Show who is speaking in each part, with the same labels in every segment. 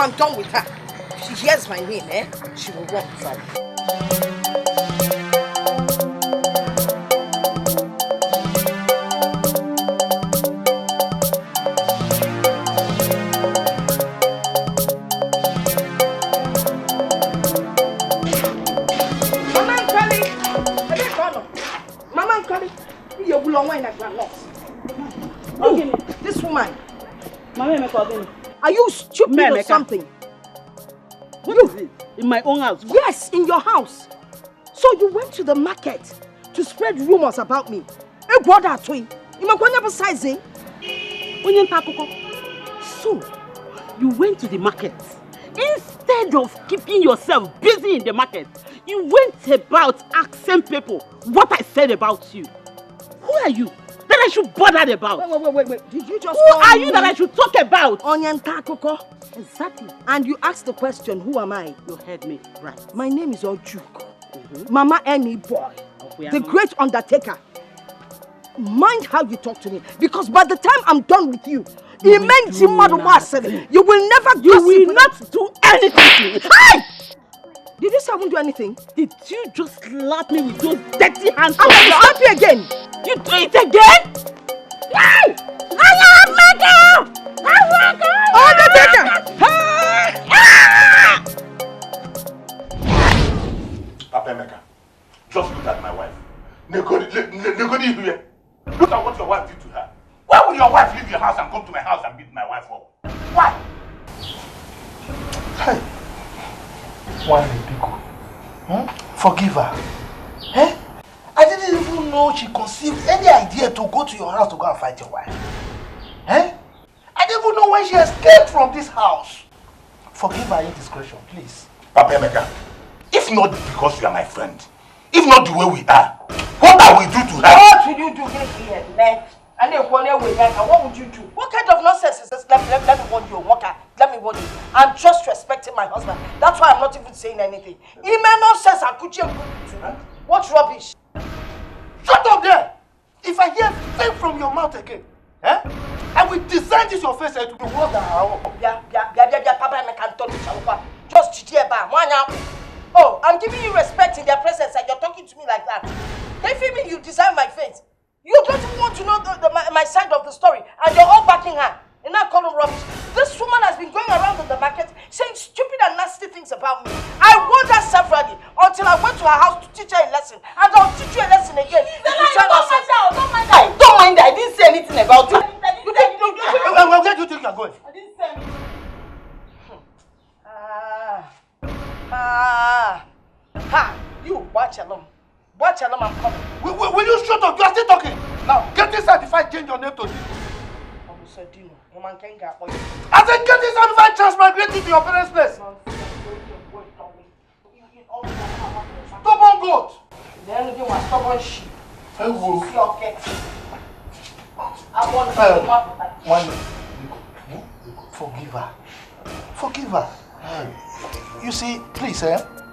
Speaker 1: I'm done with her. If she hears my name, she will walk from. This woman. Are you stupid or something?
Speaker 2: What is it? In my own house?
Speaker 1: Yes, in your house. So you went to the market to spread rumors about me. Hey, brother, twin.
Speaker 2: So, you went to the market. Instead of keeping yourself busy in the market, you went about asking people what I said about you. Who are you that I should bother about?
Speaker 1: Wait. Did you just
Speaker 2: Who are you that I should talk about?
Speaker 1: Exactly. And you asked the question, who am I?
Speaker 2: You heard me right.
Speaker 1: My name is Ojuk. Mama Annie Boy. The great undertaker. Mind how you talk to me. Because by the time I'm done with you, you will never
Speaker 2: do anything to me.
Speaker 1: Hey! Did you say I won't do anything?
Speaker 2: Did you just slap me with those dirty hands?
Speaker 1: I'm going to slap you again.
Speaker 2: You do it again? Hey!
Speaker 1: Undertaker!
Speaker 3: Papa Emeka, just look at my wife. Negodi here. Look at what your wife did to her. Why would your wife leave your house and come to my house and beat my wife up? Why?
Speaker 4: Hey. Why, Pico? Forgive her. Eh? I didn't even know she conceived any idea to go to your house to go and fight your wife. Eh? I didn't even know when she escaped from this house. Forgive her indiscretion, please.
Speaker 3: Papa Emeka, if not because you are my friend, if not the way we are, what I will do to her?
Speaker 1: What will you do here, man? And then what would you do? What kind of nonsense is this? Let me warn you, Moka. Let me warn you. I'm just respecting my husband. That's why I'm not even saying anything. He made nonsense and could you? What rubbish?
Speaker 4: Shut up there! If I hear thing from your mouth again, I will design this your face to be worse than her own.
Speaker 1: Just oh, I'm giving you respect in their presence and you're talking to me like that. They feel me you design my face. You don't even want to know my side of the story and you're all backing her. And not calling rubbish. This woman has been going around in the market saying stupid and nasty things about me. I warned her severally until I went to her house to teach her a lesson. And I'll teach you a lesson again.
Speaker 2: Don't mind her. I didn't say anything about it.
Speaker 4: Where do you think you're going?
Speaker 2: I didn't say anything.
Speaker 1: You watch along. Watch along, I'm coming.
Speaker 4: Will you shut up? You are still talking. Now, get inside if I change your name to Dino. I said get inside if I transmigrate you to your parents' place. Stubborn goat.
Speaker 1: Stubborn sheep.
Speaker 4: Forgive her. Forgive her. You see, please,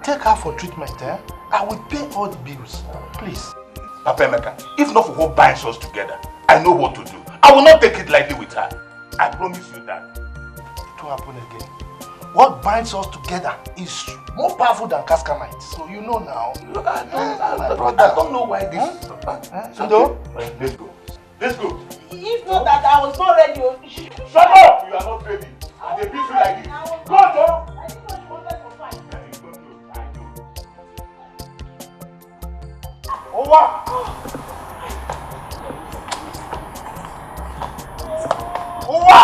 Speaker 4: take her for treatment. I will pay all the bills. Please.
Speaker 3: Papa Emeka, if not for what binds us together, I know what to do. I will not take it lightly with her. I promise you that.
Speaker 4: To happen again. What binds us together is more powerful than Cascamite. So you know now.
Speaker 3: I don't know why this.
Speaker 4: So,
Speaker 3: let's go. Let's go.
Speaker 2: If not that I was not ready.
Speaker 3: Shut up! You are not ready. They beat you like this. Go, Joe!
Speaker 2: I didn't know she wanted to fight.
Speaker 4: Over! Over!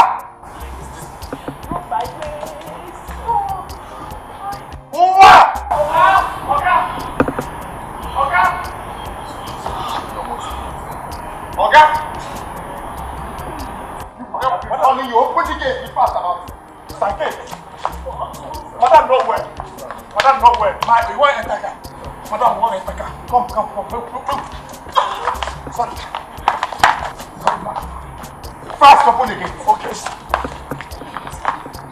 Speaker 4: Only you open the gate, be fast about it. Thank you. Madam, not well. Madam, not well. You want to enter? Madam, you want to enter? Come. Sorry. Fast, open the gate. Okay.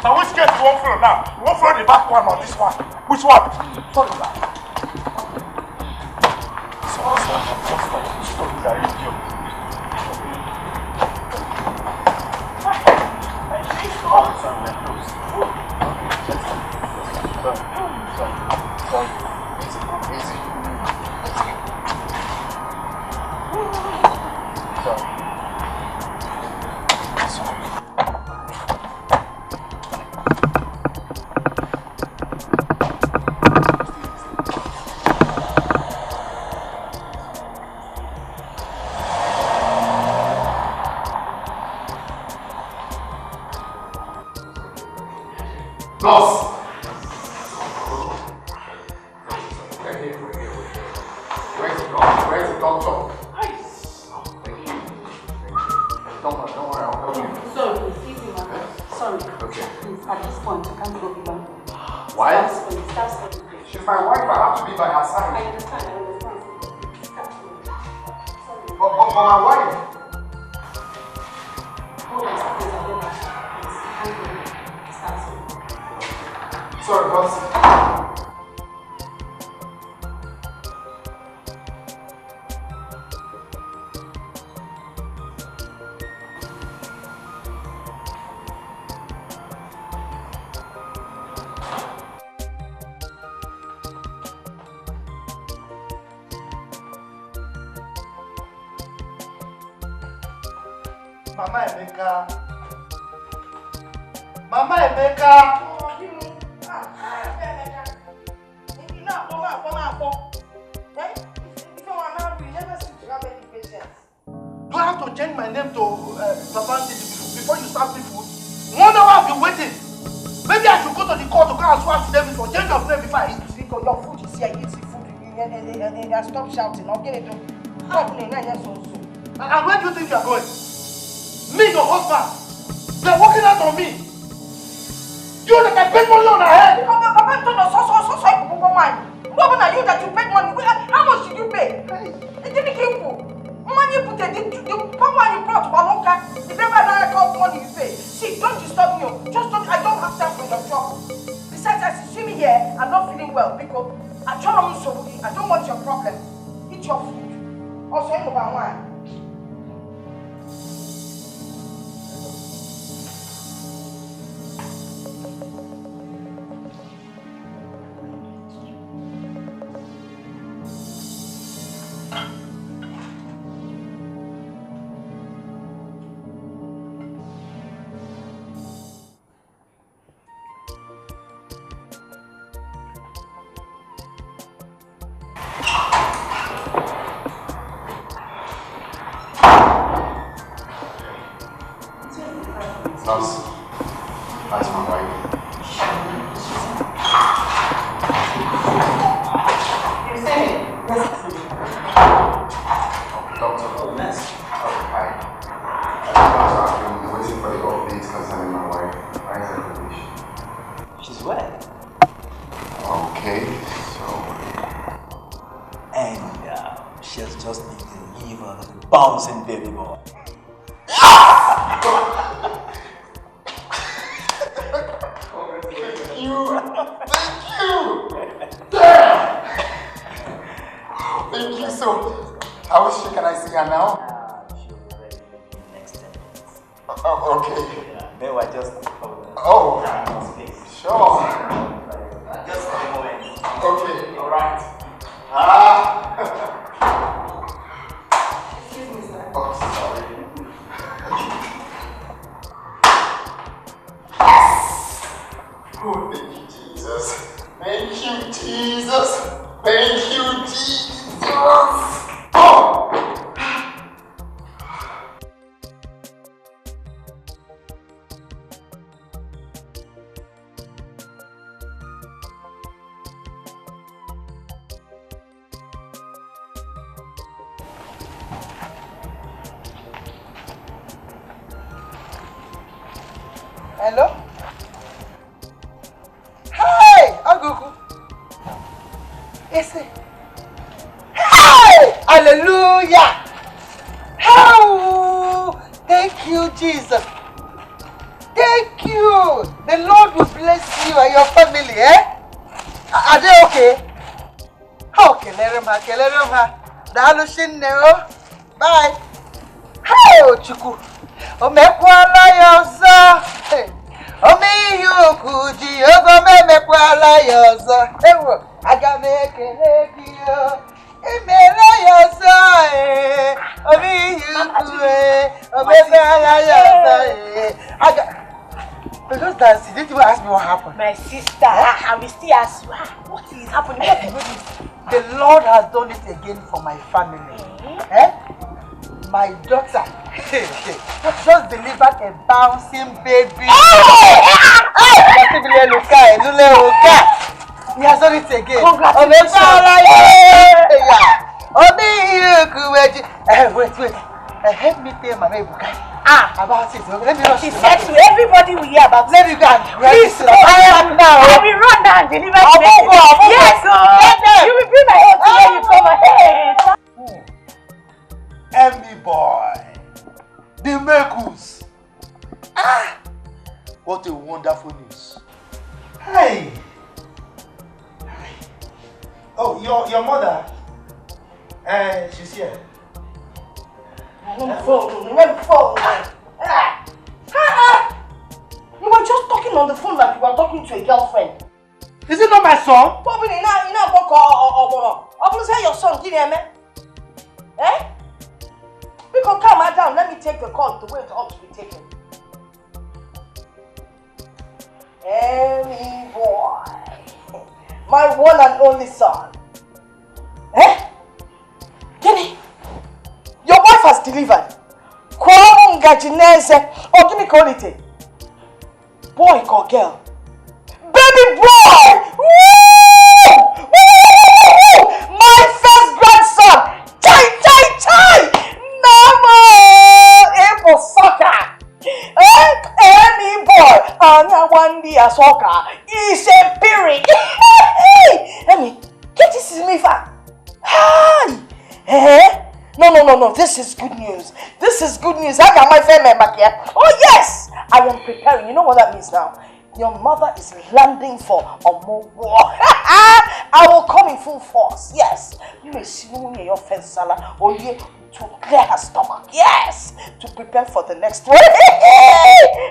Speaker 4: Now, which gate you want through now? You want through the back one or this one? Which one? Sorry,
Speaker 5: Nurse! Where's the doctor? Thank you. Don't worry, I'll help you.
Speaker 6: Sorry, excuse me, ma'am. Sorry.
Speaker 5: Okay.
Speaker 6: Please, at this point, I can't go beyond.
Speaker 5: Why?
Speaker 6: Start studying.
Speaker 5: She's my wife, I have to be by her
Speaker 6: I
Speaker 5: side.
Speaker 6: understand. Start studying. Sorry.
Speaker 5: But my wife.
Speaker 6: Hold on, please, I don't know. Please, I can't go. Start studying.
Speaker 5: Sorry, boss.
Speaker 4: Mama Emeka. Mama Emeka. Do I have to change my name to Papa before you start me food? 1 hour I've been waiting. Maybe I should go to the court to go and swear to them for change of name before I eat.
Speaker 1: Because your food is here, eat the food and stop shouting. I'll get it done.
Speaker 4: And where do you think you are going? Me, your husband. They're working out on me. You that I paid money on her head.
Speaker 1: Papa told us so what about you that you paid money? How much did you pay? It didn't give you. Money you put the papa you brought Balonka. The paper that cost money you pay. See, don't disturb me. Just don't. I don't have time for your trouble. Besides, as you see me here, I'm not feeling well because I don't want your problem. Eat your food. Also, you know about wine.
Speaker 5: Nurse, that's my wife.
Speaker 6: You're saying?
Speaker 5: Doctor. Oh, hi. I've been waiting for the updates concerning my wife. Why is her condition?
Speaker 7: She's wet.
Speaker 5: Okay, so...
Speaker 7: And she has just been delivered a bouncing baby boy.
Speaker 5: Thank you! Damn! Thank you so... How is she? Can I see her now?
Speaker 7: She'll be ready in the next 10 minutes.
Speaker 5: Oh, okay.
Speaker 7: Yeah. Meanwhile, just hold on.
Speaker 5: Oh,
Speaker 7: Please.
Speaker 5: sure.
Speaker 7: Just a moment.
Speaker 5: Okay.
Speaker 7: Alright.
Speaker 6: Excuse me, sir.
Speaker 5: Oh, sorry. Oh, thank you, Jesus. Thank you, Jesus. Thank you, Jesus. Oh!
Speaker 1: Hello? Hey, Aguku. Yes. Hey! Hallelujah! Oh, thank you, Jesus. Thank you. The Lord will bless you and your family, eh? Are they okay? Okay, let them have. Bye. Hey, Chuku. Omekwala yozo. Omiyukuji ogomemekwala yozo. Ewo, aga mekele giyo. Emela yozo Omiyukuji omekwala yozo Aga. Just dancing. Didn't you ask me what happened?
Speaker 6: My sister, I will still ask you, what is happening? What is this?
Speaker 1: The Lord has done it again for my family. Eh? My daughter just delivered a bouncing baby.
Speaker 4: He has done it again.
Speaker 2: Congratulations.
Speaker 4: Wait. Help me tell Mama Ebuka. About it. Let me rush.
Speaker 2: She said to everybody we hear about.
Speaker 4: Let me go and grab
Speaker 2: Please,
Speaker 4: this. I am now.
Speaker 2: I will run down and deliver the message. Yes, you will bring my own to where you come ahead.
Speaker 4: Emmy boy. The Mekus. What a wonderful news. Hey. Oh, your mother. She's here.
Speaker 1: Let me phone. You were just talking on the phone like you were talking to a girlfriend.
Speaker 4: Is it not my son?
Speaker 1: Probably you know say your son, did you eh? Because calm her down, let me take the call the way it ought to be taken. Emmy boy, my one and only son. Jenny, your wife has delivered. Or give me quality. Boy or girl? Baby boy! Woo! My first grandson! Chai! Namo! Ebo soccer! Any boy! Anya wandi a soccer! Is a period! Emi, get this is me fa! Hi! No. This is good news. I got my family back here. Oh yes! I am preparing. You know what that means now? Your mother is landing for a more war. I will come in full force. Yes. You may see your fence salad or you to clear her stomach. Yes. To prepare for the next one.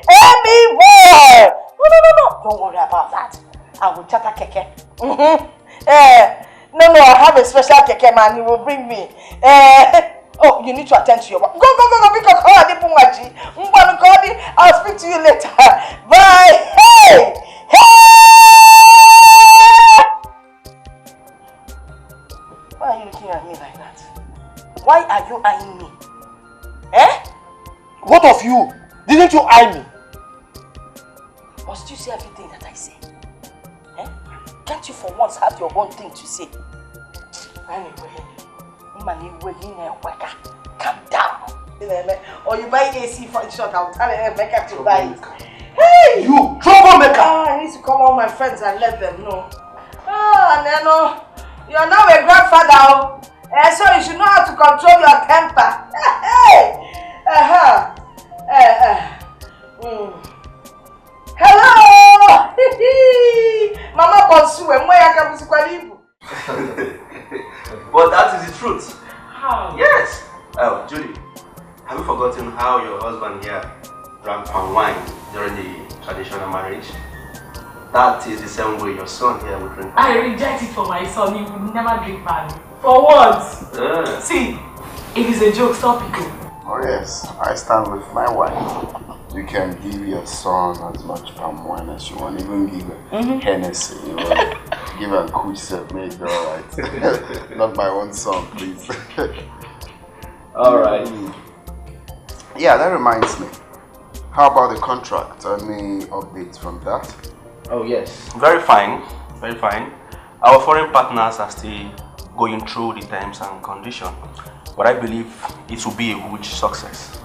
Speaker 1: Emmy boy! No. Don't worry about that. I will chatter keke. No, I have a special keke man. He will bring me. Oh, you need to attend to your work. Go, because I'll speak to you later. Bye. Hey! Why are you looking at me like that? Why are you eyeing me?
Speaker 4: What of you? Didn't you eye me?
Speaker 1: Must you say everything that I say? Can't you for once have your own thing to say? Anyway, calm down. Or you buy AC for short, I'll tell Emeka to buy it. Hey!
Speaker 4: You troublemaker!
Speaker 1: I need to call all my friends and let them know. Neno, you're now a grandfather. So you should know how to control your temper. Hello! Mama Bonsu, and where I can
Speaker 7: But that is the truth.
Speaker 2: How?
Speaker 7: Yes. Oh, Judy, have you forgotten how your husband here drank palm wine during the traditional marriage? That is the same way your son here will drink.
Speaker 6: I reject it for my son. He will never drink wine. For what? See, it is a joke. Stop it.
Speaker 5: Oh yes, I stand with my wife. You can give your son as much palm wine as you want, even give Hennessy, you know, give a kush self-made, alright. Not my own son, please.
Speaker 7: Alright.
Speaker 5: Yeah, that reminds me. How about the contract? Any updates from that?
Speaker 7: Oh yes, very fine. Our foreign partners are still going through the terms and conditions, but I believe it will be a huge success.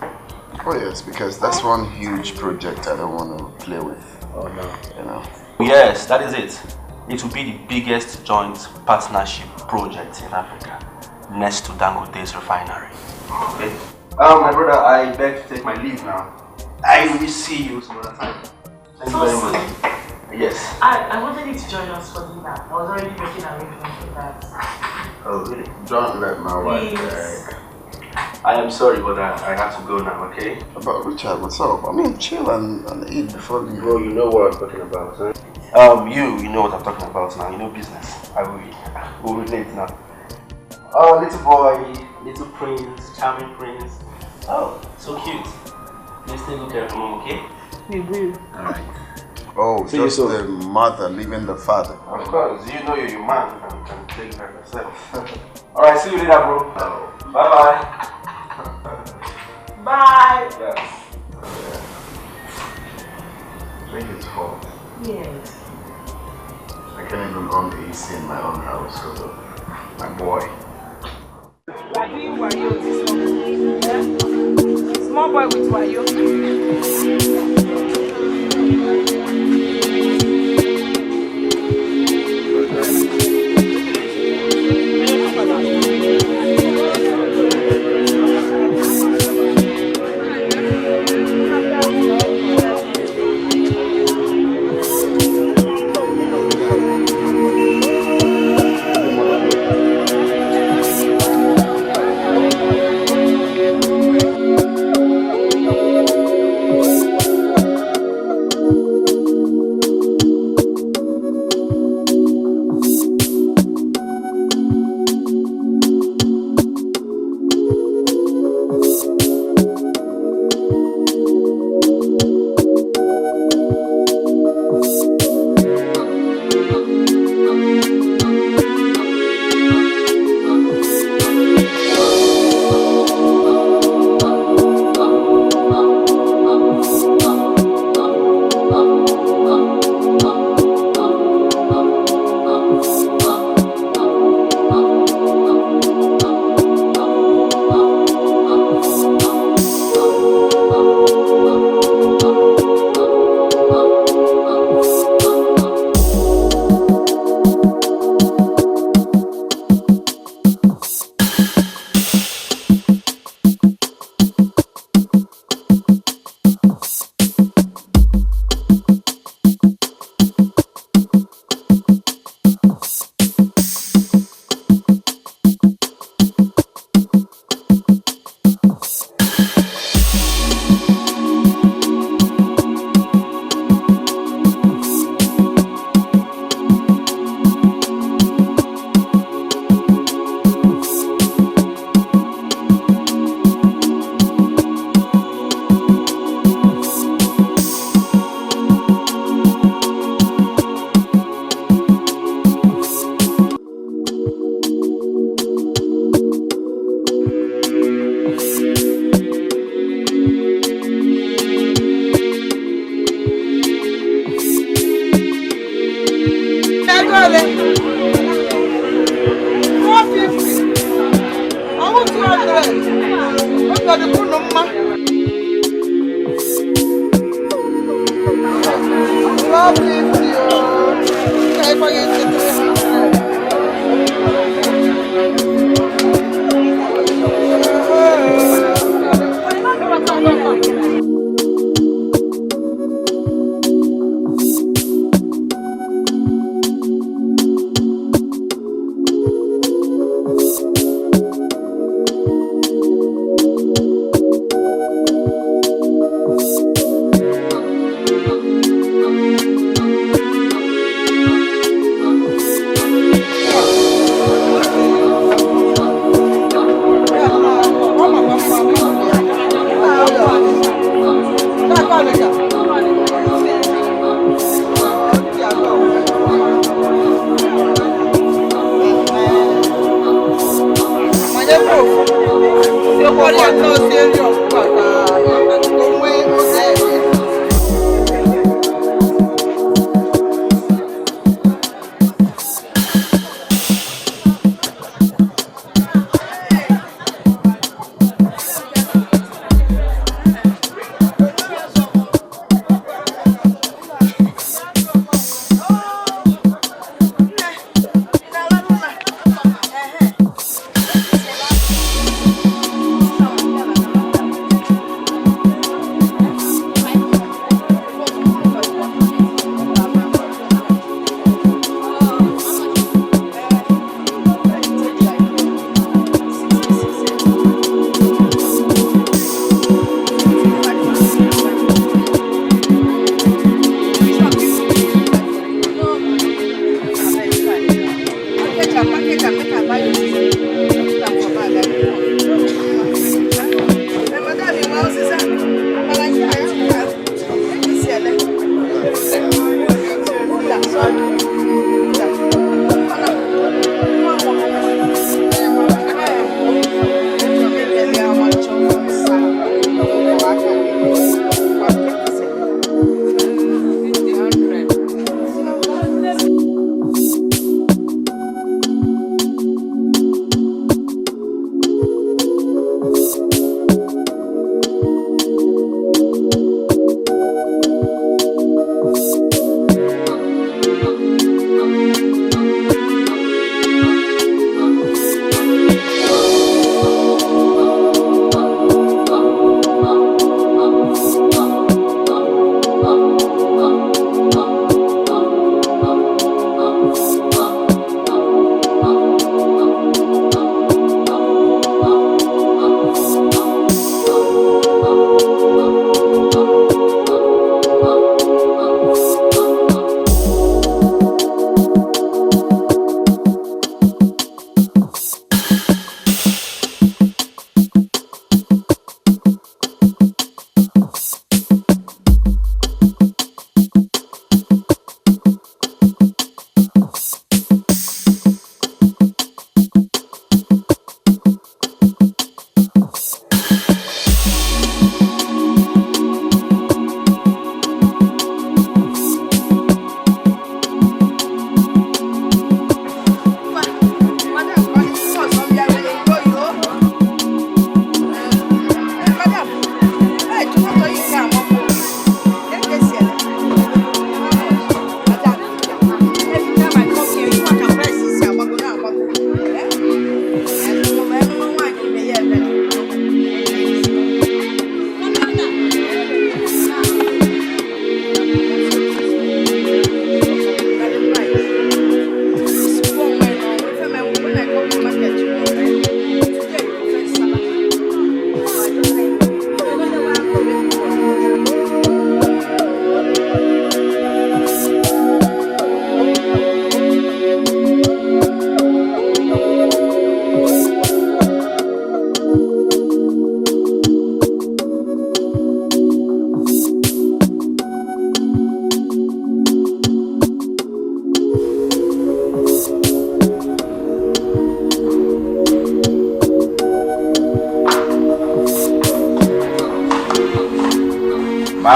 Speaker 5: Oh yes, because that's one huge project I don't want to play with.
Speaker 7: Oh no.
Speaker 5: You know.
Speaker 7: Yes, that is it. It will be the biggest joint partnership project in Africa, next to Dangote's refinery. Okay. My brother, I beg to take my leave now. I will see you some other time. Thank you very much. Yes.
Speaker 6: I wanted you to join us for dinner. I was already making arrangements for that.
Speaker 7: Oh really?
Speaker 5: Don't let my wife
Speaker 6: Please.
Speaker 7: I am sorry, but I have to go now, okay?
Speaker 5: But Richard, what's up? I mean, chill and eat before leaving.
Speaker 7: Bro, you know what I'm talking about, huh? You know what I'm talking about now. You know business. We'll relate now. Oh, little boy, little prince, charming prince. Oh, so cute. Please take good care of mom, okay?
Speaker 2: We will.
Speaker 7: Alright.
Speaker 5: Oh,
Speaker 7: See you
Speaker 5: just
Speaker 7: soon.
Speaker 5: the mother leaving the father.
Speaker 7: Of course, you know you're your man and can take care of yourself. Alright, see you later, bro. Bye-bye.
Speaker 6: Bye.
Speaker 7: Yeah.
Speaker 5: I think it's hot.
Speaker 6: Yes.
Speaker 5: I can't even run AC in my own house because of my boy.
Speaker 6: Small boy with wayo.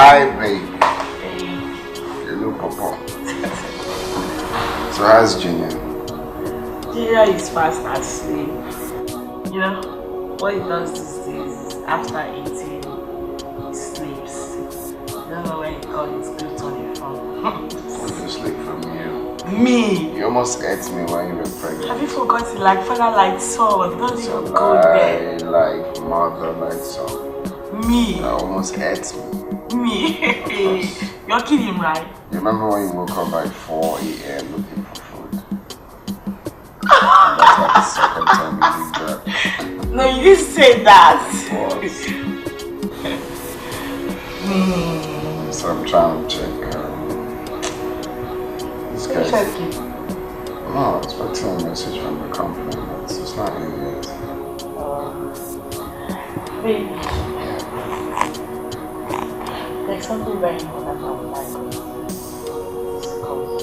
Speaker 5: Hi, baby. Hello, Papa. So how's Junior?
Speaker 6: Junior is fast asleep. You know, what he does these days is after eating, he sleeps. I don't know when he calls his gluttony from.
Speaker 5: What did you sleep from you?
Speaker 6: Me!
Speaker 5: You almost ate me when you were pregnant.
Speaker 6: Have you forgotten? Like father, like son. Don't
Speaker 5: So
Speaker 6: even go there.
Speaker 5: like mother, like son.
Speaker 6: Me!
Speaker 5: You almost ate me.
Speaker 6: Me! You're kidding, right?
Speaker 5: You remember when you woke up by 4 a.m. looking for food? That's like the second time you did that.
Speaker 6: No, you didn't say that.
Speaker 5: So I'm trying to check. This guy's... No, I'm expecting a message from the company, but it's not in yet.
Speaker 6: Baby. There's something very important I would like to discuss.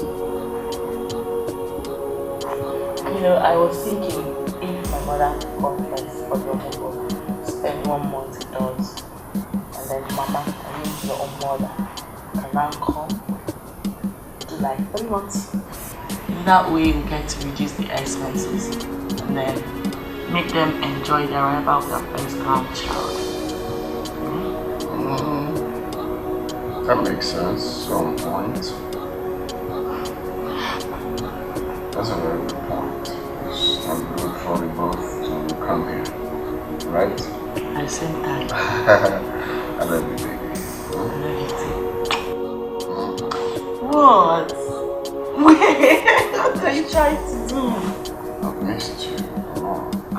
Speaker 6: You know, I was thinking if my mother confessed for your mother, spend 1 month indoors, and then mama, I mean your own mother, can now come to like 3 months. In that way, we get to reduce the expenses and then make them enjoy the arrival of their first grandchild.
Speaker 5: That makes sense, some point. That's a very good point. It's not good for the both to come here, right?
Speaker 6: At the same time.
Speaker 5: I love you, baby.
Speaker 6: I love you too. What? Wait, what are you trying to do?
Speaker 5: I've missed you.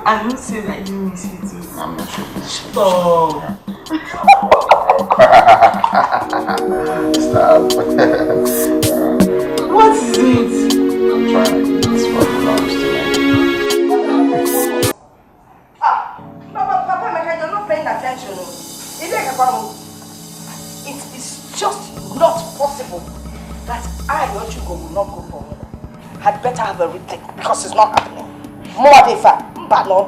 Speaker 6: I don't say that you miss you too.
Speaker 5: I'm not sure.
Speaker 6: Stop.
Speaker 5: Stop.
Speaker 6: What is it?
Speaker 5: I'm trying to eat for lunch tonight.
Speaker 1: Papa, Emeka, you're not paying attention. It is just not possible that I or Chugo will not go for him. Had better have a rethink because it's not happening. More defa, but no,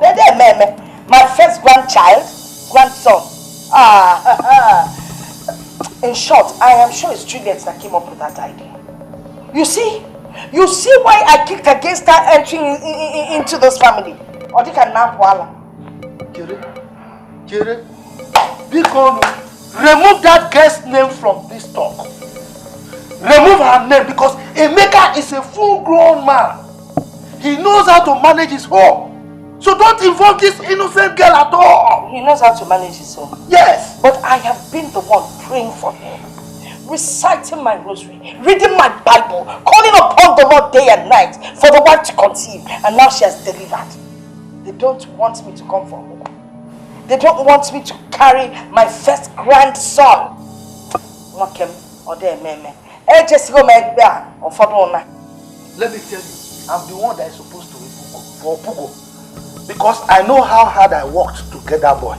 Speaker 1: my first grandson. In short, I am sure it's Juliet that came up with that idea. You see why I kicked against her entering into this family. Or they can now voila.
Speaker 4: Jere, remove that girl's name from this talk. Remove her name because Emeka is a full-grown man. He knows how to manage his home. So don't involve this innocent girl at all.
Speaker 1: He knows how to manage his home.
Speaker 4: Yes.
Speaker 1: But I have been the one praying for him, reciting my rosary, reading my Bible, calling upon the Lord day and night for the wife to conceive. And now she has delivered. They don't want me to come for her. They don't want me to carry my first grandson. Let me
Speaker 4: tell you, I'm the one that is supposed to be for Pugo. Because I know how hard I worked to get that boy.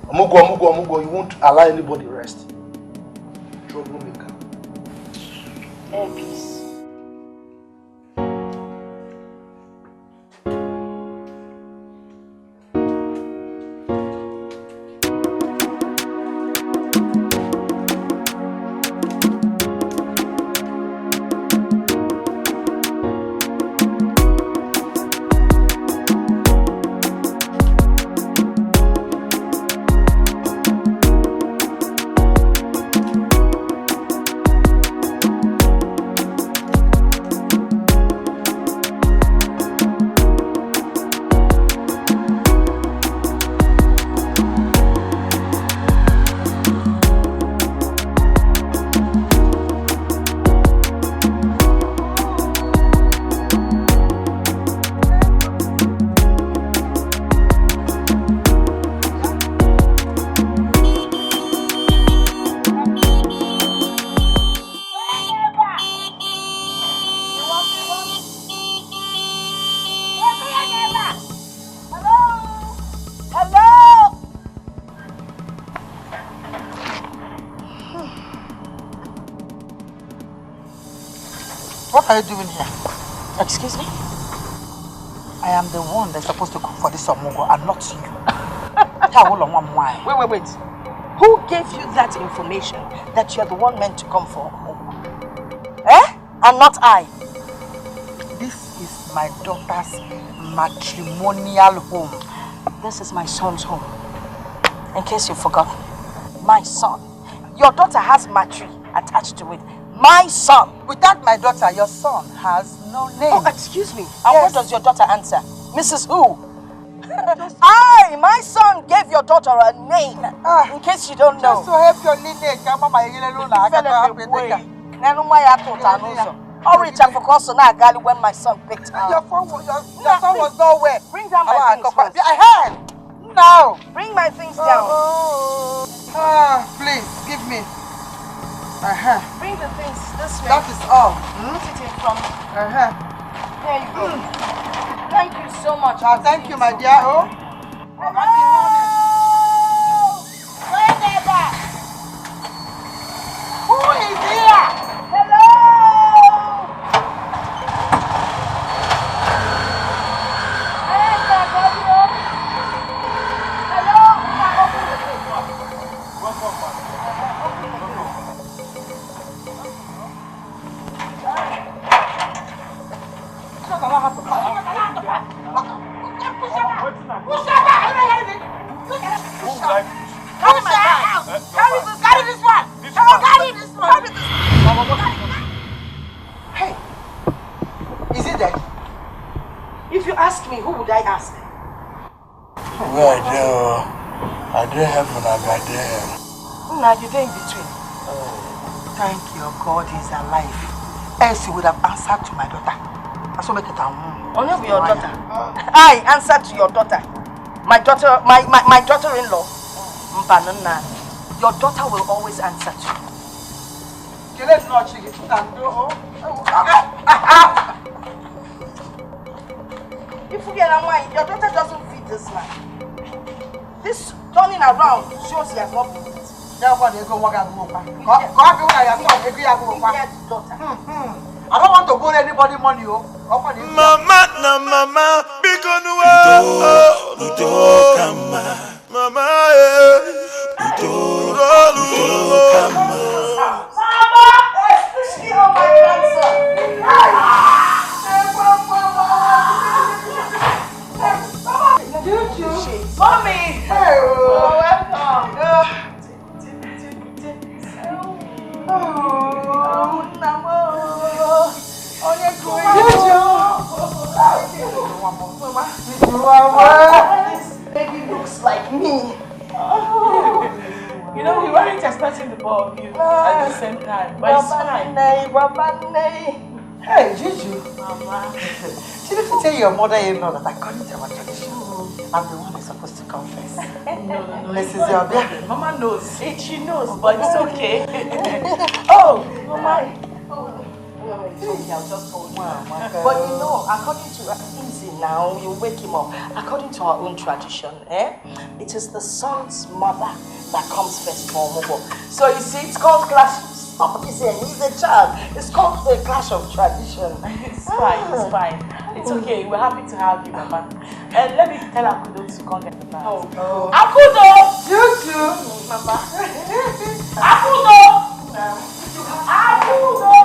Speaker 4: Amugo, you won't allow anybody rest. Troublemaker.
Speaker 1: Peace.
Speaker 4: What are you doing here?
Speaker 1: Excuse me?
Speaker 4: I am the one that's supposed to cook for this Omugo and not you.
Speaker 1: Wait. Who gave you that information that you're the one meant to come for? Eh? And not I.
Speaker 4: This is my daughter's matrimonial home.
Speaker 1: This is my son's home. In case you forgot. My son. Your daughter has matri attached to it. My son.
Speaker 4: Without my daughter, your son has no name.
Speaker 1: Oh, excuse me. And what does your daughter answer? Mrs. Who? My son gave your daughter a name. In case you don't know.
Speaker 4: Just to help your lineage.
Speaker 1: When my son picked her.
Speaker 4: Your son was nowhere.
Speaker 1: Bring down my things first.
Speaker 4: No.
Speaker 1: Bring my things down.
Speaker 4: Please, give me.
Speaker 1: Bring the things this way.
Speaker 4: That is all.
Speaker 1: Put it in front. There you go. Thank you so much.
Speaker 4: Thank you, my dear. Oh.
Speaker 1: Hello. Wherever. Who is here? Hello.
Speaker 4: Hey, is it that?
Speaker 1: If you ask me, who would I ask?
Speaker 4: Well, I don't have one idea.
Speaker 1: Now you're in between.
Speaker 4: Thank your God he's alive. Else he would have answered to my daughter. That's what make it
Speaker 1: Only your daughter. I answered to your daughter. My daughter, my daughter-in-law. Your daughter will always answer to you. If you get wine, your daughter doesn't feed this man. This turning around shows he has not been it.
Speaker 4: I don't want to borrow anybody money.
Speaker 8: Mama, na mama, bikonu kama. Mama, kama.
Speaker 1: Mama, especially on my grandson. Mommy! Welcome! This baby looks like me.
Speaker 6: You know, we weren't expecting the both of you at the same time, but it's fine.
Speaker 4: Hey, Juju.
Speaker 6: Mama.
Speaker 4: Did you tell your mother-in-law that according to our tradition, I'm the one who's supposed to confess?
Speaker 6: No.
Speaker 4: Mrs. Yobia.
Speaker 6: Mama knows. She knows, but it's okay. Oh, Mama.
Speaker 1: It's okay, I'll just hold you. But you know, according to easy now, you wake him up. According to our own tradition, it is the son's mother that comes first for Mobo. So you see, it's called clash. Stop kissing. He's a child. It's called the clash of tradition.
Speaker 6: It's fine. It's fine. It's okay. We're happy to have you, Mama. And let me tell Akudo to come get the bags.
Speaker 1: Oh.
Speaker 6: Akudo!
Speaker 1: Juju! Mama.
Speaker 6: Akudo!
Speaker 1: Akudo!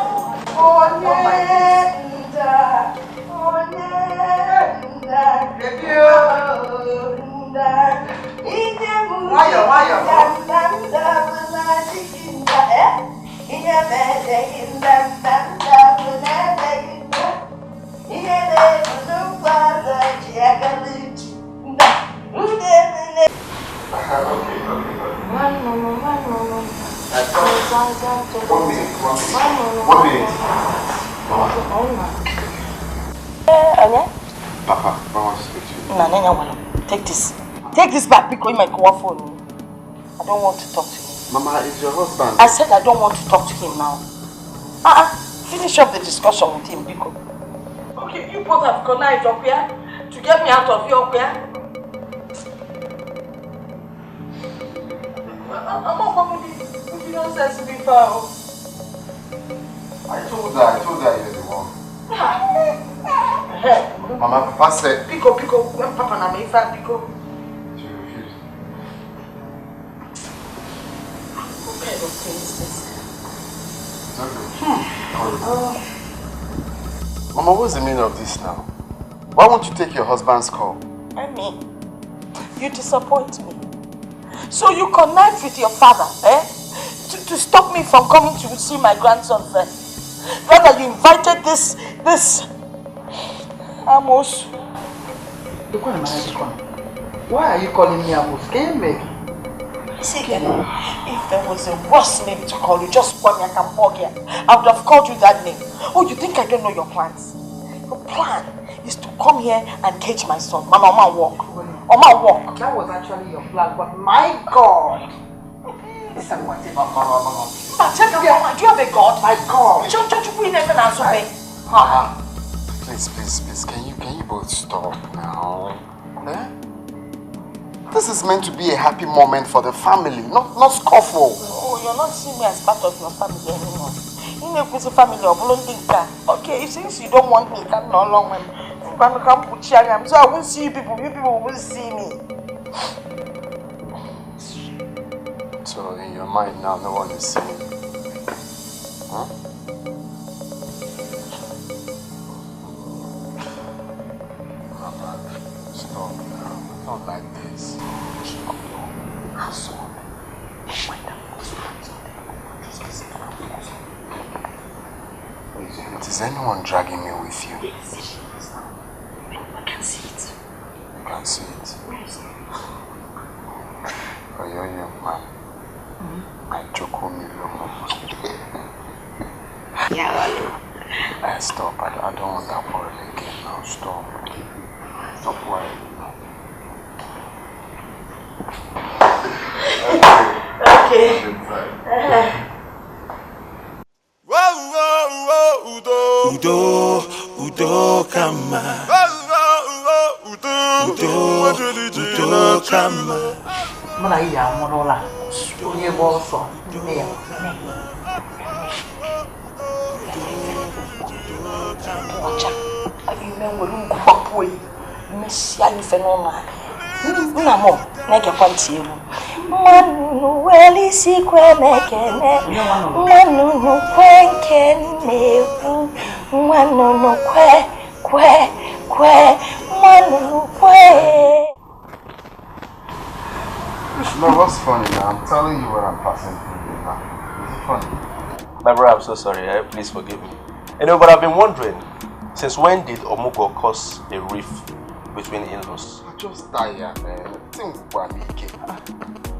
Speaker 5: Papa, I want to speak to you.
Speaker 1: Take this. Take this back because you might go off on me. I don't want to talk to him.
Speaker 5: Mama, it's your husband.
Speaker 1: I said I don't want to talk to him now. Finish up the discussion with him, Biko. Okay, you both have connived up here to get me out of here up here. I'm not coming with you nonsense before.
Speaker 5: I told her you're the one. Mama, Papa said...
Speaker 1: Biko, when Papa na me, Biko.
Speaker 5: She refused. Mama, what's the meaning of this now? Why won't you take your husband's call?
Speaker 1: I mean, you disappoint me. So you connive with your father, to stop me from coming to see my grandson first. Rather, you invited this Amos.
Speaker 4: Why are you calling me Amos? Can you make?
Speaker 1: See, if there was a worse name to call you, just one I would have called you that name. Oh, you think I don't know your plans? Your plan is to come here and cage my son. Mama, walk. Walk.
Speaker 4: That was actually your plan, but my God! Listen, whatever, Mama.
Speaker 1: Do you have a God?
Speaker 4: My God!
Speaker 5: Please, can you both stop now? Eh? This is meant to be a happy moment for the family, not scuffle.
Speaker 1: Oh, you're not seeing me as part of your family anymore. You make me family of Londinka. Okay, since you don't want me, come no longer. So I won't see you people will see me.
Speaker 5: So in your mind now, no one is seeing you. Huh? Mama, stop now. Not like this. Is anyone dragging me with you?
Speaker 1: Yes. I can see it.
Speaker 5: You can see it? Oh, you're young man. I joke on me, stop. I don't want that worry again now. Stop. Stop worrying.
Speaker 1: Okay.
Speaker 8: Udo kama. Udo kama.
Speaker 4: Mana iya monola. Onye boso. Ne.
Speaker 1: Ocha. Abi menwe lungu papoe. Mesia ni fenona. Nna mo, na ge kwanti elu. Manu weli si kwe mekene. Manu kwenkene. Manu kwe. Manu kwe.
Speaker 5: No, what's funny now? I'm telling you what I'm passing through now. Is it funny?
Speaker 7: My brother, I'm so sorry. Please forgive me. But I've been wondering, since when did Omugo cause a rift between in-laws?
Speaker 5: I just tired, man.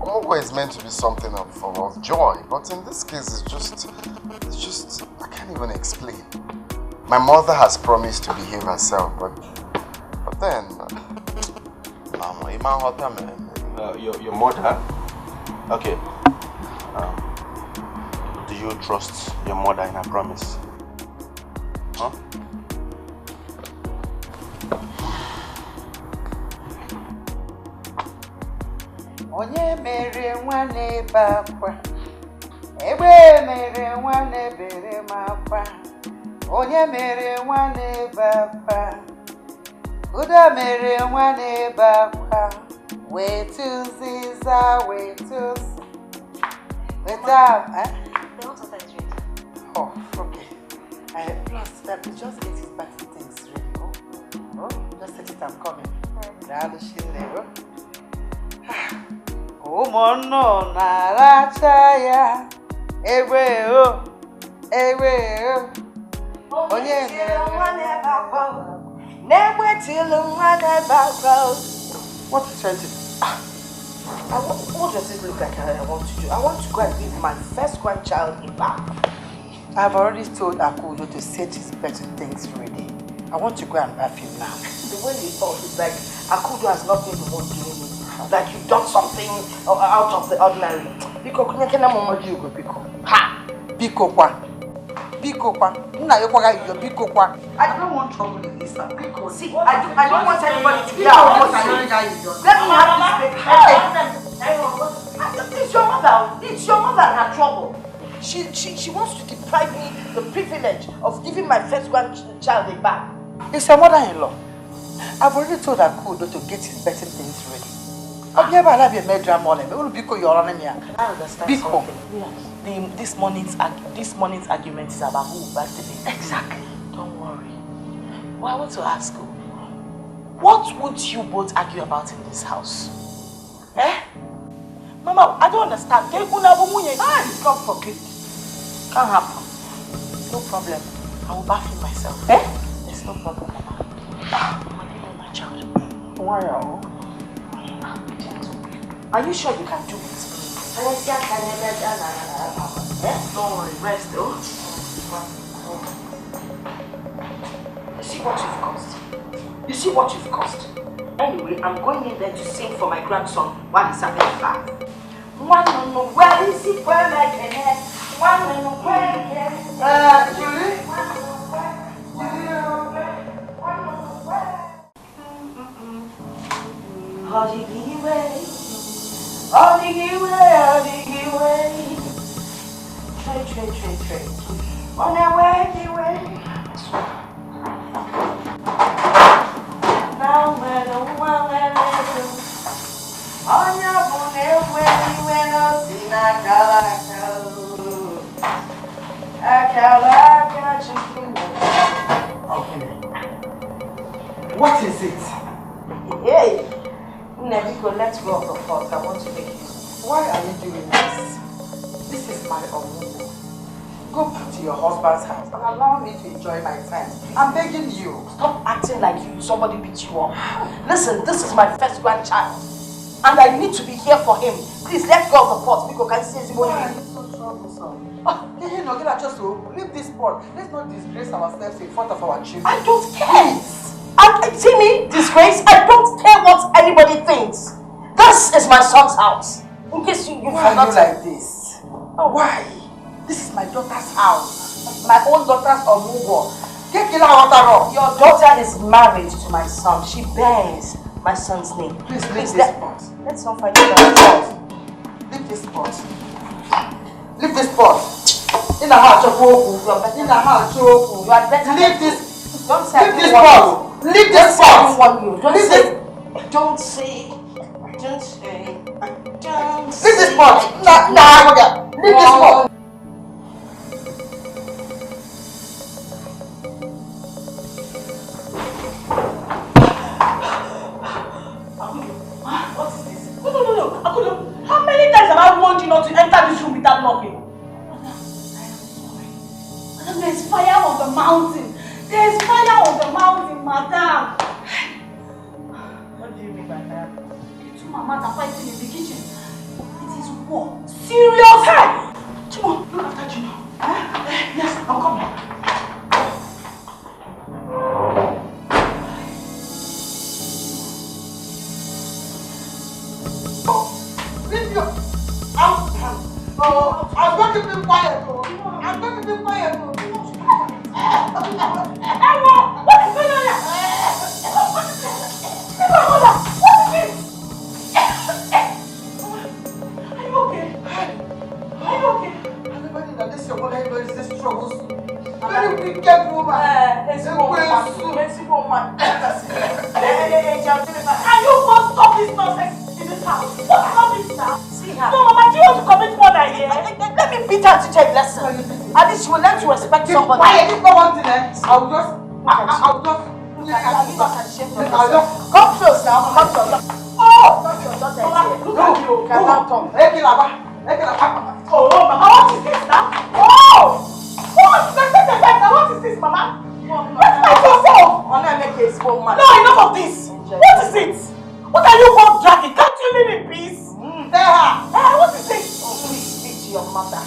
Speaker 5: Omugo is meant to be something of joy, but in this case, it's just, I can't even explain. My mother has promised to behave herself, but then,
Speaker 7: your mother? Okay. Do you trust your mother in her promise? Huh?
Speaker 4: Onye mere nwane bakwa. Ebe mere nwane bere makwa. Onye mere nwane bakwa. Uda mere nwane bakwa. Wetu ziza, wetu. Oh, okay. Plus, just get his back to things ready. Oh, just set it, I'm coming. Oh, mono na rachaya. Ewe. Onye mere bakwa. Never till one bakwa. What is it?
Speaker 1: What does it look like I want to do? I want to go and give my first grandchild a bath.
Speaker 4: I've already told Akudo to set his better things ready. I want to go and bath him now.
Speaker 1: The way you talk is like Akudo has not been the one doing it. Like you've done something out of the ordinary. Biko, kunyekena mama jugo biko. Ha!
Speaker 4: Biko kwa. Nna yokwaga yo biko kwa. I don't want trouble in this. Biko.
Speaker 1: See, I don't want anybody to hear what I do. Let me have this baby. It's your mother and her trouble. She wants to deprive me the privilege of giving my first grandchild a bath.
Speaker 4: It's her mother-in-law. I've already told Akudo to get his better things ready. I'll never have a major morning. It will be your enemy.
Speaker 1: I understand
Speaker 4: Biko.
Speaker 1: something. Yes.
Speaker 6: this morning's argument is about who will birthday.
Speaker 1: Exactly.
Speaker 6: Don't worry. Well, I want to ask you, what would you both argue about in this house? Eh? Mama, I don't understand.
Speaker 1: God forbid.
Speaker 6: Can't happen. No problem. I will bath in myself.
Speaker 1: Eh?
Speaker 6: There's no problem, Mama. Mama, you know my child.
Speaker 1: Wow. Are you sure you can do it?
Speaker 6: Don't worry, rest though.
Speaker 1: You see what you've caused? You see what you've caused? Anyway, I'm going in there to sing for my grandson while he's having a bath. Where is he? Where Julie? Trade. On our way. Now we're the one on your bonnet when you went up in a
Speaker 4: What is it?
Speaker 1: Hey, Nebiko, let's go of the pot. I want to make you.
Speaker 4: Why are you doing this? This is my own. Go back to your husband's house and allow me to enjoy my time. I'm begging you.
Speaker 1: Stop acting like somebody beat you up. Listen, this is my first grandchild. And I need to be here for him. Please, let's go of the pot. Because can see his
Speaker 4: Why are you so troublesome? Leave this pot. Let's not disgrace ourselves in front of our children.
Speaker 1: I don't care. See me, disgrace? I don't care what anybody thinks. This is my son's house. In case you
Speaker 4: Why are you like this? Why? This is my daughter's house. My own daughter's Omugo.
Speaker 1: Your daughter is married to my son. She bears my son's name.
Speaker 4: Please leave this pot.
Speaker 1: Let's not fight about it.
Speaker 4: Leave this pot. Leave this pot. In the house of Oku. In the house of Oku.
Speaker 1: You are better.
Speaker 4: Leave this.
Speaker 1: Don't say
Speaker 4: leave this pot. Leave this pot.
Speaker 1: Don't say.
Speaker 4: Leave this pot. Nah. Leave this pot.
Speaker 2: How many times have I warned you not to enter this room without knocking? Madam, there's fire on the mountain. There's fire on the mountain, madam. What do you mean by that? You two mamas are fighting in the kitchen. It is war. Serious! Hey! Come on, look after Gino. Yes, I'm coming.
Speaker 4: I'm going to be quiet. I'm going to be quiet.
Speaker 2: Emma, what is going on here? What is this? What is this? Are you okay? Are you okay?
Speaker 4: Everybody that this your mother is this troubles. Very wicked woman.
Speaker 2: Can you go stop this nonsense in this house? What is all this now? See her. No, Mama, do you want to commit murder here?
Speaker 1: Let me beat her to take a lesson. At least she will learn to respect somebody.
Speaker 4: Why? If no one thing, I'll just.
Speaker 1: Come close now. Come close. Oh! Not your daughter is here.
Speaker 2: Look at you.
Speaker 1: Cannot come.
Speaker 2: Oh, Mama, what is this now? Oh! What is this, Mama? Respect yourself!
Speaker 1: Emeka is home, man.
Speaker 2: No, enough of this! What is it? What are you both dragging? Can't you leave in peace? What is this?
Speaker 1: Oh, please speak to your mother.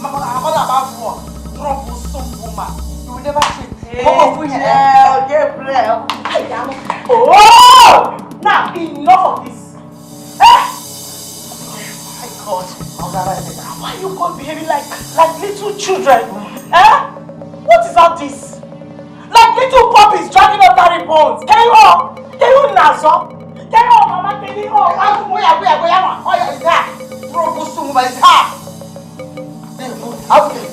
Speaker 4: Mama, I'm all about one. Troublesome woman. You will never change.
Speaker 1: Gabriel.
Speaker 2: Oh! Now, enough of this.
Speaker 1: My God.
Speaker 2: Why are you both behaving like little children? What is all this? Like little puppies dragging up carry bones. Can you nazo? Can you, Mama? Can you?
Speaker 4: Oh, yeah, it's her. Troublesome woman, it's her.
Speaker 1: Okay.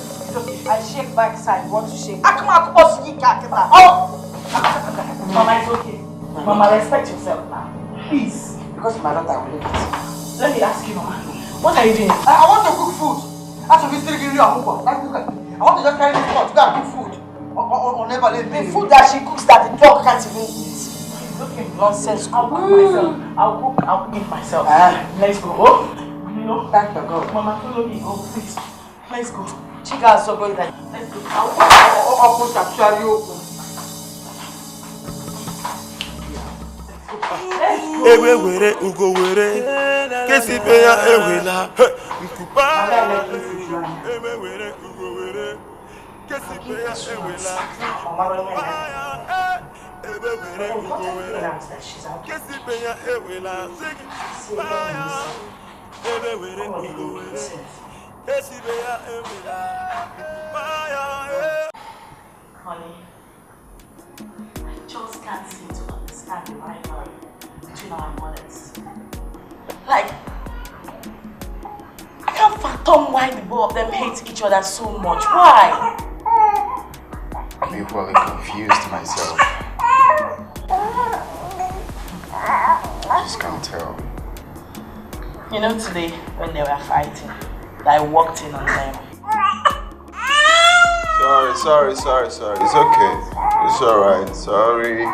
Speaker 1: I shake backside. Want to shake?
Speaker 2: Mama, it's okay. Mama, respect yourself now. Please.
Speaker 4: Because my daughter will leave it.
Speaker 2: Let me ask you, Mama.
Speaker 6: What are you doing?
Speaker 4: I want to cook food. After we still give you a move. I want to just carry this pot to go and cook food. Or never let me.
Speaker 1: The food that she cooks that the dog can't even eat.
Speaker 6: She's looking nonsense. I'll cook myself. I'll eat myself. Let's go. Oh, you know, thank the God. Mama, follow me. Oh, please. Let's go.
Speaker 1: Chica so going like.
Speaker 6: Let's go. I'll put actually open.
Speaker 8: Ewe were ugo were kesi pe ya ewela nkuba ewe were ugo were kesi pe ya ewela ewe were ugo were kesi pe ya ewela ewe were ugo were kesi pe ya ewela
Speaker 6: Honey, I just can't seem to understand the rivalry between our mothers. Like, I can't fathom why the both of them hate each other so much. Why?
Speaker 5: I'm equally confused myself. I just can't tell.
Speaker 6: You know, today when they were fighting, I walked in on them.
Speaker 5: Sorry. It's okay. It's alright. Sorry.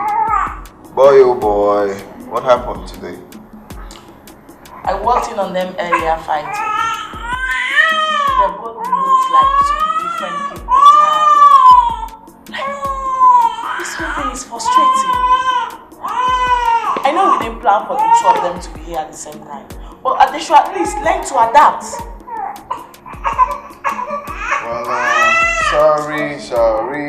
Speaker 5: Boy, oh boy. What happened today?
Speaker 6: I walked in on them earlier fighting. They both looked like two different people entirely. Like, this whole thing is frustrating. I know we didn't plan for the two of them to be here at the same time, but they should at least learn to adapt.
Speaker 5: Well, sorry.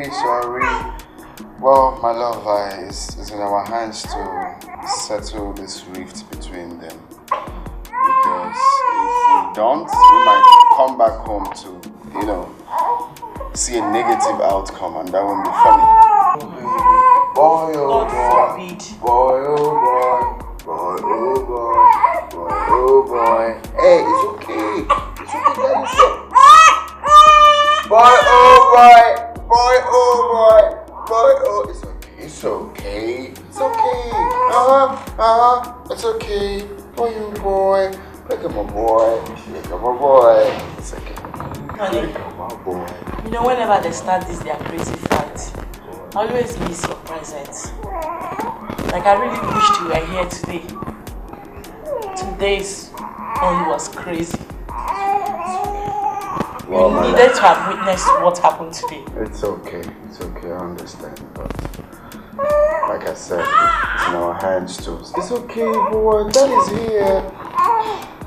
Speaker 5: Well, my love, it's in our hands to settle this rift between them. Because if we don't, we might come back home to, see a negative outcome, and that won't be funny. Boy, oh boy. Boy, oh boy. Boy, oh boy. Boy, oh boy. Hey, it's okay. Daddy said. Boy, oh boy. Boy, oh boy. Boy, oh, it's okay. It's okay. Boy, oh boy. Look at my boy. It's okay.
Speaker 6: Honey,
Speaker 5: my boy.
Speaker 6: You know, whenever they start this their crazy fight, I always miss your presence. Like, I really wished you were here today. Today's one was crazy. You needed to have witnessed what happened today.
Speaker 5: It's okay, I understand, but like I said, it's in our hands too. It's okay, boy, Dad is here.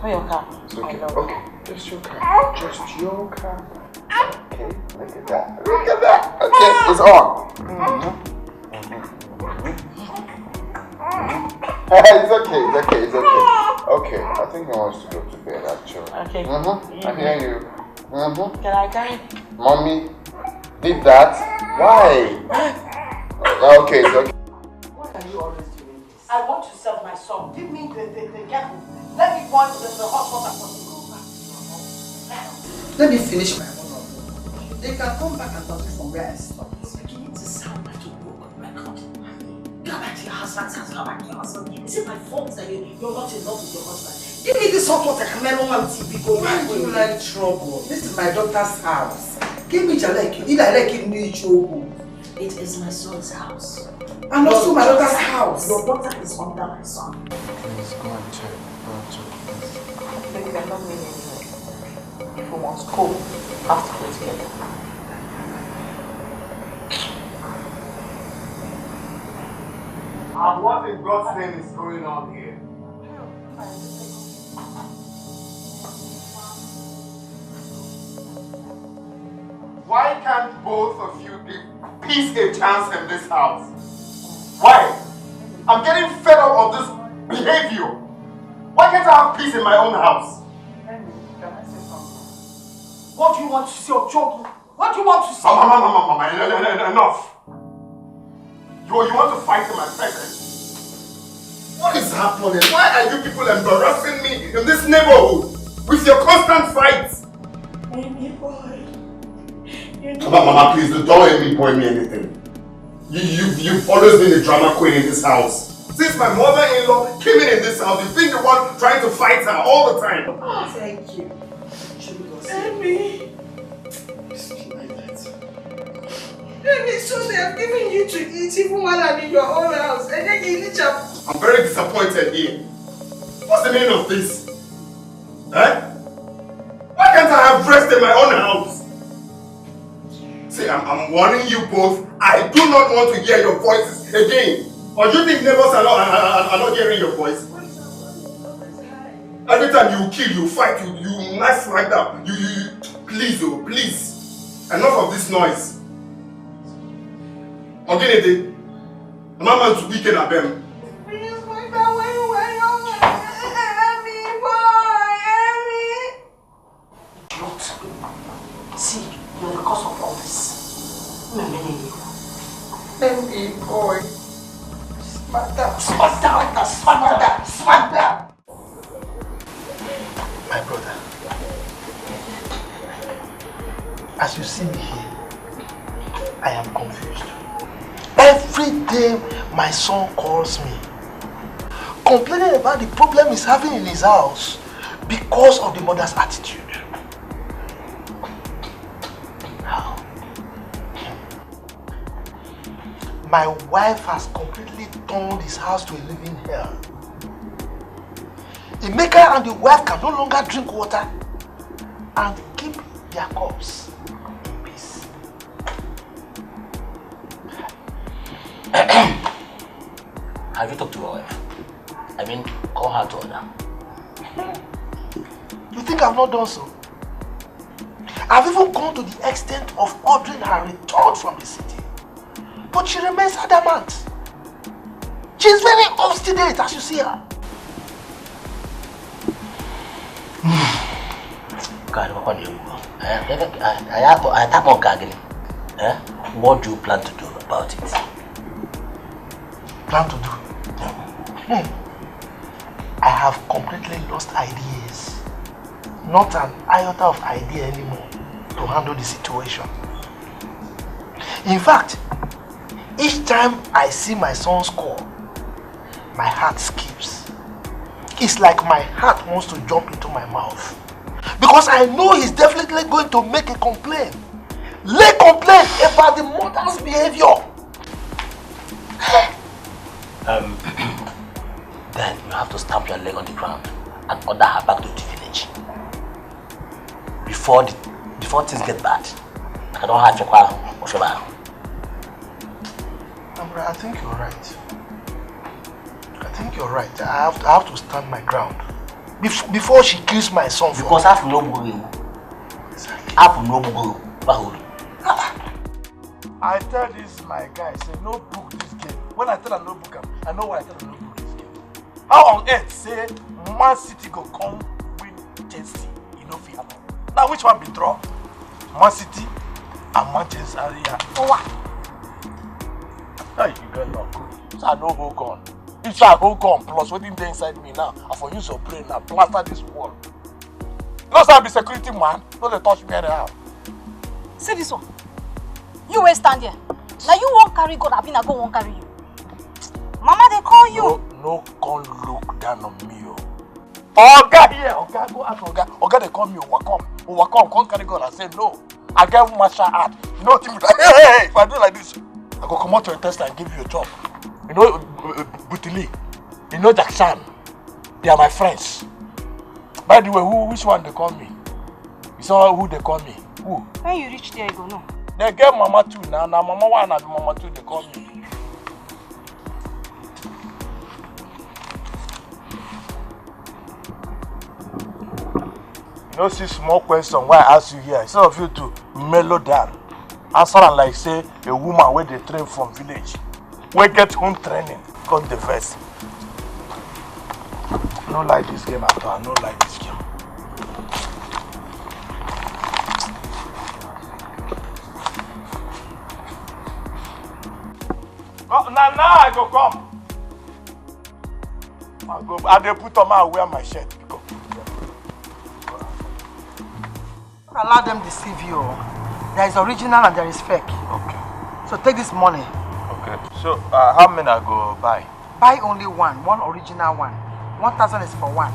Speaker 6: Where your car?
Speaker 5: It's okay, just your car. Okay, look at that. Okay, it's on. It's okay. Okay, I think he wants to go to bed actually.
Speaker 6: Okay.
Speaker 5: I hear you.
Speaker 6: Can I carry?
Speaker 5: Mommy did that? Why? Okay, it's okay.
Speaker 1: What are you always doing this? I want to serve my son. Give me the kettle. Let me boil the hot water for me.
Speaker 4: Let me finish my monologue. They can come back and continue from where I stopped.
Speaker 1: It's beginning to sound like a broken record. Go back to your husband's house. Go back to your husband. Is it my fault that you're not in love with your husband? Give me this hot water. I don't want TV go.
Speaker 4: Why do you like trouble? This is my daughter's house. Give me Jaleki. If I like it, need trouble.
Speaker 1: It is my son's house.
Speaker 4: And also my daughter's house.
Speaker 1: Your daughter is under my son.
Speaker 5: Please go and check.
Speaker 6: Maybe they're not meaning anyway. If we want to go, have to go together.
Speaker 3: And what in God's name is going on here? Why can't both of you give peace a chance in this house? Why? I'm getting fed up of this behavior. Why can't I have peace in my own house?
Speaker 6: Can I say something?
Speaker 1: What do you want to say, Ochogu? What do you want to say?
Speaker 3: Mama, enough. You want to fight in my presence? What is happening? Why are you people embarrassing me in this neighborhood with your constant fights?
Speaker 1: Baby boy.
Speaker 3: Come on, Mama, please don't let me point me anything. You've always been a drama queen in this house. Since my mother-in-law came in this house, you've been the one trying to fight her all the time.
Speaker 1: Oh, thank you.
Speaker 6: Baby.
Speaker 1: Baby, so they have given you to eat even while I'm in your own house. And then you eat up.
Speaker 3: I'm very disappointed here. What's the meaning of this? Eh? Why can't I have rest in my own house? See, I'm warning you both. I do not want to hear your voices again. Or do you think neighbors are not hearing your voice? Every time you kill, you fight, you knife like that. You please, oh, please. Enough of this noise. Ogenede, I'm not meant to weaken at them.
Speaker 1: See, you're the cause of all this. Baby boy. Smack down.
Speaker 4: My brother, as you see me here, I am confused. Every day my son calls me, complaining about the problem he's having in his house because of the mother's attitude. How? My wife has completely turned his house to a living hell. Emeka and the wife can no longer drink water and keep their cups in peace.
Speaker 9: Have you talked to your wife? I mean, call her to order.
Speaker 4: You think I've not done so? I've even gone to the extent of ordering her return from the city. But she remains adamant. She's very obstinate as you see her.
Speaker 9: God, what do you plan to do about it?
Speaker 4: Plan to do? I have completely lost ideas. Not an iota of idea anymore to handle the situation. In fact, each time I see my son's call, my heart skips. It's like my heart wants to jump into my mouth. Because I know he's definitely going to make a complaint. Lay complaint about the mother's behavior.
Speaker 9: Then you have to stamp your leg on the ground and order her back to the village. Before things get bad. I don't have to call Oshaba.
Speaker 4: I think you're right. I have to stand my ground. Before she kills my son.
Speaker 9: Because I have no boo. I have no boo.
Speaker 4: I tell this my guy, say no book this game. When I tell her no book him, I know why I tell her no book this game. How on earth say Man City go come win Chelsea? You know fi happen. Now which one be draw? Man City and Manchester area. Oh what? Hey, you get luck. So I know who gone. If I hold on plus what dey inside me now, I for use your brain now, plaster this wall. You know, I be security man, no they touch me anyhow.
Speaker 10: See this one. You will stand here. Now you won't carry God, Abina go won't carry you. Mama, they call you.
Speaker 4: No, can't look down on me. Oga here, Oga, go ask Oga. Oga, they call me Overcome, can't carry God. I say no. I get martial art. You know what hey, if I do like this, I go come out to a test and give you a job. You know, Butili, you know Jackson, they are my friends. By the way, which one they call me? You saw who they call me? Who?
Speaker 10: When you reach there, you go no.
Speaker 4: They get Mama 2 now. Now Mama 1 and Mama 2 they call me. You know, see small question why I ask you here. Instead of you to mellow down, answer and like say a woman where they train from village. We get home training, got the verse. I don't like this game at all. I don't like this game. Oh, now I go come. I go. I put on my wear my shirt. Go.
Speaker 1: Allow them deceive you. There is original and there is fake.
Speaker 4: Okay.
Speaker 1: So take this money.
Speaker 4: Okay. So how many I go buy?
Speaker 11: Buy only one original one. 1,000 is for one.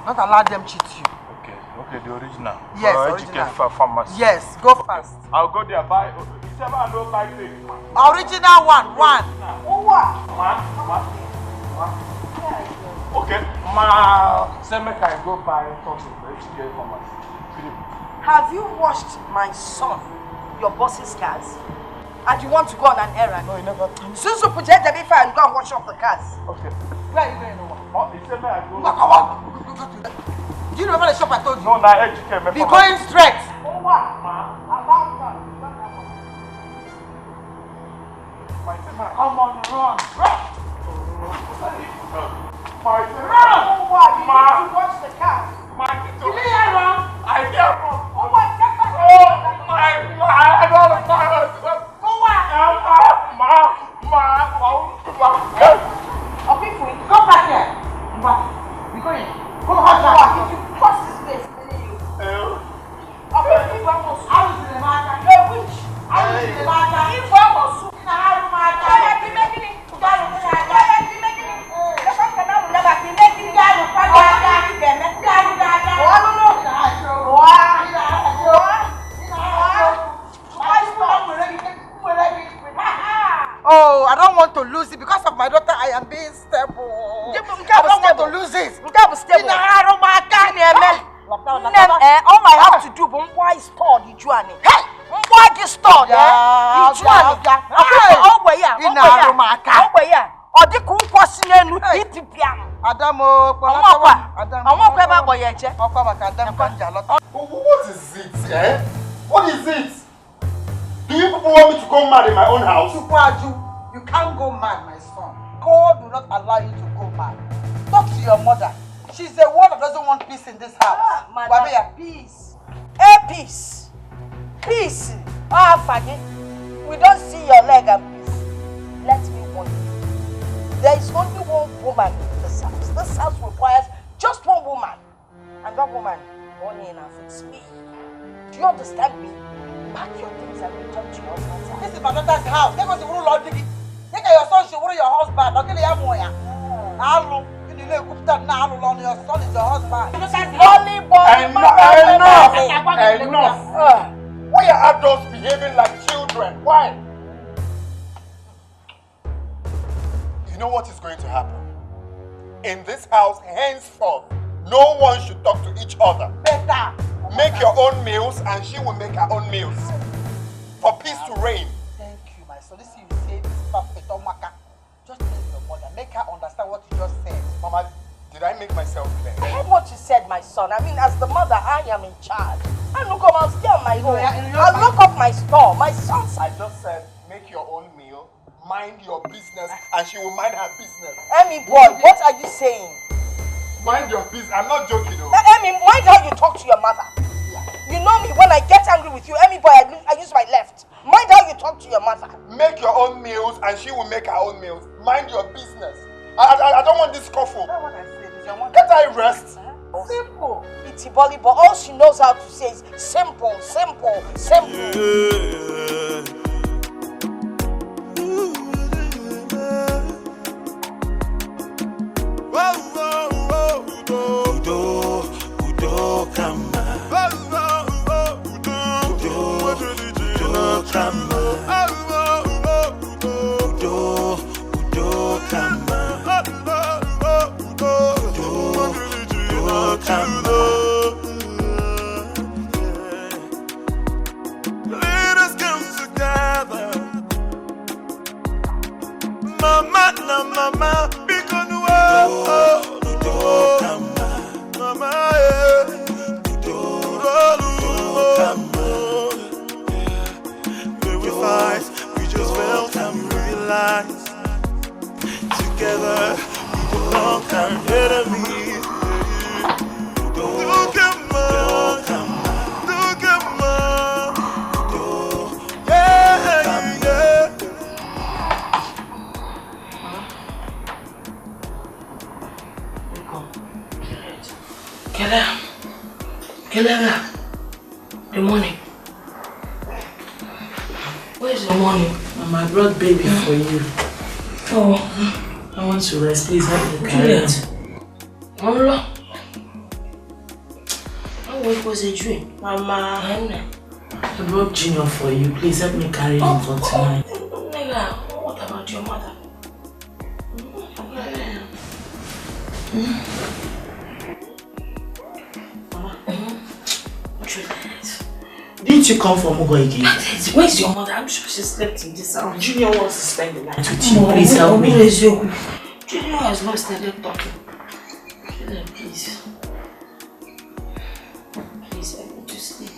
Speaker 11: Not allow them cheat you.
Speaker 4: Okay, the original.
Speaker 11: Yes, original.
Speaker 4: Pharmacy.
Speaker 11: Yes, go fast.
Speaker 4: I'll go there, buy. Whichever I don't buy things.
Speaker 11: Original one. One.
Speaker 4: Okay, send me can go buy something for HK Pharmacy.
Speaker 1: Have you washed my son, your boss's cars? And you want to go on an errand?
Speaker 4: No, you never.
Speaker 1: Since you put the before and go and wash off the cars.
Speaker 4: Okay.
Speaker 11: Where are you going?
Speaker 4: He said me I go.
Speaker 11: Come on. Do you remember the shop I told you?
Speaker 4: No, now HK.
Speaker 11: Be going straight.
Speaker 1: Oh, what?
Speaker 11: Come on, run.
Speaker 1: Run! Oh, what? You need to wash the cars.
Speaker 11: You need to run.
Speaker 4: I hear from.
Speaker 1: Oh, what?
Speaker 4: I don't know.
Speaker 11: Go back here. Be going. Go hard.
Speaker 1: If you cross this place, I'm telling you. If vamos.
Speaker 11: I was in the market.
Speaker 1: A witch.
Speaker 11: I was in the market.
Speaker 1: If vamos.
Speaker 11: In the hard market. Oh, I don't want to lose it because of my daughter. I am being stable. I don't want to lose it. In the hard market.
Speaker 1: All I have to do is store the juani. Why you store there? The juani. In the hard market. Or the cool person and eat the piano.
Speaker 3: Adamo, what is it, eh? What is it? Do you people want me to go mad in my own house?
Speaker 11: You can't go mad, my son. God will not allow you to go mad. Talk to your mother. She's the one that doesn't want peace in this house.
Speaker 1: Madam, peace. Peace. Peace. Faggy. We don't see your leg and peace. Let me warn you. There is only one woman in this house. This house requires just one woman. And that woman, only enough, it's me. Do you understand me? Pack your things and return to your husband's house.
Speaker 11: This is my daughter's house. Take us to rule on Digi. Take your son, she will your husband. Okay, you have more. Your son is your husband.
Speaker 3: Enough. Why are adults behaving like children? Why? You know what is going to happen? In this house, henceforth, no one should talk to each other.
Speaker 11: Better.
Speaker 3: Make your own meals and she will make her own meals. For peace to reign.
Speaker 11: Thank you, my son. This you say this is perfect. Just tell your mother. Make her understand what you just said.
Speaker 3: Mama, did I make myself clear?
Speaker 1: I heard what you said, my son. I mean, as the mother, I am in charge. I look up, I'll stay on my own. I'll lock up my store. My son's.
Speaker 3: I just said, make your own meal, mind your business, and she will mind her business.
Speaker 1: Emmy boy, what are you saying?
Speaker 3: Mind your business. I'm not joking, though.
Speaker 1: Emmy, mind how you talk to your mother. You know me, when I get angry with you, Emmy boy, I use my left. Mind how you talk to your mother.
Speaker 3: Make your own meals, and she will make her own meals. Mind your business. I don't want this scuffle. Can't I rest?
Speaker 1: Simple. It's Iboli, but all she knows how to say is simple, simple, simple.
Speaker 8: Udo kama. Udo kama. Let us come together, mama, na mama, because mama, when we fight, we just welcome, realize together we belong our enemies.
Speaker 6: Kelela, the money. Where's the money?
Speaker 12: Mama, I brought baby for you.
Speaker 6: Oh, I want to rest. Please help me carry it.
Speaker 1: Mama, it was a dream. Mama,
Speaker 6: I brought Junior for you. Please help me carry him for tonight.
Speaker 1: Nigga, what about your mother?
Speaker 6: Mama, didn't you come from Mugo again?
Speaker 1: Where's your mother? I'm sure she slept in this house.
Speaker 6: Junior wants to spend the night with you. Please help me.
Speaker 1: Junior has lost her leg talking. Please. Please help me to sleep.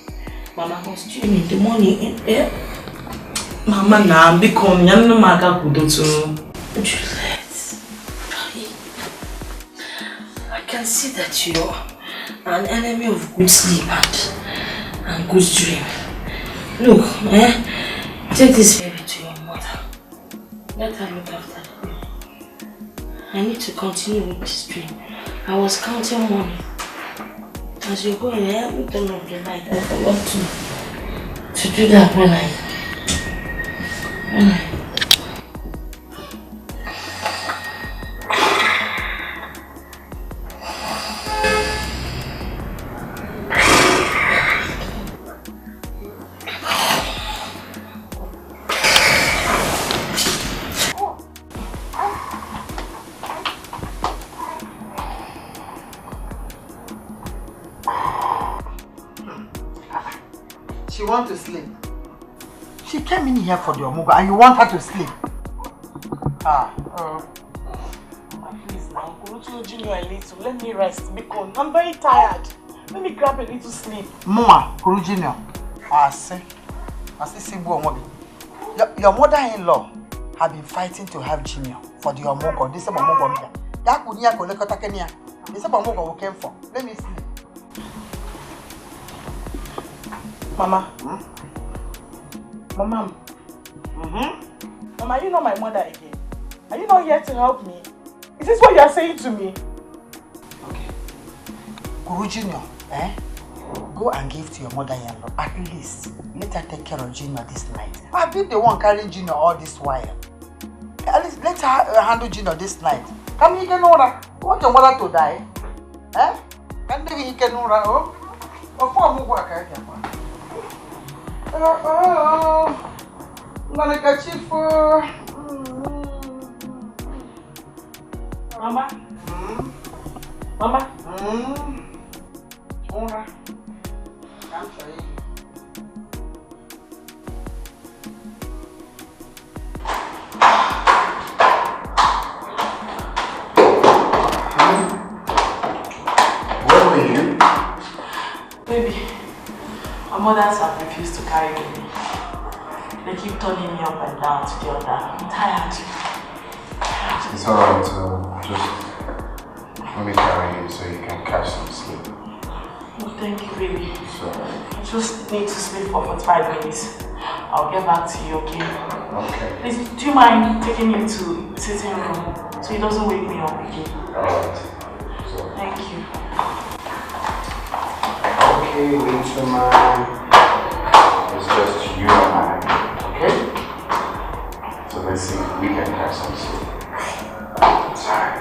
Speaker 1: Mama was dreaming in the morning in bed.
Speaker 6: Mama, now become young Maka Kudoto.
Speaker 1: Juliet, I can see that you're an enemy of good sleep and good dream. Look, take this baby to your mother. Let her look after the baby. I need to continue with this dream. I was counting money. As you're going, every turn of the night, I forgot to do that when I
Speaker 11: She wants to sleep. She came in here for the Omugo and you want her to sleep.
Speaker 6: Please now, Kurutu Junior a little. Let me rest because I'm very tired. Let me grab a little sleep.
Speaker 11: Mama, Kuru Junior. Your mother-in-law have been fighting to have Junior for the Omugo. This is Omugo. This is Omugo came for. Let me sleep.
Speaker 6: Mama. Mama. Mama, you know my mother again. Are you not here to help me? Is this what you are saying to me?
Speaker 11: Okay. Kuru Junior, go and give to your mother-in-law. At least, let her take care of Junior this night. I've been the one carrying Junior all this while. At least let her handle Junior this night. Can you get Nora? You want your mother to die? Can you get Nora? I'm gonna catch you for
Speaker 6: Mama. Mama.
Speaker 11: Nora. I'm sorry.
Speaker 5: Where were you?
Speaker 6: Baby, my mothers have refused to carry me. They keep turning me up and down to the other. I'm tired.
Speaker 5: It's alright, just let me carry you so you can catch some sleep.
Speaker 6: Oh, thank you, baby.
Speaker 5: It's alright.
Speaker 6: I just need to sleep for 45 minutes. I'll get back to you, okay?
Speaker 5: Okay.
Speaker 6: Please, do you mind taking me to the sitting room so he doesn't wake me up again?
Speaker 5: Alright.
Speaker 6: Thank you.
Speaker 5: Okay, wait a minute. It's just you and I. Okay? So let's see if we can catch some sleep. Sorry.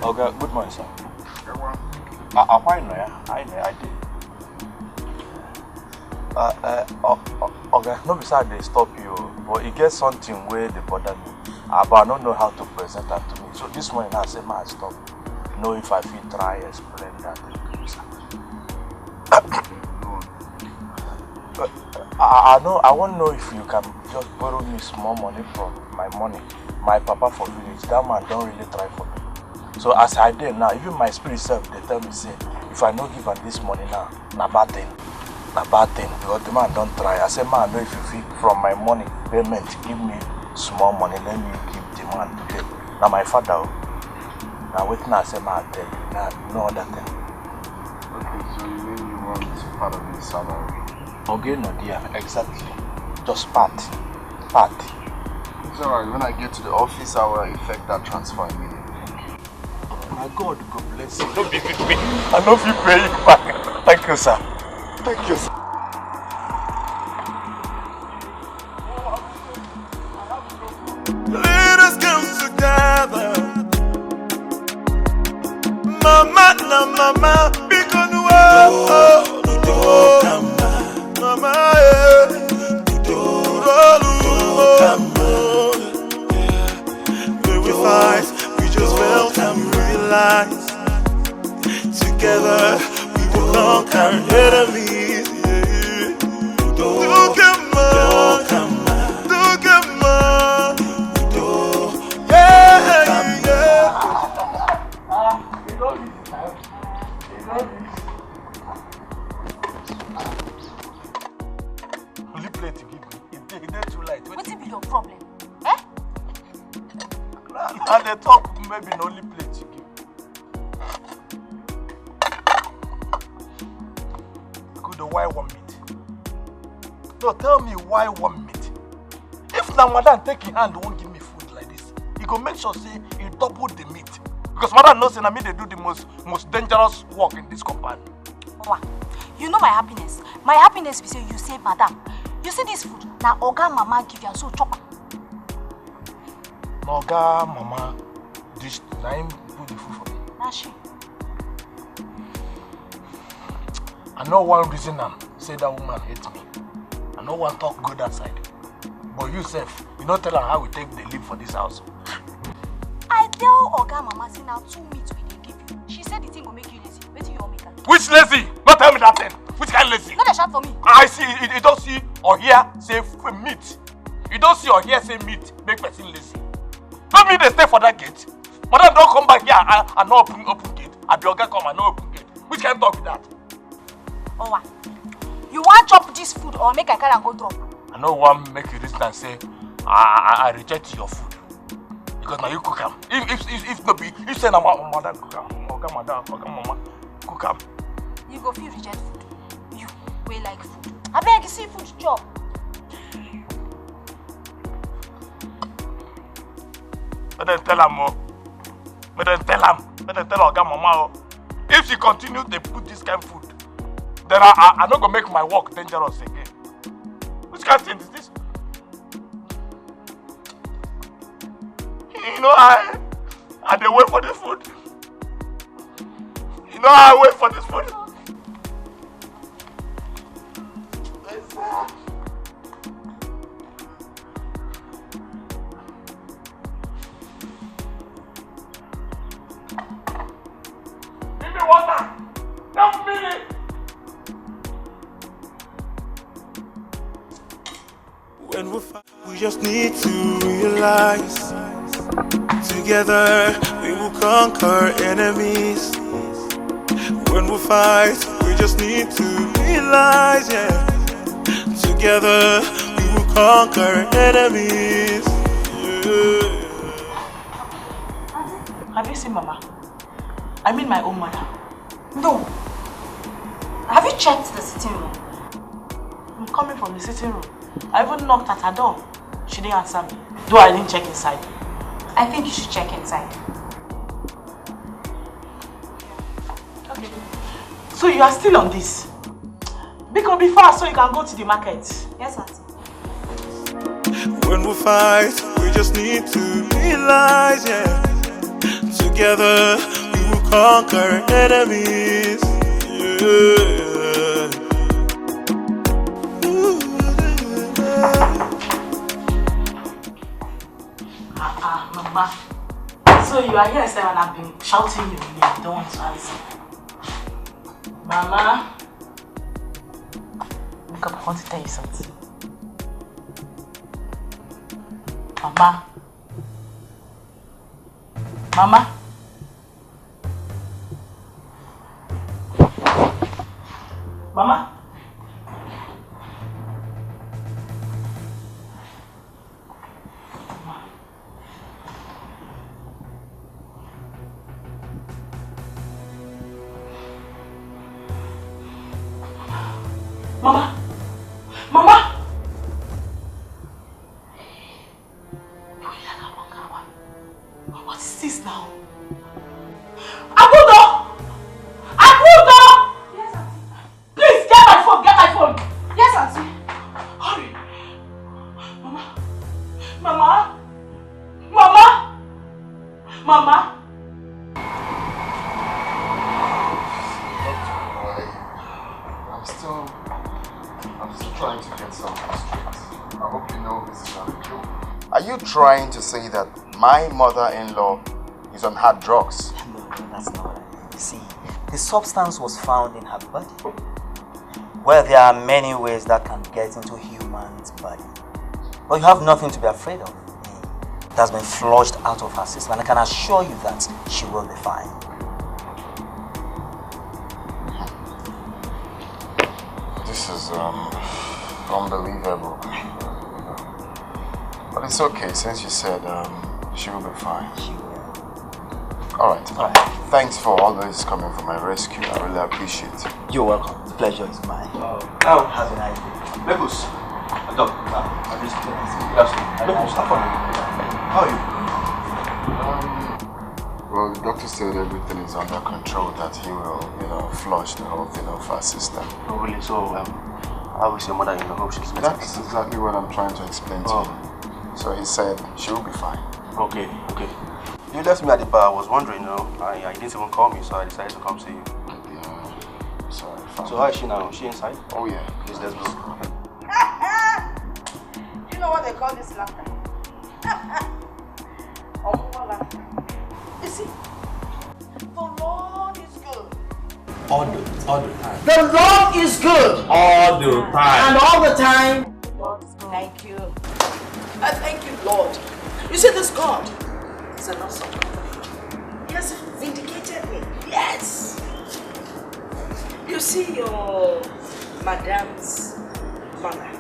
Speaker 12: Okay, good morning, sir. I did. Okay, no beside they stop you, but it gets something where they bother me. But I don't know how to present that to me. So this morning I said, man, stop. Know if I feel try explain that to you, sir. I want to know if you can just borrow me small money from my money. My papa for village, that man don't really try for me. So as I did now, even my spirit self, they tell me, say, if I don't give her this money now, na bad thing. a bad thing because the man don't try. I say, man, no, if you feel from my money payment, give me small money, let me give the man today. Now my father, now waiting, I say, man, I tell you, now no other thing.
Speaker 5: Okay, so you mean you want part of the salary?
Speaker 12: Okay, no dear, exactly. Just part.
Speaker 5: It's alright, when I get to the office, I will effect that transfer immediately.
Speaker 12: My God, God bless you. Don't be with me. I know if you pay you back. Thank you, sir. Thank you, sir.
Speaker 8: Let us come together. Mama, na mama, because mama, we fight, we just felt and realized together we will conquer enemies.
Speaker 12: Only plate to give me. It's too light.
Speaker 10: What be your problem? Eh?
Speaker 12: And they talk maybe the only plate you give. Good, why 1 meat? No, tell me why 1 meat? If now madam take in hand won't give me food like this, he go make sure say he double the meat. Because madam knows that me they do the most dangerous work in this company.
Speaker 10: Owa, you know my happiness. My happiness is say you say madam. You see this food, now Oga Mama give you so chopper.
Speaker 12: Oga Mama dish nine put the food for me.
Speaker 10: Nah, she.
Speaker 12: I know one reason say that woman hates me. I know one talk good outside. But you self, you don't tell her how we take the leave for this house.
Speaker 10: I tell Oga Mama say now 2 meat we dey give you. She said the thing will make you lazy. Wait till you all make her.
Speaker 12: Which lazy? Don't tell me that thing. Which kind of lazy?
Speaker 10: Not a shout for me.
Speaker 12: I see, you don't see or hear say meat. You don't see or hear say meat make person lazy. Don't mean they stay for that gate. Madam don't come back here and not open gate. I be Oga come and not open gate. Which kind of talk with that?
Speaker 10: Owa, you want chop this food or make I carry and go drop?
Speaker 12: I know one make you listen and say I reject your food. Because now you cook them. If not be, if say na madam cook them, Oga madam, Oga mama cook them.
Speaker 10: You go feel reject food. You way like food. I beg you see food chop.
Speaker 12: Let them tell her more. Let them tell Oga mama. If she continue to put this kind of food, then I'm not gonna make my work dangerous again. Which kind of thing is this? You know I dey wait for this food. You know I wait for this food. Give me water. 1 minute.
Speaker 8: When we just need to realize together we will conquer enemies. When we fight, we just need to realize, yeah. Together we will conquer enemies. Yeah.
Speaker 6: Have you seen Mama? I mean my own mother.
Speaker 10: No. Have you checked the sitting room?
Speaker 6: I'm coming from the sitting room. I even knocked at her door. She didn't answer me. Though I didn't check inside.
Speaker 10: I think you should check inside.
Speaker 6: Okay. So you are still on this? Because before so you can go to the market.
Speaker 10: Yes, Auntie.
Speaker 8: When we fight, we just need to realize, yeah. Together we will conquer enemies. Yeah.
Speaker 6: Mama. So you are here, sir, and I've been shouting your name. You don't want to answer. Mama. Look up, I want to tell you something. Mama. Mama. Mama. Mama! Mama! What is this now? Abudo! Abudo! Yes, Auntie. Please, get my phone, get my phone. Yes, Auntie. Hurry. Mama. Mama. Mama. Mama.
Speaker 5: I'm still trying to get something straight. I hope you know this is not a joke. Are you trying to say that my mother-in-law is on hard drugs?
Speaker 13: No, that's not what I mean. You see, the substance was found in her body. Well, there are many ways that can get into a human's body. But you have nothing to be afraid of. It has been flushed out of her system, and I can assure you that she will be fine.
Speaker 5: This is unbelievable. But it's okay, since you said she will be fine.
Speaker 13: She will.
Speaker 5: Alright. Thanks for always coming for my rescue. I really appreciate it.
Speaker 13: You're welcome. The pleasure is mine.
Speaker 7: Now,
Speaker 13: have a nice day.
Speaker 7: Lagos. Doc, I'm just Lagos, how are you?
Speaker 5: Well, the doctor said everything is under control, that he will, flush the whole thing off our system.
Speaker 7: Oh, really? So, how is your mother-in-law? Hope she's better?
Speaker 5: That's exactly what I'm trying to explain to you. So he said she will be fine.
Speaker 7: Okay. You left me at the bar. I was wondering, I didn't even call me, so I decided to come see you.
Speaker 5: Yeah, sorry.
Speaker 7: So how is she now? Is she inside?
Speaker 5: Oh yeah.
Speaker 7: Please, let's go.
Speaker 1: You know what they call this laughter? Laughter. You see, the Lord is good.
Speaker 9: All the time.
Speaker 1: The Lord is good.
Speaker 9: All the time.
Speaker 1: And all the time. Lord, thank you. I thank you, Lord. You see, this God is an awesome God. He has vindicated me. Yes. You see your madam's mother.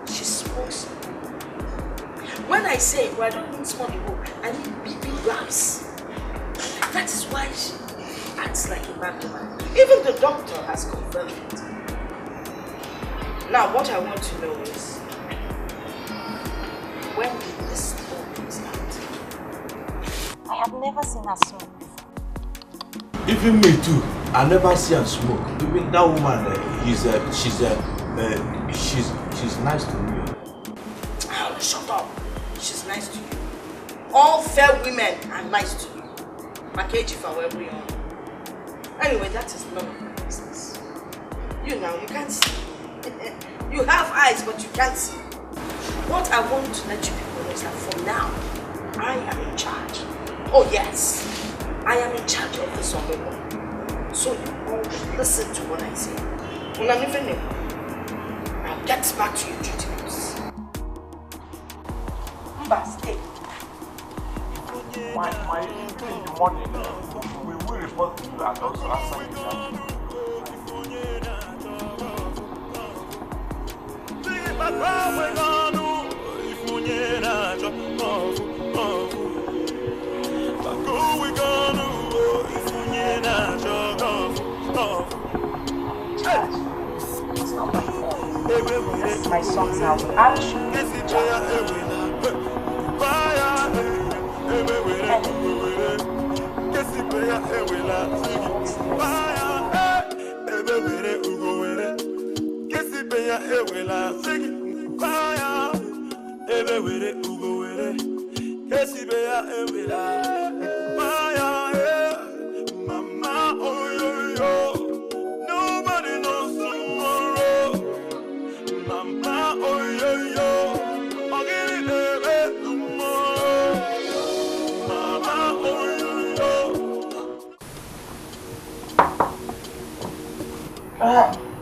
Speaker 1: She smokes. When I say, well, I don't mean small people, I mean big raps. That is why she acts like a bad woman. Even the doctor has confirmed it. Now, what I want to know is, when did this all start?
Speaker 10: I have never seen her smoke before.
Speaker 9: Even me too. I never see her smoke. Even that woman, she's nice to me.
Speaker 1: Oh, shut up. She's nice to you. All fair women are nice to you. Package if I were every on. Anyway, that is none of my business. You can't see. You have eyes, but you can't see. What I want to let you people know is that from now, I am in charge. Oh yes, I am in charge of this umbrella. So you all listen to what I say. When I'm even I'll get back to your duties. Stay.
Speaker 12: My in the morning, we will report to you and also answer you.
Speaker 1: It's not my fault. This is my son's house. I should be in charge.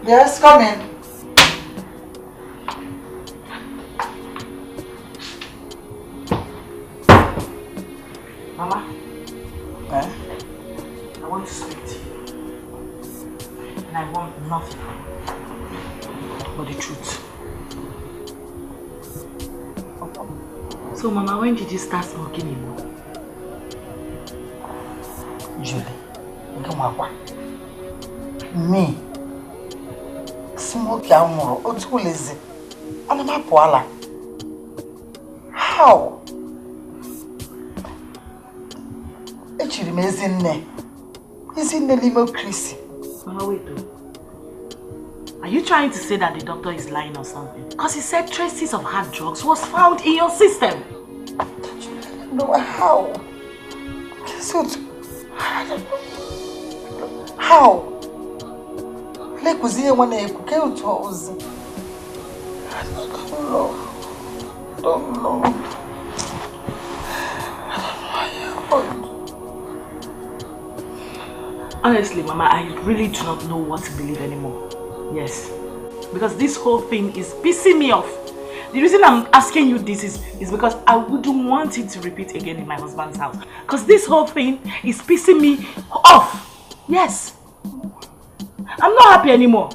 Speaker 11: Yes, come in.
Speaker 1: Mama,
Speaker 11: I want to speak to you. And I want nothing but the truth.
Speaker 6: So, Mama, when did you start smoking anymore?
Speaker 11: Julie, me, Smoke yamoro, otu lazy. Anama poala. How? Echiri me ezinne. Ezinne limo Chrissy.
Speaker 6: Mama, wait though. Are you trying to say that the doctor is lying or something? Because he said traces of hard drugs was found in your system.
Speaker 11: No, how? So, how? Like was here when I could go to us. I don't know.
Speaker 6: Honestly, Mama, I really do not know what to believe anymore. Yes. Because this whole thing is pissing me off. The reason I'm asking you this is because I wouldn't want it to repeat again in my husband's house. Because this whole thing is pissing me off. Yes. I'm not happy anymore.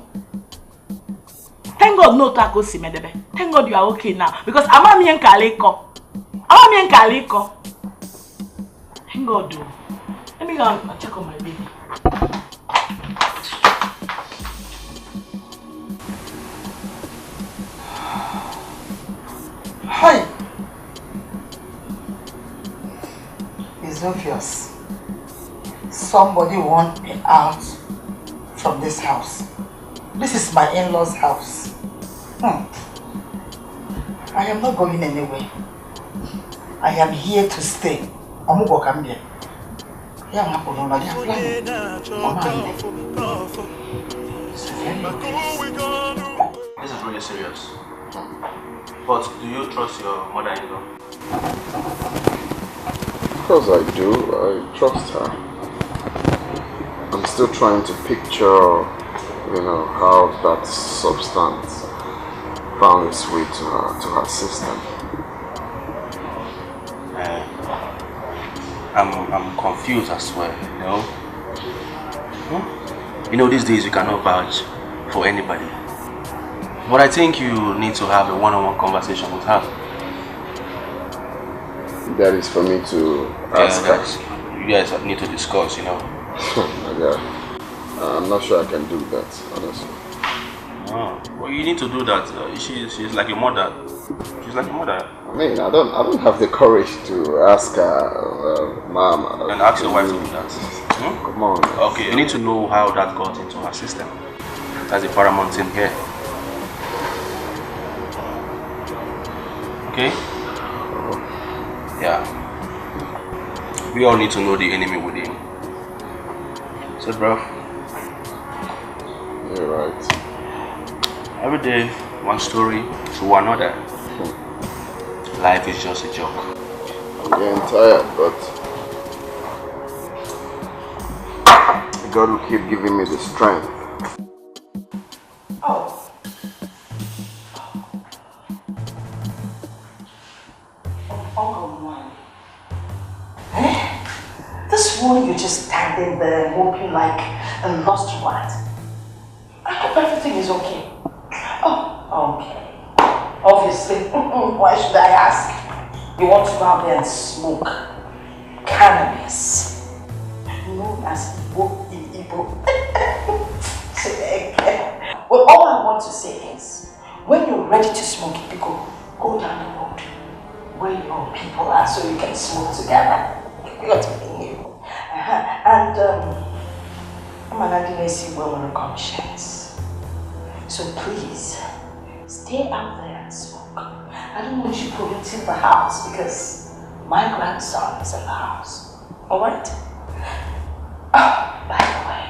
Speaker 6: Thank God no taco si medebe. Thank God you are okay now. Because amami en kaliko. Thank God though. Let me go and check on my baby.
Speaker 11: Hi. It's obvious. Somebody wants me out from this house. This is my in-laws' house. I am not going anywhere. I am here to stay. Omugo Kambia.
Speaker 7: This is really serious. But do you trust your mother-in-law?
Speaker 5: Of course I do. I trust her. I'm still trying to picture, how that substance found its way to her system.
Speaker 7: I'm confused as well, these days you cannot vouch for anybody. But I think you need to have a one-on-one conversation with her.
Speaker 5: That is for me to ask her.
Speaker 7: You guys need to discuss,
Speaker 5: Oh my God. I'm not sure I can do that, honestly.
Speaker 7: Oh, well, you need to do that. She's like your mother. She's like your mother.
Speaker 5: I mean, I don't have the courage to ask her, Mom.
Speaker 7: And ask your wife to do that.
Speaker 5: Come on.
Speaker 7: Okay, you need to know how that got into her system. That's the paramount thing here. Okay? Yeah. We all need to know the enemy within. So, bro.
Speaker 5: You're right.
Speaker 7: Every day, one story to another. Life is just a joke.
Speaker 5: I'm getting tired, but God will keep giving me the strength.
Speaker 11: Oh. This one, you're just standing there moping like a lost rat. I hope everything is okay. Oh, okay. Obviously. Why should I ask? You want to go out there and smoke cannabis, known as Igbo in Igbo. Well, all I want to say is, when you're ready to smoke it, go down the road where your people are so you can smoke together. You got to be new. And I'm an Adinesi woman of conscience. So please, stay out there and smoke. I don't want you polluting the house because my grandson is in the house. Alright? By the way,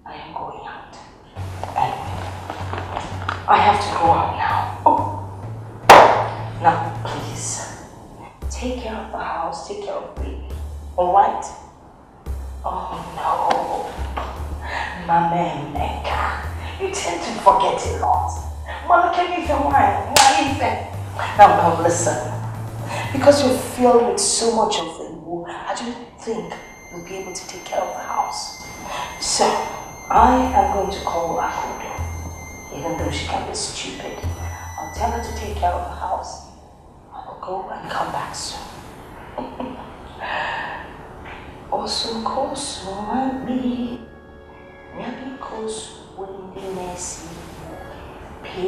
Speaker 11: I am going out. Anyway, I have to go out now. Now, please, take care of the house, take care of me. Alright? Oh no. Mama Emeka, you tend to forget a lot. Mama, can you feel mine? Now listen. Because you're filled with so much of evil, I don't think you'll be able to take care of the house. So, I am going to call Akudo. Even though she can be stupid, I'll tell her to take care of the house. I will go and come back soon. Also, kosu mami, nyabi kosu windi nesi. I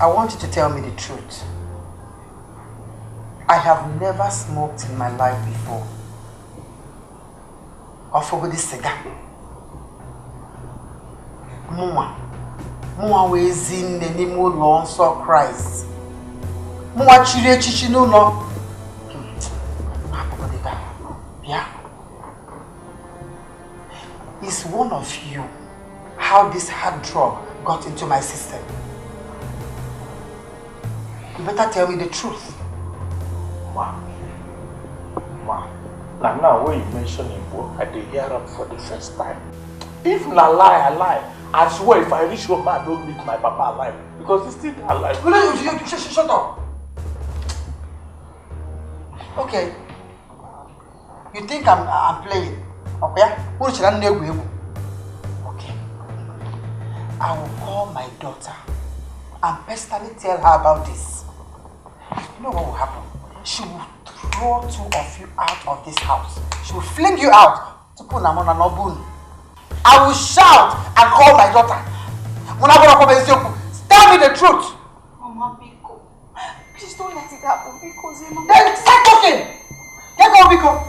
Speaker 11: want you to tell me the truth. I have never smoked in my life before. Or for this cigar. Mwa wezi nene mo long so Christ. Mwa chire chichi no no. Yeah. It's one of you how this hard drug got into my system. You better tell me the truth.
Speaker 12: Wow. Now when you mention him, I did hear him for the first time. If na lie, I lie. I swear if I reach home, I don't meet my papa alive. Because he's still alive.
Speaker 11: Shut up. Okay. You think I'm playing? Okay? Okay. I will call my daughter and personally tell her about this. You know what will happen? She will throw two of you out of this house. She will fling you out. I will shout and call my daughter. Tell me the truth.
Speaker 10: Mama, Biko. Please don't let it happen because
Speaker 11: Then start talking. Biko.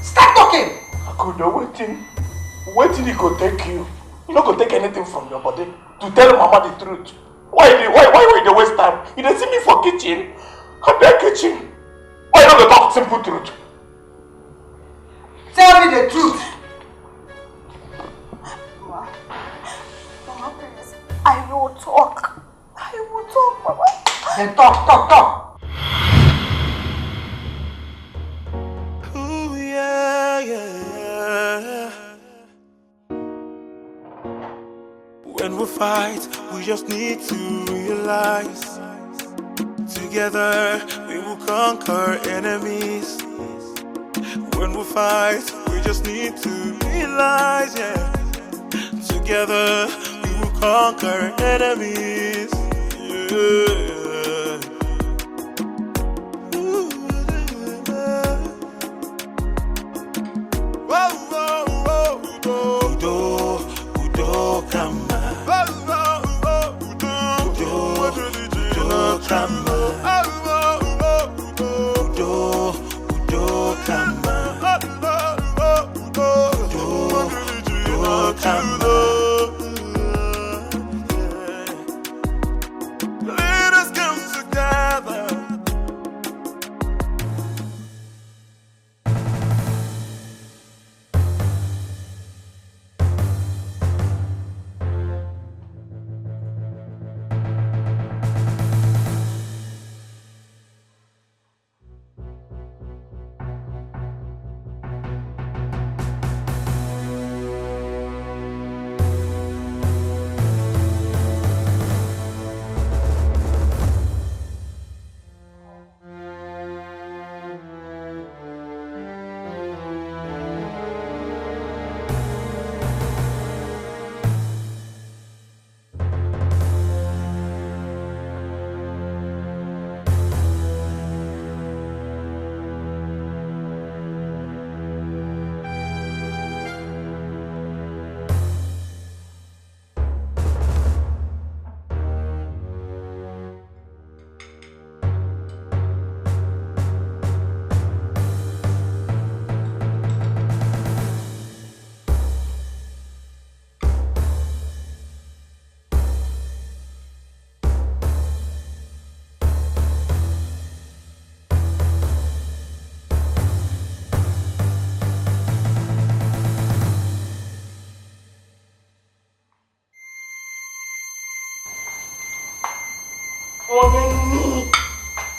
Speaker 11: Start talking.
Speaker 12: I could waiting he could take you. You not gonna take anything from your body to tell mama the truth. Why you waste time? You don't see me for kitchen. I'm there kitchen. Why you not gonna talk simple truth?
Speaker 11: Tell me the truth.
Speaker 10: Mama, please. I will talk, Mama.
Speaker 11: Then talk.
Speaker 8: Ooh, yeah. When we fight, we just need to realize together we will conquer enemies. When we fight, we just need to realize, yeah. Together we will conquer enemies. Yeah. Udo kama. Udo kama. Let us come together.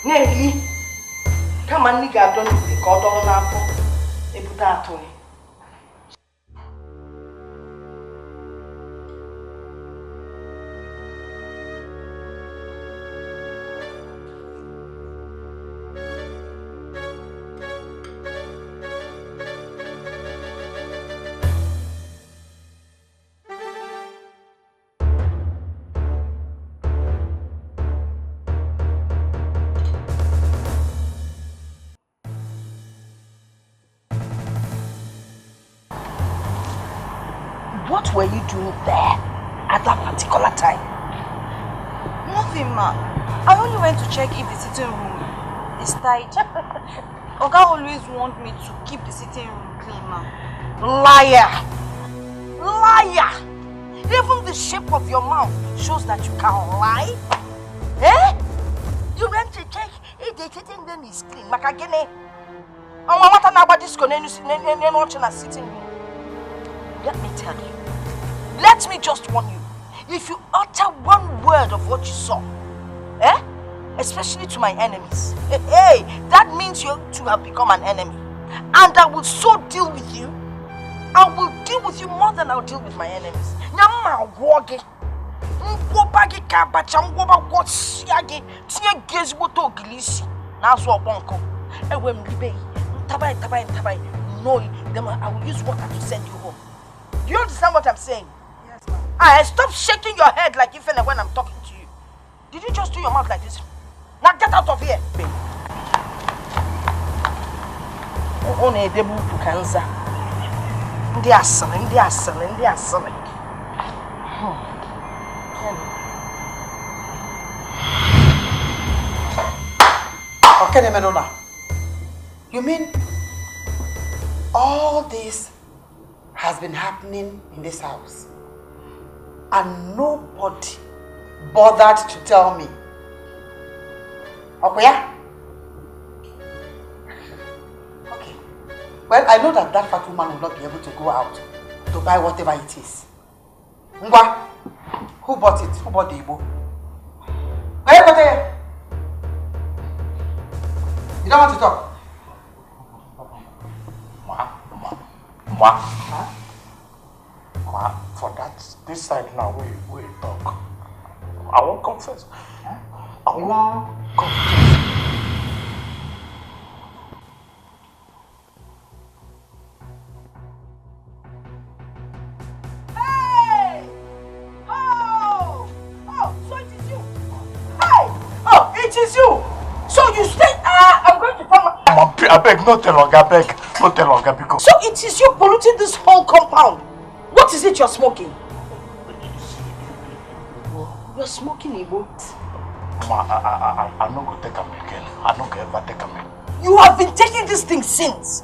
Speaker 1: Nelly, come on, nigga, don't be called on apple. A potato. What were you doing there at that particular time?
Speaker 10: Nothing, ma. I only went to check if the sitting room is tight. Oga always wants me to keep the sitting room clean, ma.
Speaker 1: Liar! Liar! Even the shape of your mouth shows that you can lie. Eh? You went to check if the sitting room is clean. Makagene. Sitting room. Let me tell you. Let me just warn you. If you utter one word of what you saw, especially to my enemies, hey, that means you two have become an enemy. And I will so deal with you. I will deal with you more than I'll deal with my enemies. No, then I will use water to send you home. Do you understand what I'm saying?
Speaker 10: Yes, ma'am.
Speaker 1: Stop shaking your head like if and when I'm talking to you. Did you just do your mouth like this? Now get out of here. They are selling.
Speaker 11: Okay, Menona. You mean all this has been happening in this house and nobody bothered to tell me? Okay, yeah? Okay. Well, I know that fat woman will not be able to go out to buy whatever it is. Ngwa, who bought it? Who bought the Igbo? You don't want to talk?
Speaker 12: Ma, for this side now, we talk. I won't confess. I won't confess.
Speaker 1: Hey! Oh, so it is you. Hey! Oh, it is you. So you stay. I'm going to come.
Speaker 12: I beg, not tell Oga, because.
Speaker 1: So it is you polluting this whole compound. What is it you're smoking? You're smoking Igbo.
Speaker 12: Ma, I'm not going to take him again. I'm not going to ever take him again.
Speaker 1: You have been taking this thing since.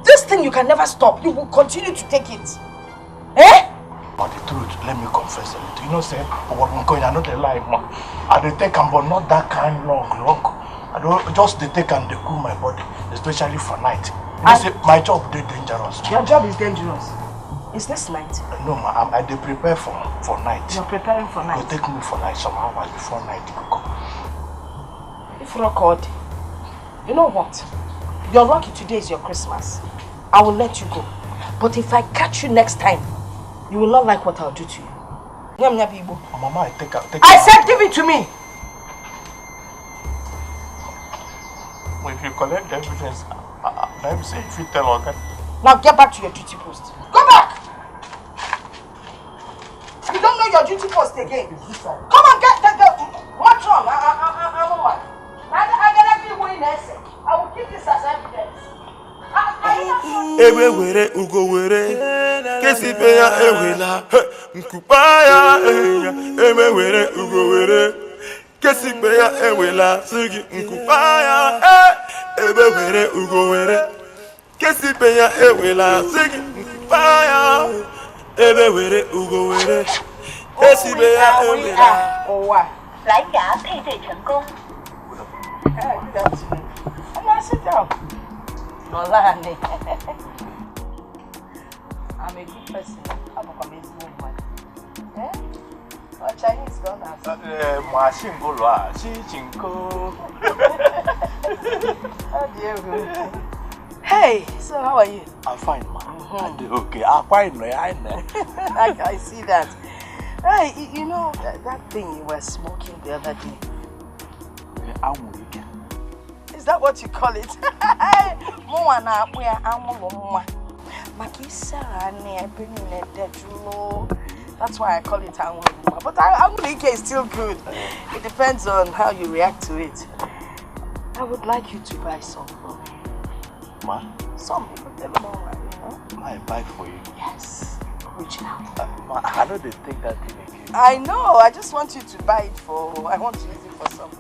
Speaker 1: This thing you can never stop. You will continue to take it. Eh?
Speaker 12: But the truth, let me confess a little. You know, say, what I'm going, I'm not a lie, ma. I take him, but not that kind long. I don't just take and they cool my body, especially for night. You know, say, my job is dangerous.
Speaker 1: Your job is dangerous. Is this night?
Speaker 12: No, ma, I prepare for night.
Speaker 1: You're preparing for night?
Speaker 12: You take me for night, some hours before night you go.
Speaker 1: If record, you know what? You're lucky today is your Christmas. I will let you go. But if I catch you next time, you will not like what I'll do to you.
Speaker 12: Mama, I take
Speaker 1: said give it to me!
Speaker 12: Well, if you collect the evidence, let me say if you tell Oga.
Speaker 1: Now get back to your duty post. Go back! You don't know your duty post again. Come on, get what's wrong? I'm on. I will keep this as evidence.
Speaker 8: Ewe were ugo were kesi pe ya ewela nkupa ya ewe were ugo were kesi pe ya ewela sigi nkupa ya ewe were ugo were kesi pe ya ewela sigi nkupa ya ewe were ugo were kesi pe ya ewela
Speaker 1: owa
Speaker 14: 蓝牙配对成功。
Speaker 1: Sit down. Nolani. I'm a good person. I'm a amazing woman. Eh? Our Chinese gone as oh dear. Hey, so how are you?
Speaker 12: I'm fine, ma. Okay, I'm fine. I
Speaker 1: see that. Hey, you know that thing you were smoking the other day? Is that what you call it? That's why I call it Anwuluma. But Anwulike is still good. It depends on how you react to it. I would like you to buy some for me.
Speaker 12: Ma?
Speaker 1: Some people tell me, you know?
Speaker 12: Ma, I buy for you.
Speaker 1: Yes. Original.
Speaker 12: I know they take that thing again.
Speaker 1: I know. I just want you to buy it for. I want to use it for something.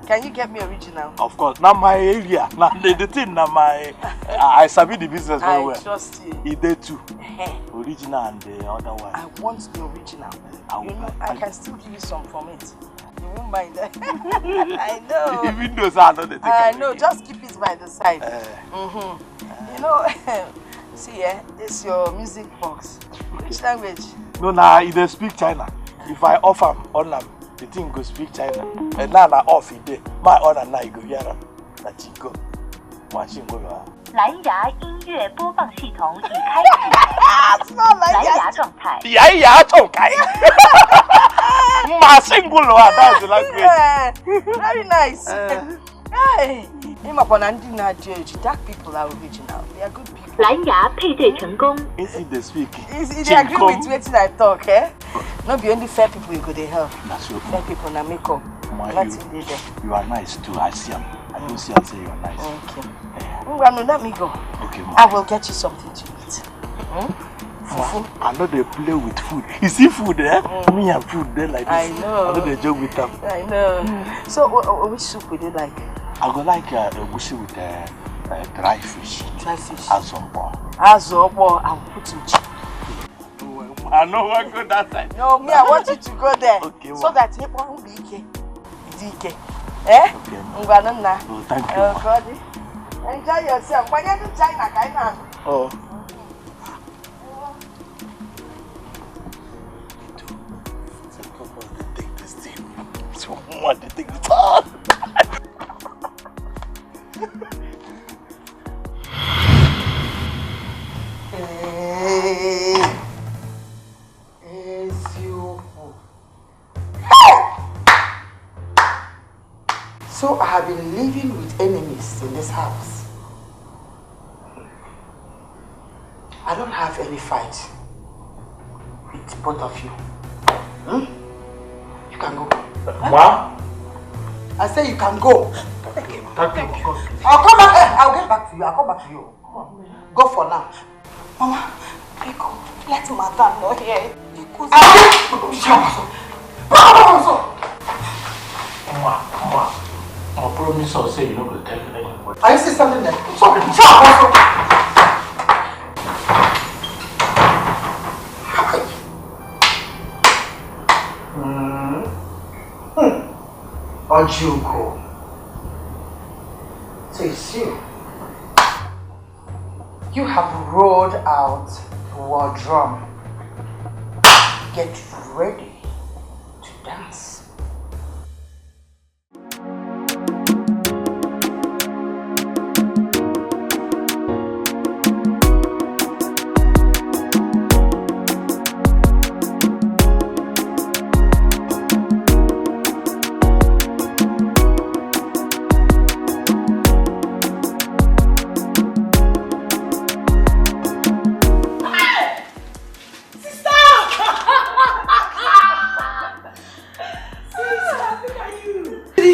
Speaker 1: Can you get me original?
Speaker 12: Of course. Now my area. Now the thing. Now my. I sabi the business very well.
Speaker 1: I trust you.
Speaker 12: He did too. Original and the other one.
Speaker 1: I want the original. You know, I can still give you some from it. You won't mind that. I know.
Speaker 12: Even those are not the thing.
Speaker 1: I know. Just keep it by the side. You know, see, this is your music box. Which language?
Speaker 12: No, nah, they speak China. If I off them, on them, the thing go speak China. And now I off it there. My other now go here. That you go. Machine go lah.
Speaker 14: 蓝牙音乐播放系统已开启。蓝牙状态。
Speaker 12: 蓝牙状态。Machine go lah. That's the language.
Speaker 1: Very nice. Hey, dark people are original. They are good people.
Speaker 14: 蓝牙配对成功。
Speaker 12: Is it the speak?
Speaker 1: They agree with what I talk, eh? Not be only fair people you go to help. Fair people na make up.
Speaker 12: You are nice too. I see them. I don't see and say you are nice.
Speaker 1: Okay. No, let me go.
Speaker 12: Okay, ma.
Speaker 1: I will get you something to eat.
Speaker 12: I know they play with food. You see food, eh? Me and food there like this.
Speaker 1: I know.
Speaker 12: I know they joke with them.
Speaker 1: I know. So, which soup would you like?
Speaker 12: I go like a gushi with dry fish.
Speaker 1: Dry fish.
Speaker 12: Azombo.
Speaker 1: Azombo. I'll put some chicken.
Speaker 12: I know what go that side.
Speaker 1: No, me, I want you to go there.
Speaker 12: Okay,
Speaker 1: so that it won't be DK. Eh?
Speaker 12: Okay.
Speaker 1: Oh,
Speaker 12: thank you.
Speaker 1: Oh, God. Enjoy yourself. When you do China, China.
Speaker 12: Oh. Take this thing. So what? They take the time.
Speaker 11: So I have been living with enemies in this house. I don't have any fight with both of you. You can go.
Speaker 12: What?
Speaker 11: I say you can go.
Speaker 12: Thank you.
Speaker 11: I'll come back. I'll get back to you. I'll come back to you. Come on. Go for now. Mama, Pico, let Madame know here.
Speaker 12: Mama, I promise I'll say you don't go tell anybody.
Speaker 11: Are you saying something there? Ojuko. So it's you. You have rolled out war drum. Get ready to dance.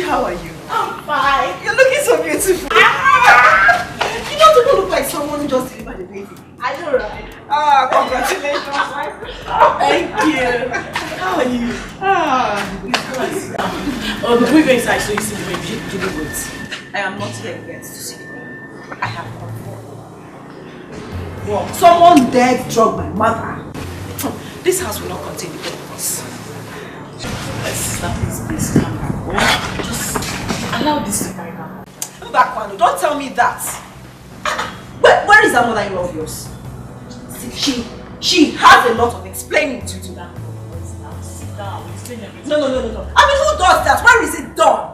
Speaker 15: How are you? I'm fine. You're looking so beautiful. You don't even look like someone who just delivered a baby. I know, right? Congratulations. Thank you. How are you? Oh, before we go inside, so you see the baby, give me goods. I am not here yet to see the baby. I have come for. Well, someone dead drugged my mother. This house will not contain the both of us. Let's stop this, please. Calm down. Well, just allow this to carry on. Back, Manu, don't tell me that. Where is that mother-in-law of yours? She has a lot of explaining to do.
Speaker 2: Sit down. Explain everything.
Speaker 15: No. I mean, who does that? Where is it done?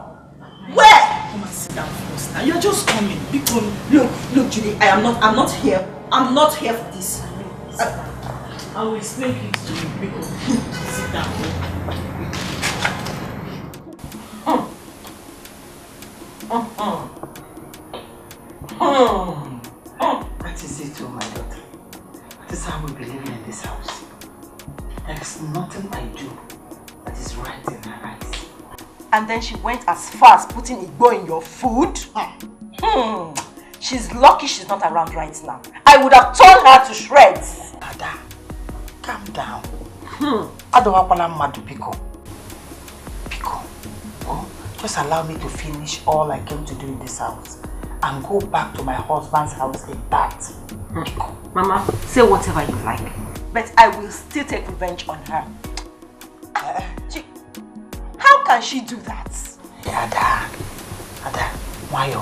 Speaker 15: Where? Come and sit down first. Now you're just coming. Look, Julie. I'm not here. I'm not here for this.
Speaker 2: I will explain things to you because sit down.
Speaker 11: That is it, oh my daughter. That is how we believe in this house. There is nothing I do that is right in her eyes.
Speaker 1: And then she went as far as putting Igbo in your food? She's lucky she's not around right now. I would have told her to
Speaker 11: Just allow me to finish all I came to do in this house and go back to my husband's house intact.
Speaker 15: Mama, say whatever you like, but I will still take revenge on her. How can she do that?
Speaker 11: Ada, why you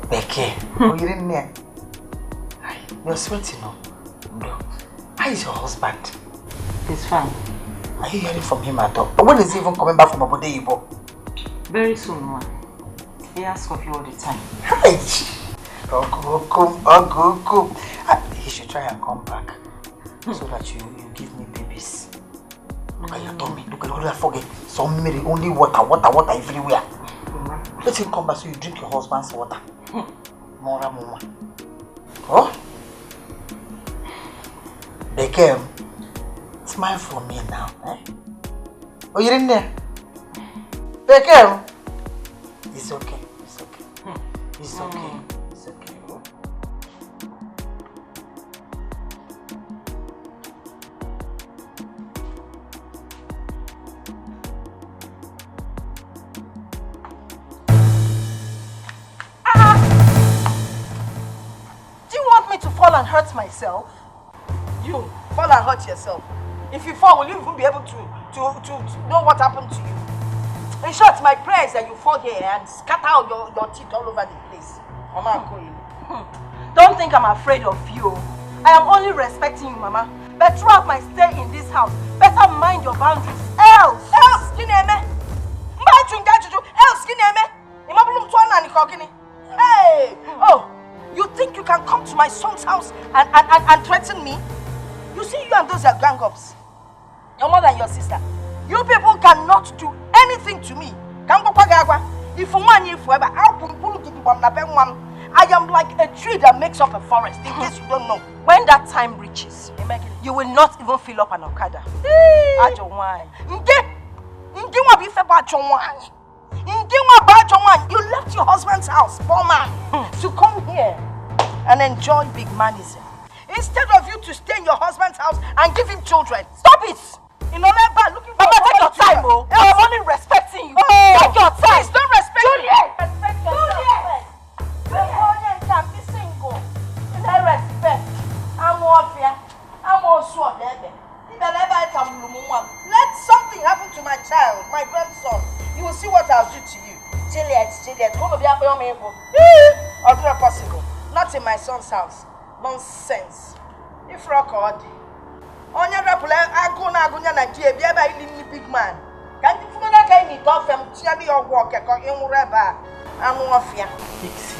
Speaker 11: Becky, you're in there. You're sweating, no? How is your husband?
Speaker 15: He's fine.
Speaker 11: Are you hearing from him at all? When is he even coming back from Abodeibo?
Speaker 15: Very soon, ma. He asks of you all the time.
Speaker 11: Hey! He should try and come back so that you give me babies. Look at your tummy. Look at that forget. Some milk, only water everywhere. Let him come back so you drink your husband's water. Mora mama. Oh? Beckham, smile for me now, eh? Oh, you're in there? Beckham! It's okay, it's okay. It's okay, it's okay.
Speaker 1: Do you want me to fall and hurt myself? You fall and hurt yourself. If you fall, will you even be able to know what happened to you? In short, my prayer is that you fall here and scatter out your teeth all over the place. Mama,
Speaker 15: don't think I'm afraid of you. I am only respecting you, Mama. But throughout my stay in this house, better mind your boundaries. Else,
Speaker 1: hey! Oh, you think you can come to my son's house and threaten me? You see, you and those are gang-ups. Your mother and your sister. You people cannot do anything to me. If forever, I am like a tree that makes up a forest, in case you don't know.
Speaker 15: When that time reaches, you will not even fill up an Okada.
Speaker 1: You left your husband's house, poor man, to come here and enjoy big manism. Instead of you to stay in your husband's house and give him children. Stop it! Looking for
Speaker 15: take your time, oh. I'm only respecting you. Take your time.
Speaker 1: Please don't respect
Speaker 15: Juliet!
Speaker 1: Respect yourself. Juliet can be single. I respect. I'm warfare. I'm also there. Let something happen to my child, my grandson. You will see what I'll do to you. Juliet, come be up your maple. Not possible. Not in my son's house. Nonsense. If record. On your reply, I go now, Nigeria, be a big man. Can you find a kind of dog from Tiabi or walk a young rabbi? I'm warfare.
Speaker 6: Please,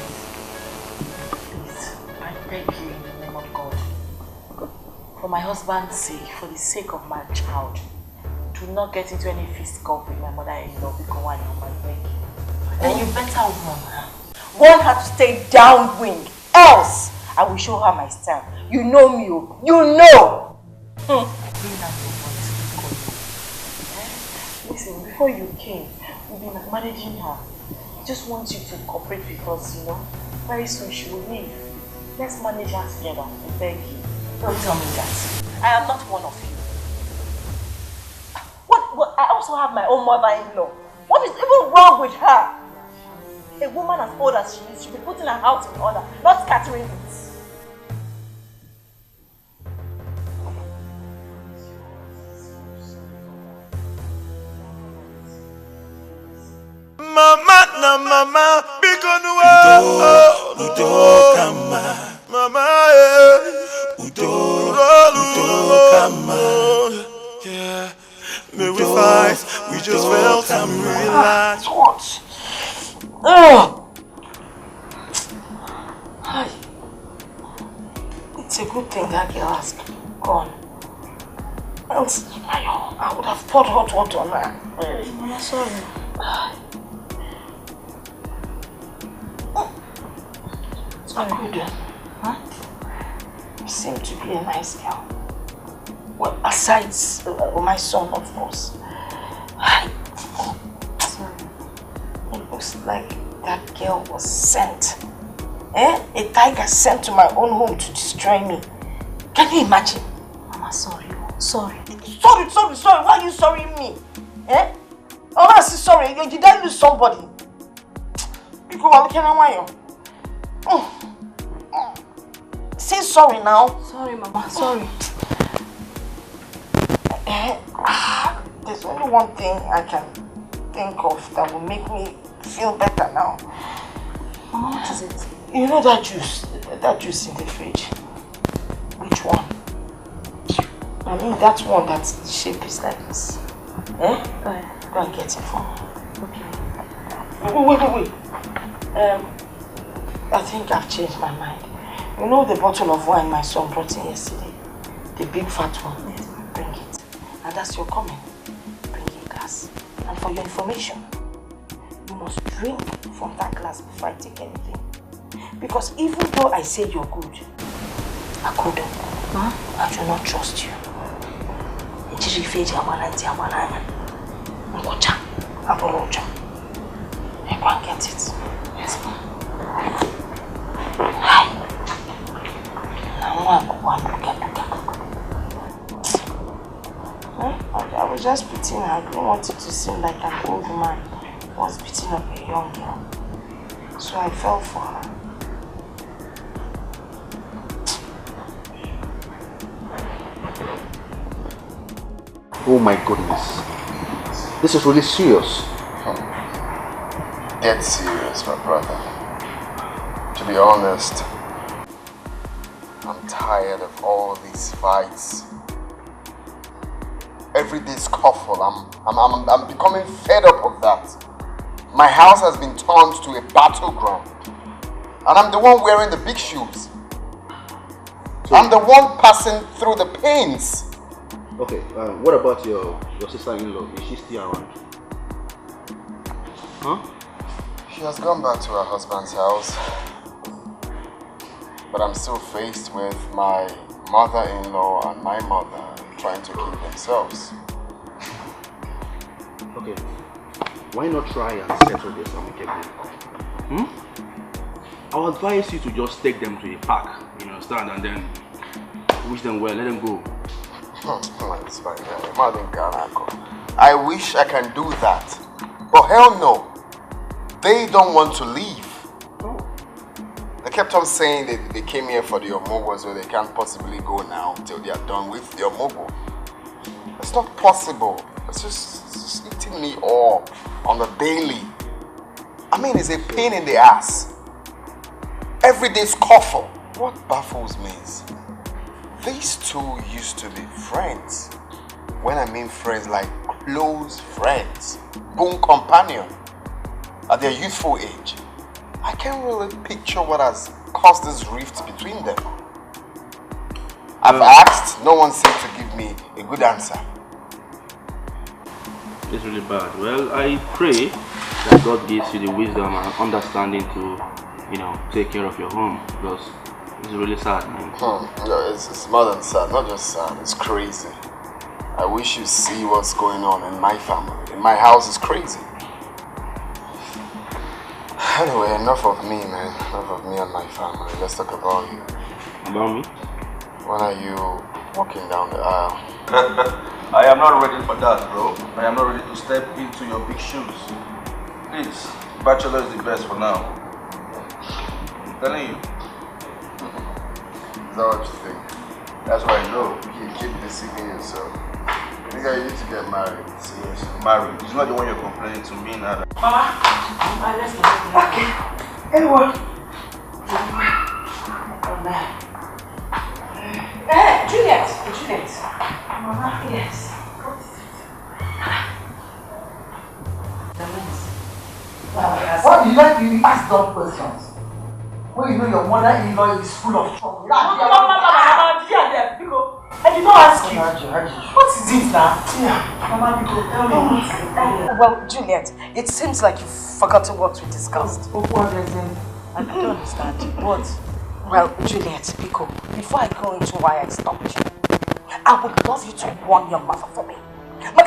Speaker 6: I beg you in the name of God. For my husband's sake, for the sake of my child, do not get into any fisticuff with my mother-in-law because one of my beg. Then you better warn her.
Speaker 15: Warn her to stay downwind, else I will show her my style. You know me, you know!
Speaker 6: Bring down your voice, Listen, before you came, we've been managing her. I just want you to cooperate with us, Very soon she will leave. Let's manage her together, I beg you. Don't tell me that. I am not one of you. What? I also have my own mother-in-law. What is even wrong with her? A woman as old as she is should be putting her house in order, not scattering it.
Speaker 8: Mama na mama bikonuwa udo kama mama udo kama yeah may we fight we just felt and realized
Speaker 1: what it's a good thing that girl has gone. Else I would have poured hot water on her.
Speaker 6: I'm sorry.
Speaker 1: Good. Huh? You seem to be a nice girl. Well, aside my son, of course. It looks like that girl was sent. A tiger sent to my own home to destroy me. Can you imagine?
Speaker 6: Mama, sorry.
Speaker 10: Sorry.
Speaker 1: Sorry. Why are you sorrying me? Eh? Oh, I say sorry. Did I lose somebody? Say sorry now.
Speaker 10: Sorry, Mama. Sorry.
Speaker 1: There's only one thing I can think of that will make me feel better now.
Speaker 10: Mama, what is it?
Speaker 1: You know that juice in the fridge? Which one? I mean that one that's shape is like this. Eh? Go and get it for me. Okay. Wait. I think I've changed my mind. You know the bottle of wine my son brought in yesterday? The big fat one? Yes. Bring it. And that's your comment. Bring a glass. And for your information, you must drink from that glass before I take anything. Because even though I say you're good, I do not trust you. I can't get it. Yes, ma'am. I was just beating her. I didn't want it to seem like an old man was beating up a young girl. So I fell for her.
Speaker 7: Oh my goodness. This is really serious.
Speaker 5: Dead serious, my brother. To be honest, I'm tired of all these fights. Every day scuffle. I'm becoming fed up of that. My house has been turned to a battleground. And I'm the one wearing the big shoes. I'm the one passing through the pains.
Speaker 7: Okay, what about your sister-in-law? Is she still around? Huh?
Speaker 5: She has gone back to her husband's house. But I'm still faced with my mother-in-law and my mother trying to kill themselves.
Speaker 7: Okay, why not try and settle this amicably? I'll advise you to just take them to a park, you understand, and then wish them well, let them go.
Speaker 5: It's fine, I wish I can do that, but hell no. They don't want to leave. They kept on saying that they came here for the Omogo, so they can't possibly go now till they are done with the Omogo. It's not possible. It's just eating me up on the daily. I mean, it's a pain in the ass. Everyday scuffle. What baffles me is these two used to be friends. When I mean friends, like close friends, boon companion at their youthful age. I can't really picture what has caused this rift between them. I've asked, no one seemed to give me a good answer.
Speaker 7: It's really bad. Well, I pray that God gives you the wisdom and understanding to, take care of your home, because it's really sad, man.
Speaker 5: No, it's more than sad, not just sad, it's crazy. I wish you see what's going on in my family. In my house is crazy. Anyway, enough of me, man. Enough of me and my family. Let's talk about you.
Speaker 7: About me?
Speaker 5: When are you walking down the aisle?
Speaker 12: I am not ready for that, bro. I am not ready to step into your big shoes. Please, bachelor is the best for now. I'm telling you.
Speaker 5: Is that what you think? That's what I know. You keep deceiving yourself. I think I need to get married. Seriously.
Speaker 12: Married? It's not the one you're complaining to me now.
Speaker 1: Mama, let's go. Okay. Anyone? Juliet. Mama, yes.
Speaker 11: Why do you like to ask dumb questions? When you know your mother-in-law is full of trouble.
Speaker 1: Mama, I did not ask you. What is it now? Mama, tell me. Well, Juliet, it seems like you've forgotten what we discussed. I don't understand. What? Well, Juliet, Pico, before I go into why I stopped you, I would love you to warn your mother for me. No, it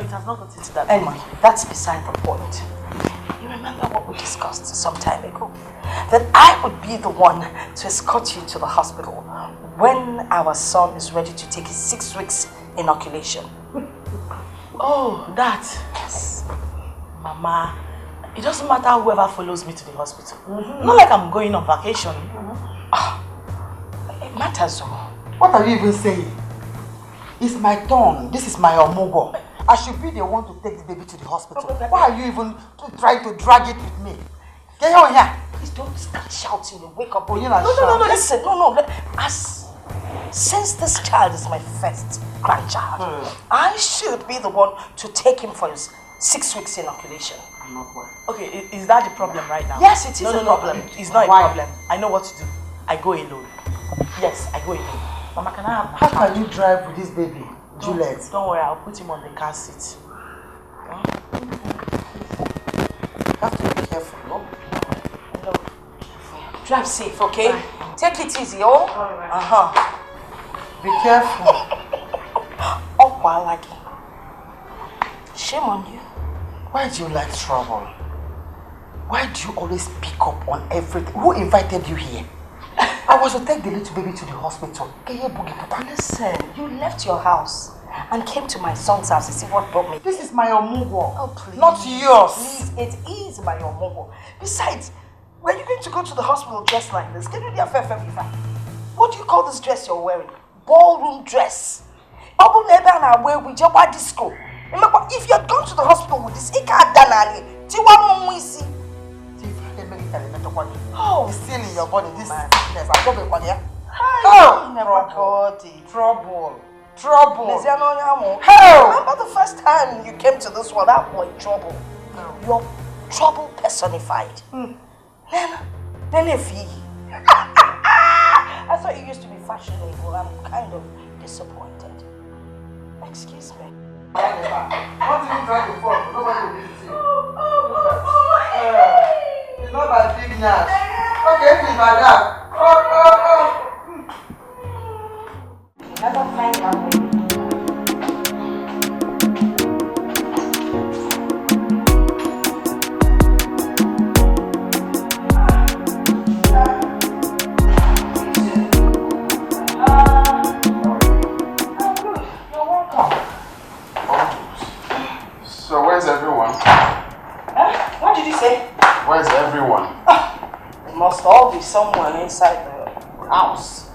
Speaker 1: has not gotten to that. Anyway, that's beside the point. You remember what we discussed some time ago? That I would be the one to escort you to the hospital when our son is ready to take his 6 weeks inoculation.
Speaker 6: Oh, that. Yes. Mama, it doesn't matter whoever follows me to the hospital. Not like I'm going on vacation. It matters.
Speaker 11: What are you even saying? It's my turn. This is my omugo. I should be the one to take the baby to the hospital. Why are you even trying to drag it with me? Get on here.
Speaker 1: Please don't start shouting and wake up.
Speaker 11: Oh, you're
Speaker 1: no,
Speaker 11: not
Speaker 1: listen. No. Since this child is my first grandchild, I should be the one to take him for his 6 weeks inoculation.
Speaker 6: Okay, is that the problem right now?
Speaker 1: Yes, it is a problem.
Speaker 6: It's not a problem. I know what to do. I go alone. Yes, I go alone. Mama, can I have my
Speaker 11: How can you drive with this baby, Juliet?
Speaker 6: Don't worry, I'll put him on the car seat.
Speaker 11: You have to be careful, no?
Speaker 1: Drive safe, okay? Bye. Take it easy, oh? Alright.
Speaker 11: Be careful.
Speaker 1: Oh, I like it. Shame on you.
Speaker 11: Why do you like trouble? Why do you always pick up on everything? Who invited you here? I was to take the little baby to the hospital.
Speaker 1: Listen, you left your house and came to my son's house to see what brought me.
Speaker 11: This is my omugo.
Speaker 1: Oh, please.
Speaker 11: Not yours.
Speaker 1: Please, it is my omugo. Besides, were you going to go to the hospital dressed like this? Can you do a fair? What do you call this dress you're wearing? Ballroom dress. Disco. If you had gone to the hospital with this,
Speaker 11: oh, it's still in your body. This sickness. Trouble.
Speaker 1: Remember the first time you came to this world? That boy, trouble. You're trouble personified. I thought you used to be fashionable. I'm kind of disappointed. Excuse me.
Speaker 11: What did you try to fall? Nobody will visit you. It's not by big nash. Okay, it's like that.
Speaker 1: Never find out, baby.
Speaker 3: So where's everyone?
Speaker 1: What did you say?
Speaker 3: Where's everyone?
Speaker 1: They must all be somewhere inside the house.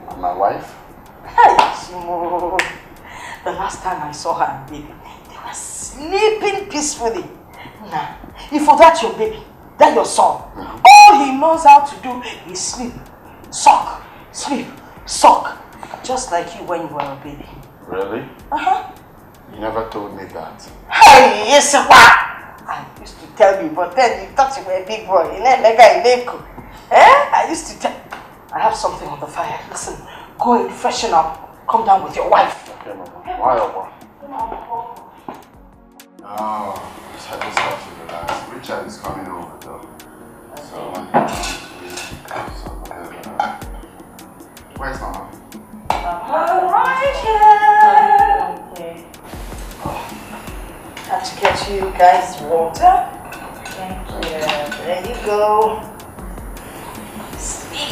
Speaker 3: And my wife?
Speaker 1: Hey, Shimo. The last time I saw her and baby, they were sleeping peacefully. Nah, if for that your baby, that your son, all he knows how to do is sleep, suck, sleep, suck. Just like you when you were a baby.
Speaker 3: Really? You never told me that.
Speaker 1: Hey, yes, sir. I used to tell you, but then you thought you were a big boy. I used to tell. I have something on the fire. Listen, go and freshen up. Come down with your wife.
Speaker 3: Okay, Mama. Why, Mama? Oh, I just have to relax. Richard is coming over, though. So, where's Mama?
Speaker 1: Right here. Okay. Have to get you guys water. Thank you. There you go. See,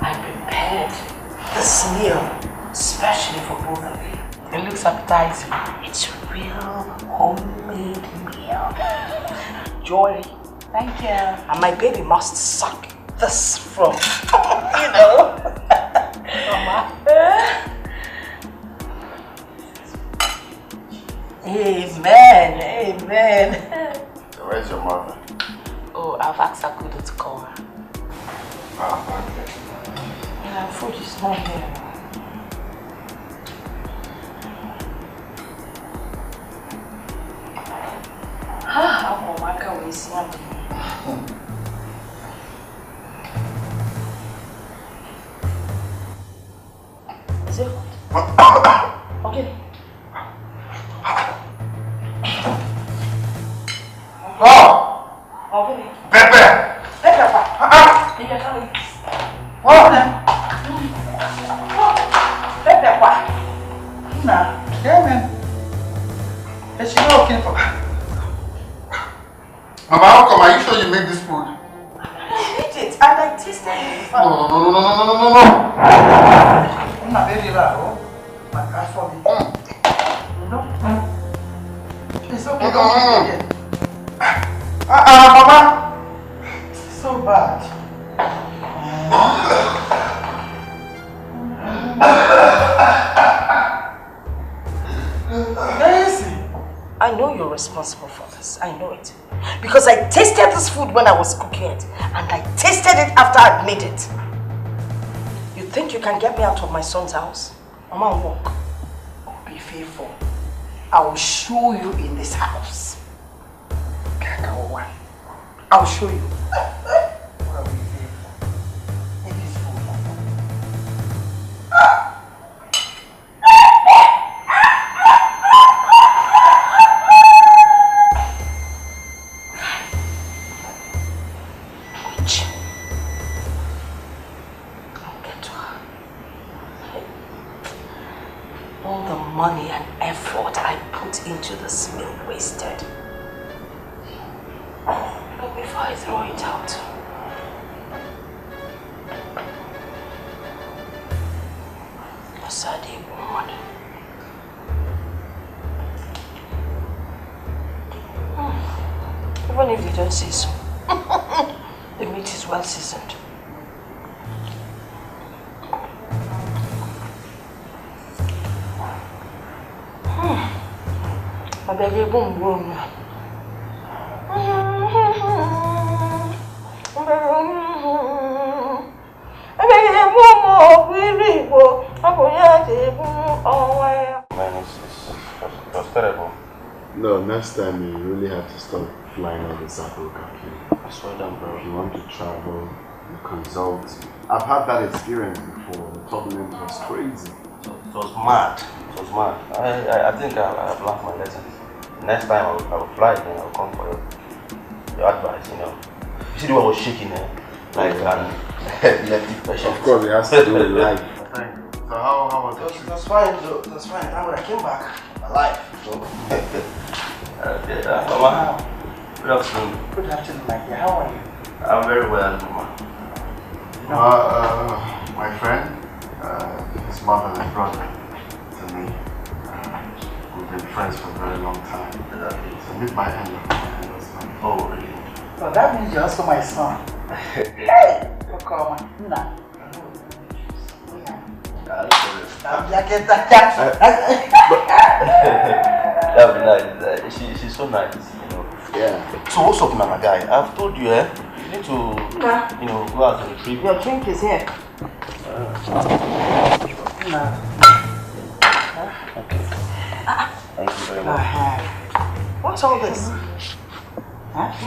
Speaker 1: I prepared this meal especially for both of you.
Speaker 6: It looks appetizing.
Speaker 1: It's a real homemade meal. Joy.
Speaker 6: Thank you.
Speaker 1: And my baby must suck this from, you know. Mama. Amen. Amen.
Speaker 3: So where's your mother?
Speaker 6: Oh, I've asked Akudo to call her.
Speaker 3: Ah, okay.
Speaker 1: Yeah, food is not here. Ah, Emeka will see me. Is it hot? Okay.
Speaker 3: Oh!
Speaker 1: Okay.
Speaker 3: Pepe!
Speaker 11: What then? Nah, Gateman. Is she not okay for her?
Speaker 3: Mama, how come? Are you sure you make this food?
Speaker 1: I ate it and I tasted it.
Speaker 3: No.
Speaker 11: baby now. I forgive. No. It's okay, don't be again. Mama. So bad.
Speaker 1: I know you're responsible for this. I know it. Because I tasted this food when I was cooking it. And I tasted it after I'd made it. You think you can get me out of my son's house? Mama, walk.
Speaker 11: Be faithful. I will show you in this house. I'll show you.
Speaker 1: All the money and effort I put into this meal wasted. But before I throw it out, Asadi woman. Even if you don't say so, the meat is well seasoned. I beg you, boom, boom.
Speaker 7: Man, it's terrible.
Speaker 5: No, next time you really have to stop flying all this Africa.
Speaker 7: I swear down, bro.
Speaker 5: If you want to travel, you consult. I've had that experience before. The turbulence was crazy.
Speaker 7: It was mad. It was mad. I think I've learned my lesson. Next time I will fly again. I will come for your advice, you know. You see the way I was shaking there? Like an electric patient.
Speaker 5: Of course, it has to do with life. So how was it?
Speaker 11: That's fine, though. That's fine. Now when I came back, alive. So.
Speaker 7: Okay, Mama. Good afternoon.
Speaker 11: Good afternoon, my dear. How are you?
Speaker 7: I'm very well, Mama.
Speaker 5: My friend, his mother and brother to me. We've been friends for a very long time. So meet my end of my
Speaker 7: Oh, really?
Speaker 11: So that means you're also my son. Hey! Come on. Nah.
Speaker 7: That would be nice. She's so nice, you know.
Speaker 5: Yeah.
Speaker 7: So what's up, Mama guy? I've told you, you need to, you know, go out on a trip.
Speaker 1: Your drink is here.
Speaker 7: Okay. Thank you very much.
Speaker 1: What's all this?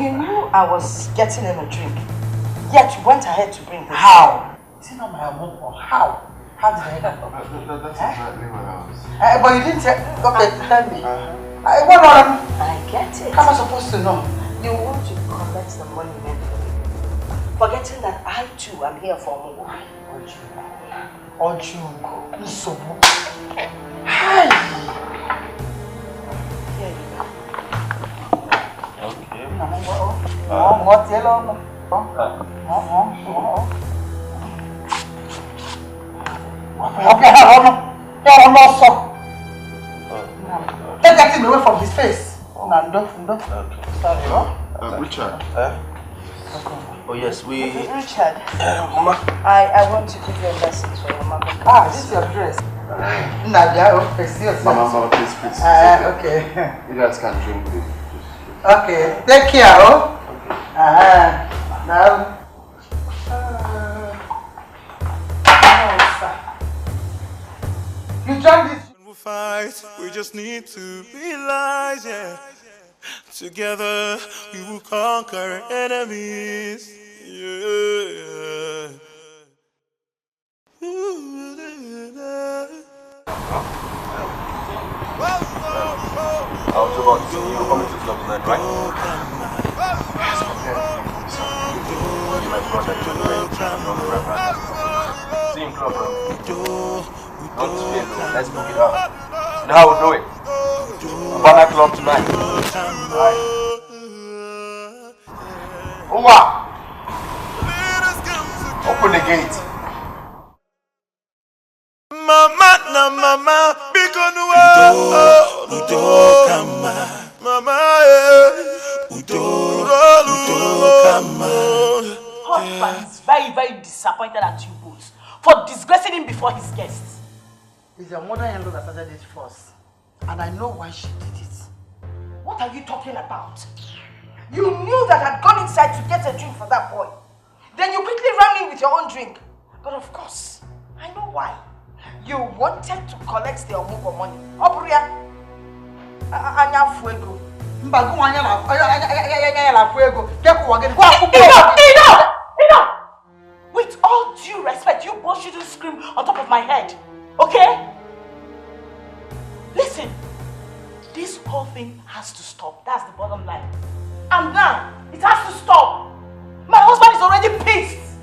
Speaker 1: You knew I was getting him a drink, yet you went ahead to bring this.
Speaker 11: How? Is it not my mom or how? How did I know?
Speaker 5: That's exactly what I was.
Speaker 11: But you didn't say. Okay, tell me. What
Speaker 1: I get it.
Speaker 11: How am I supposed to know?
Speaker 1: You want to collect the money meant for you, forgetting that I too am here for more.
Speaker 11: Ojungo, Nsobu. Hi.
Speaker 1: Here you go.
Speaker 7: Okay.
Speaker 11: What yellow? Take that thing away from his face. Sorry,
Speaker 5: Richard.
Speaker 7: Oh yes,
Speaker 1: Richard.
Speaker 7: Mama.
Speaker 1: I want to give you a message for your mother.
Speaker 11: This is your dress.
Speaker 5: Mama, please.
Speaker 11: Okay.
Speaker 5: You guys can drink this.
Speaker 11: Okay, take care, now. You drank this.
Speaker 8: When we fight, we just need to realize, yeah. Together, we will conquer enemies. Yeah.
Speaker 7: I was about to say you were coming to club tonight, right? You my brother, same club, bro. Don't fear, bro. Let's book it out. You know how we do it? Banner club tonight. Alright. Uma! Open the gate.
Speaker 8: Mama!
Speaker 2: very disappointed at you both for disgracing him before his guests.
Speaker 11: It's your mother-in-law that started it first. And I know why she did it.
Speaker 1: What are you talking about? You knew that I'd gone inside to get a drink for that boy. Then you quickly ran in with your own drink. But of course, I know why. You wanted to collect the Omugo money. Oburia, Anya Fuego. Enough! With all due respect, you both shouldn't scream on top of my head. Okay? Listen, this whole thing has to stop. That's the bottom line. And now, it has to stop. My husband is already pissed.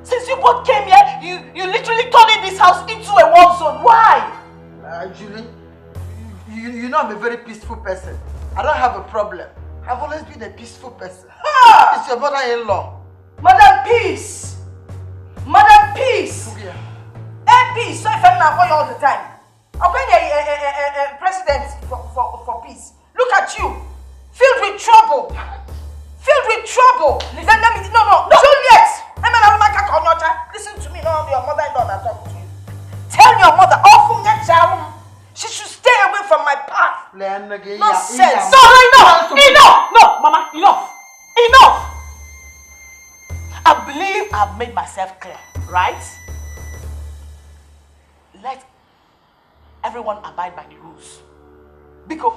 Speaker 1: Since you both came here, you literally turned this house into a war zone. Why?
Speaker 11: Julie, you know I'm a very peaceful person. I don't have a problem. I've always been a peaceful person.
Speaker 1: Ha!
Speaker 11: It's your mother-in-law.
Speaker 1: Madam Peace! Madam Peace! Peace, so if I'm not for you all the time. I'm going a president for peace. Look at you, filled with trouble. Filled with trouble. Listen, no, Juliet! Listen to me, no, your mother-in-law that talk to you. Tell your mother, she should stay away from my path. Nonsense. Enough! No, Mama, enough! I believe I've made myself clear, right? Let everyone abide by the rules. Because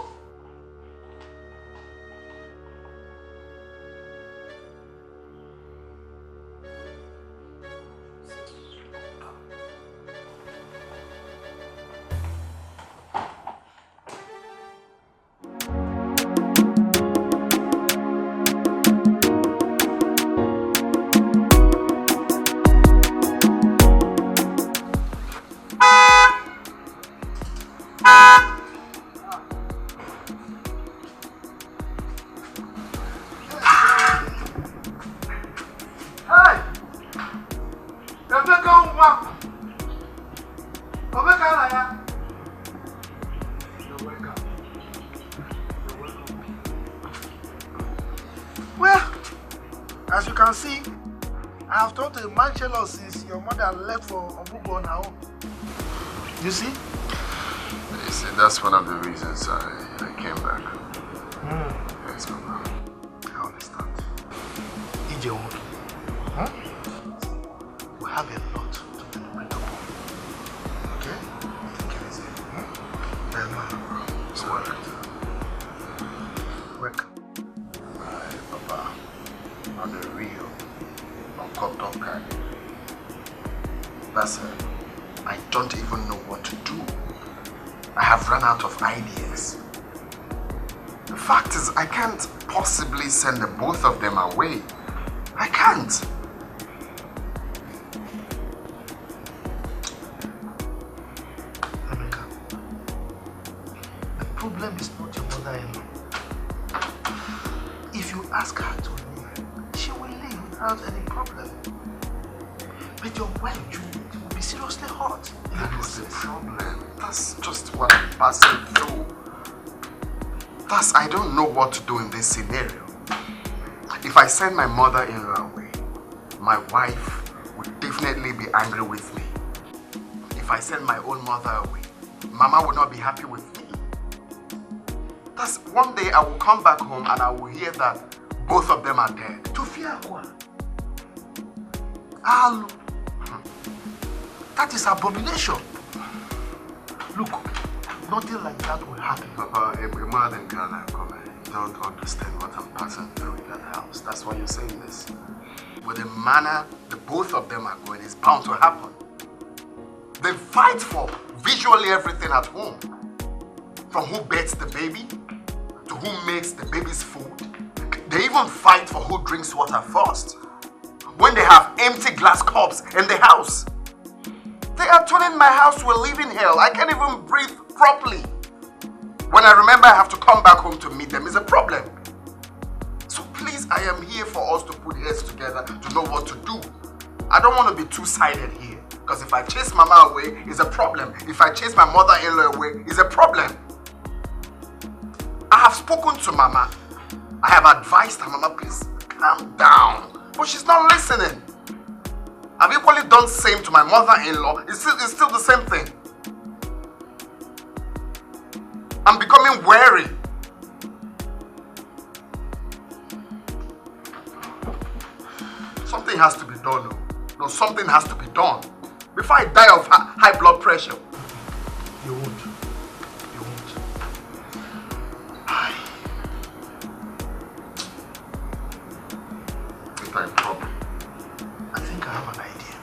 Speaker 4: since your mother left for Obugo on her own. You see?
Speaker 5: You see, that's one of the reasons I came back. Yes, Mama.
Speaker 4: I understand. Ije, huh? We have a lot to deliberate upon. Okay? Take it easy.
Speaker 5: It's work.
Speaker 4: Work.
Speaker 5: Papa, on the real, on Kotoka. That's it. I don't even know what to do. I have run out of ideas. The fact is, I can't possibly send the both of them away. I can't.
Speaker 4: Emeka, the problem is not your mother-in-law. If you ask her to leave, she will leave without any problem. But your wife, Julie, will be seriously hurt.
Speaker 5: That is the problem. That's just what I'm passing through. Thus, I don't know what to do in this scenario. If I send my mother-in-law away, my wife would definitely be angry with me. If I send my own mother away, Mama would not be happy with me. Thus, one day I will come back home and I will hear that both of them are dead.
Speaker 4: Tufiakwa. Alu. That is abomination. Look, nothing like that will happen.
Speaker 5: Papa, a mother than Ghana, you don't understand what I'm passing through in that house. That's why you're saying this. With the manner the both of them are going, it's bound to happen. They fight for visually everything at home. From who bathes the baby, to who makes the baby's food. They even fight for who drinks water first. When they have empty glass cups in the house. They are turning my house to a living hell. I can't even breathe properly. When I remember I have to come back home to meet them, it's a problem. So please, I am here for us to put heads together to know what to do. I don't want to be two-sided here. Because if I chase Mama away, it's a problem. If I chase my mother-in-law away, it's a problem. I have spoken to Mama. I have advised her, Mama, please calm down. But she's not listening.
Speaker 3: already done same to my mother-in-law. It's still the same thing. I'm becoming wary. Something has to be done. No, something has to be done. Before I die of high blood pressure.
Speaker 4: You won't. You won't.
Speaker 3: If I'm problem.
Speaker 4: I think I have an idea.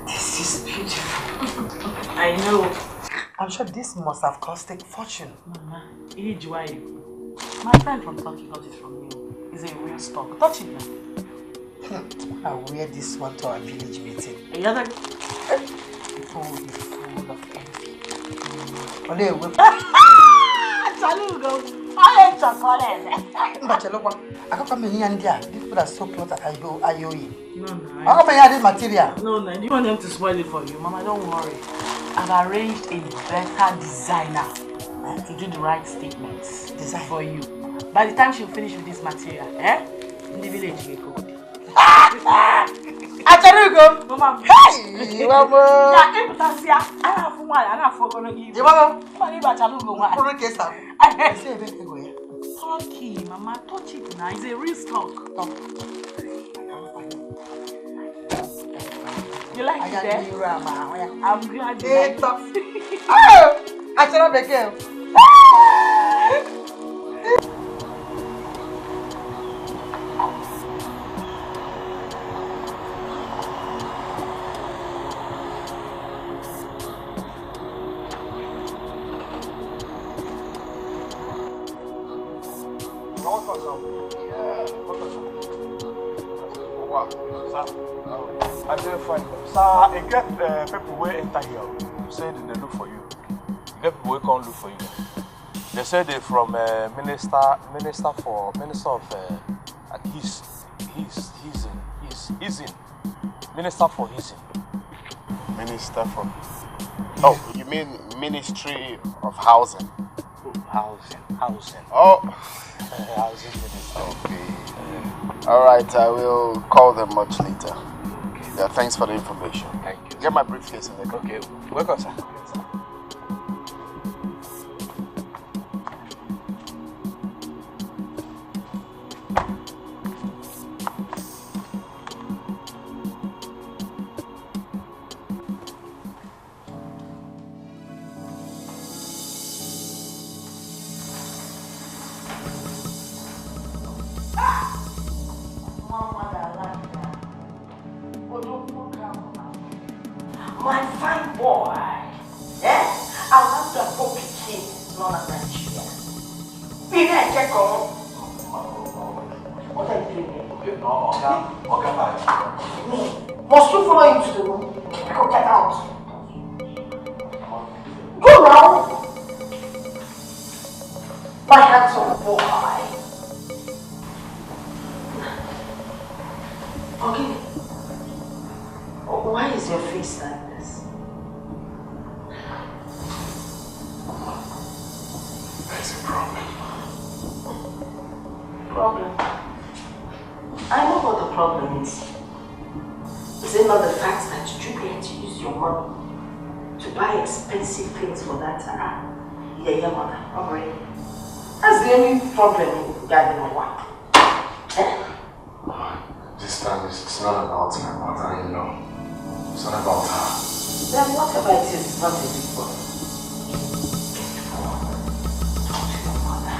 Speaker 4: This is beautiful.
Speaker 15: I know.
Speaker 11: I'm sure this must have cost a fortune.
Speaker 15: Mama, my friend from Turkey got it from you. It's a real stock. Touch it now.
Speaker 11: I'll wear this one to our village meeting.
Speaker 15: Another
Speaker 11: people will be full of envy. Only a whip.
Speaker 15: Salugo. I ain't chocolate.
Speaker 11: But you look, I got from India. These people are so close that I owe you.
Speaker 15: No.
Speaker 11: How come I had this material?
Speaker 15: No. Do you want them to spoil it for you? Mama, don't worry. I've arranged a better designer to do the right statements for you. By the time she'll finish with this material, in the village we go.
Speaker 11: Acharugo!
Speaker 15: Mama!
Speaker 11: Hey! Mama!
Speaker 15: Turkey, Mama, touch it now. It's a real stock. You like it, eh? I'm glad you like it.
Speaker 11: Oh! Acharugo!
Speaker 12: I didn't find them. Sir, I get people who enter here. Say they look for you. You get people who can't look for you. They say they're from minister of Minister for Hissing.
Speaker 5: Minister for... Oh, you mean Ministry of Housing?
Speaker 12: Housing.
Speaker 5: Oh.
Speaker 12: Housing Minister.
Speaker 5: Okay. Alright, I will call them much later. Yeah, thanks for the information.
Speaker 12: Thank you.
Speaker 5: Get my briefcase in there.
Speaker 12: Okay, welcome, sir.
Speaker 1: My fine boy, I want to go King, not a Nigerian. Be there, check on. What are you doing here?
Speaker 12: Okay, bye.
Speaker 1: Must you follow him to the room? Go get out. Go now. My handsome boy. Okay. Why is your face like this?
Speaker 3: There's a problem.
Speaker 1: Problem? I know what the problem is. Is it not the fact that you get to use your money to buy expensive things for that your mother? Alright. That's the only problem in Ghanaian work.
Speaker 3: This time it's not about my mother-in-law. It's not about her.
Speaker 1: Then whatever it is, it's not a big problem. Talk to your mother.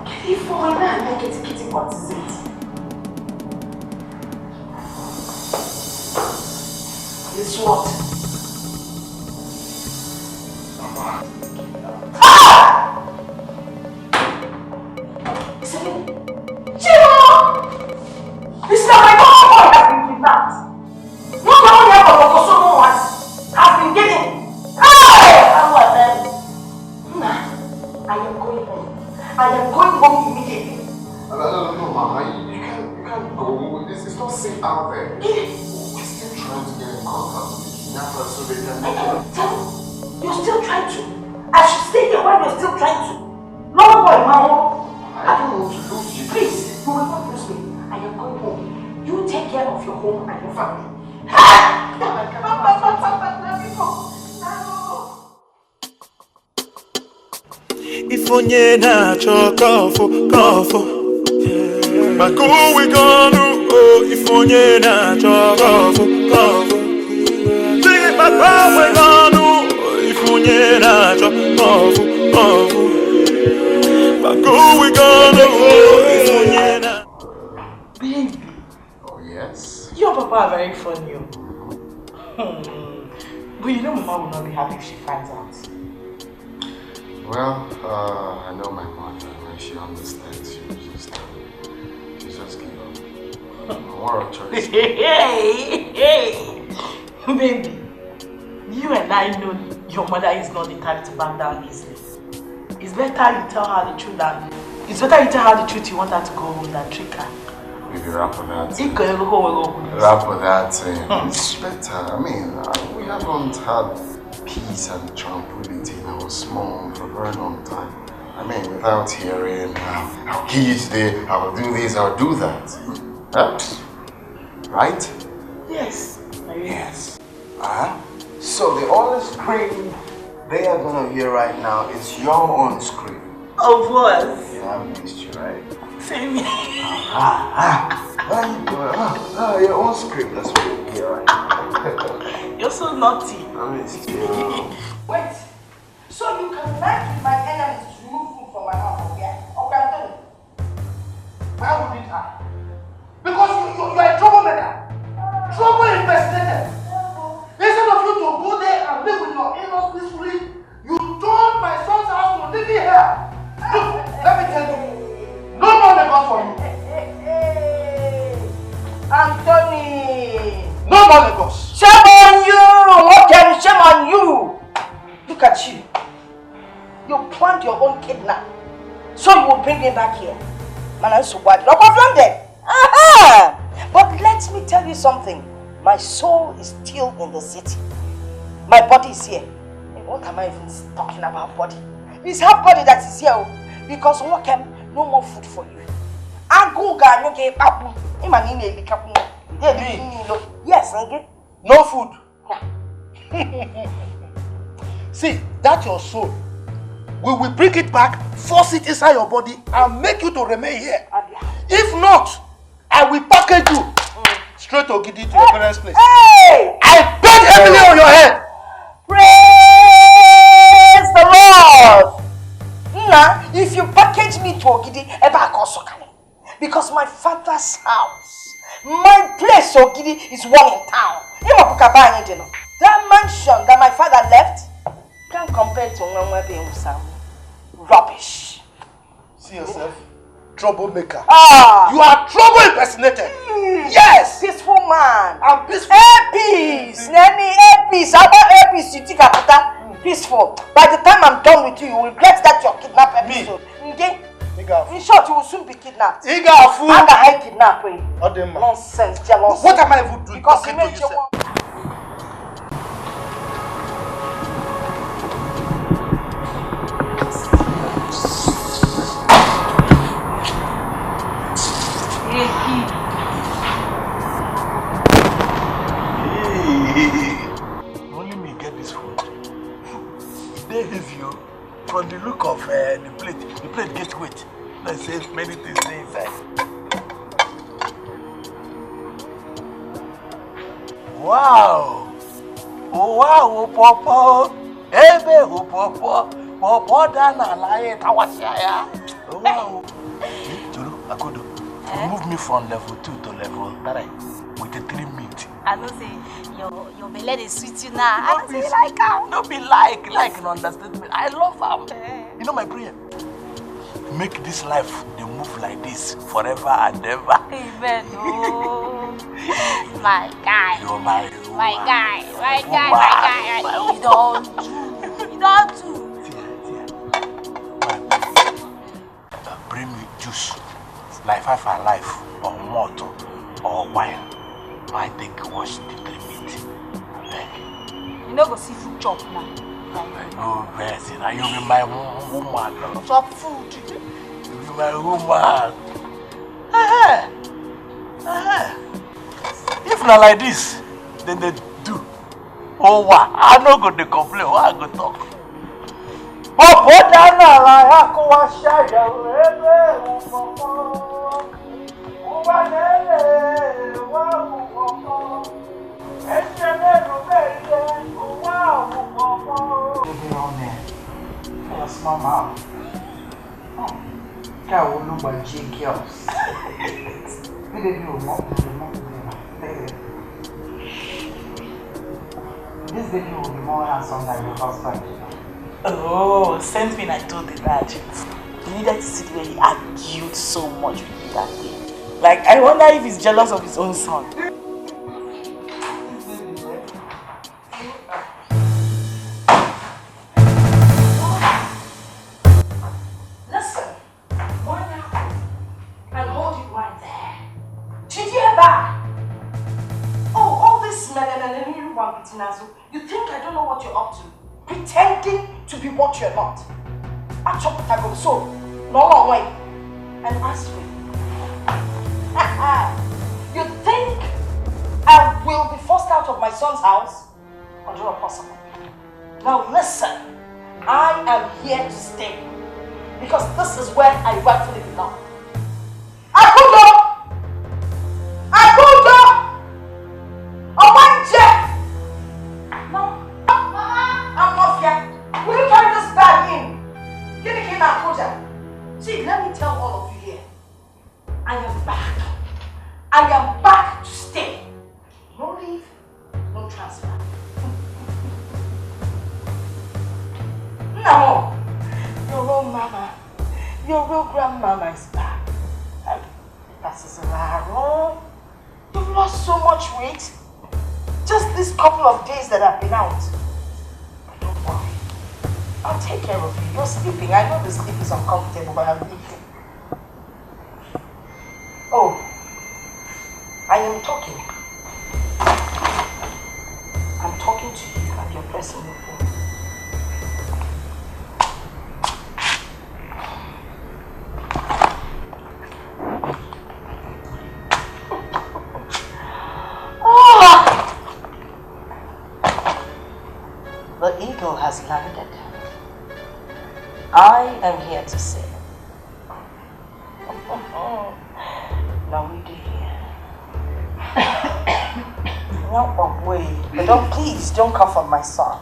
Speaker 1: Get it for her and make it kitty. What is it? It's what?
Speaker 3: Mama.
Speaker 1: This is not my boy has been kidnapped. Not the only help of Okosomo has been getting. Hey! How are them? I am going home. I am going home immediately.
Speaker 3: No, Mama. You can't go. It's not safe out there. We're still trying to get in contact with the kidnappers so they can...
Speaker 1: You're still trying to? I should stay there while you're still trying to. No boy, Mama.
Speaker 3: I don't want to lose you.
Speaker 8: If onye na-achọ kọfụ maka uwe gị ọnụ if onye na-achọ kọfụ Sing maka uwe gị ọnụ if onye na-achọ kọfụ maka uwe gị ọnụ if onye na
Speaker 15: Baby.
Speaker 5: Oh yes?
Speaker 15: Your papa are very funny. But you know Mama will not be happy if she finds out.
Speaker 5: Well, I know my mother, when she understands, she'll just give up. What a choice.
Speaker 15: Hey! Baby, you and I know your mother is not the type to back down easily. It's better you tell her the truth you want her to go home than trick her.
Speaker 5: Maybe rap on that. It's better. I mean, we haven't had peace and tranquility in our small for a very long time. I mean, without hearing, I'll kill you today, I'll do this, I'll do that. Huh? Right?
Speaker 15: Yes.
Speaker 5: Yes. So the only scream they are gonna hear right now is your own scream.
Speaker 15: Of course.
Speaker 5: Yeah, I missed you, right?
Speaker 15: Same here.
Speaker 5: What are you doing? Your own scream, that's what you hear, right?
Speaker 15: You're so naughty.
Speaker 5: I missed you.
Speaker 1: Wait. So you can lie to my enemies to remove food from my house, yeah? Okay, I'm telling you. Why would it happen? Because you are a troublemaker. Trouble infested. Instead of you to go there and live with your in-laws peacefully, you turned my son's house to live here. Look, let me tell you. No more Lagos for you. Anthony. No more Lagos. Shame on you. Okay, shame on you. Look at you. You planned your own kidnap. So you will bring me back here. Man, I'm so bad. Look of London. But let me tell you something. My soul is still in the city. My body is here. What am I even talking about body? It's her body that is here. Because no more food for you. Yes,
Speaker 4: no food. See, that's your soul. We will bring it back, force it inside your body, and make you to remain here. If not, I will package you straight to Gidi to your parents' place.
Speaker 1: Hey!
Speaker 4: I bet heavily on your head.
Speaker 1: Praise the Lord! If you package me to Ogidi, because my father's house, my place Ogidi is one in town. That mansion that my father left can't compare to Sam. Rubbish.
Speaker 4: See yourself, troublemaker. You are trouble impersonated. Yes.
Speaker 1: Peaceful man.
Speaker 4: I'm peaceful.
Speaker 1: Peace. Peace. About peace, you think about peaceful. By the time I'm done with you, you will regret that your kidnap episode. Okay? In short, you will soon be kidnapped. I kidnap you. Nonsense, jealous.
Speaker 4: What am I even doing?
Speaker 1: Because
Speaker 4: talking to you,
Speaker 12: Only me get this food. They have you from the look of the plate. The plate gets wet. Let's say many things inside. Wow! Oh wow, Papa! Ebe Papa! Papa dana lae tawasiaya. Oh wow! Juru, Akodo, move me from level 2 to level 3 with the 3 meat.
Speaker 10: I know say your belly is sweet you now. I know say you like her.
Speaker 12: No be like an understatement. I love her. You know my prayer? Make this life they move like this forever and ever.
Speaker 10: Amen. Oh, my guy.
Speaker 12: You're my
Speaker 10: guy. You don't do.
Speaker 12: Bring me juice, like 5 alive, or mortar, or wine. I think wash the 3 meat.
Speaker 10: You know go see food chop now.
Speaker 12: No, Bessie, now you be my woman.
Speaker 10: Chop food.
Speaker 12: You be my woman. If not like this, then they do. Oh, wow. I no go to complain. Why I go talk?
Speaker 11: Small mouth. Girl will look like J girls. We didn't do this baby will be more handsome than your husband.
Speaker 6: Oh, sent me and I told the dad. You needed to see the way he argued so much with me that day. Like, I wonder if he's jealous of his own son.
Speaker 1: Listen, Monya, and hold it right there. Chidieba! Oh, all this melanini wambitinazo. You think I don't know what you're up to? Pretending to be what you're not. Achoputago, so, no long way. And ask me. You think I will be forced out of my son's house? Or not possible? Now listen, I am here to stay. Because this is where I rightfully belong. Akudo! Akudo! Omanje! No. Mama! I'm not here. Will you carry this bag in? Get it in Akuja. See, let me tell all of you here. I am back. I am back to stay. No leave, no transfer. No. Your real mama, your real grandmama is back. And that is Laro. You've lost so much weight. Just this couple of days that I've been out. But don't worry. I'll take care of you. You're sleeping. I know the sleep is uncomfortable, but I'll leave you. Oh, I am talking. I'm talking to you and you're pressing your phone. The eagle has landed. I am here to say, now we do here. No way. But please don't cough on my son.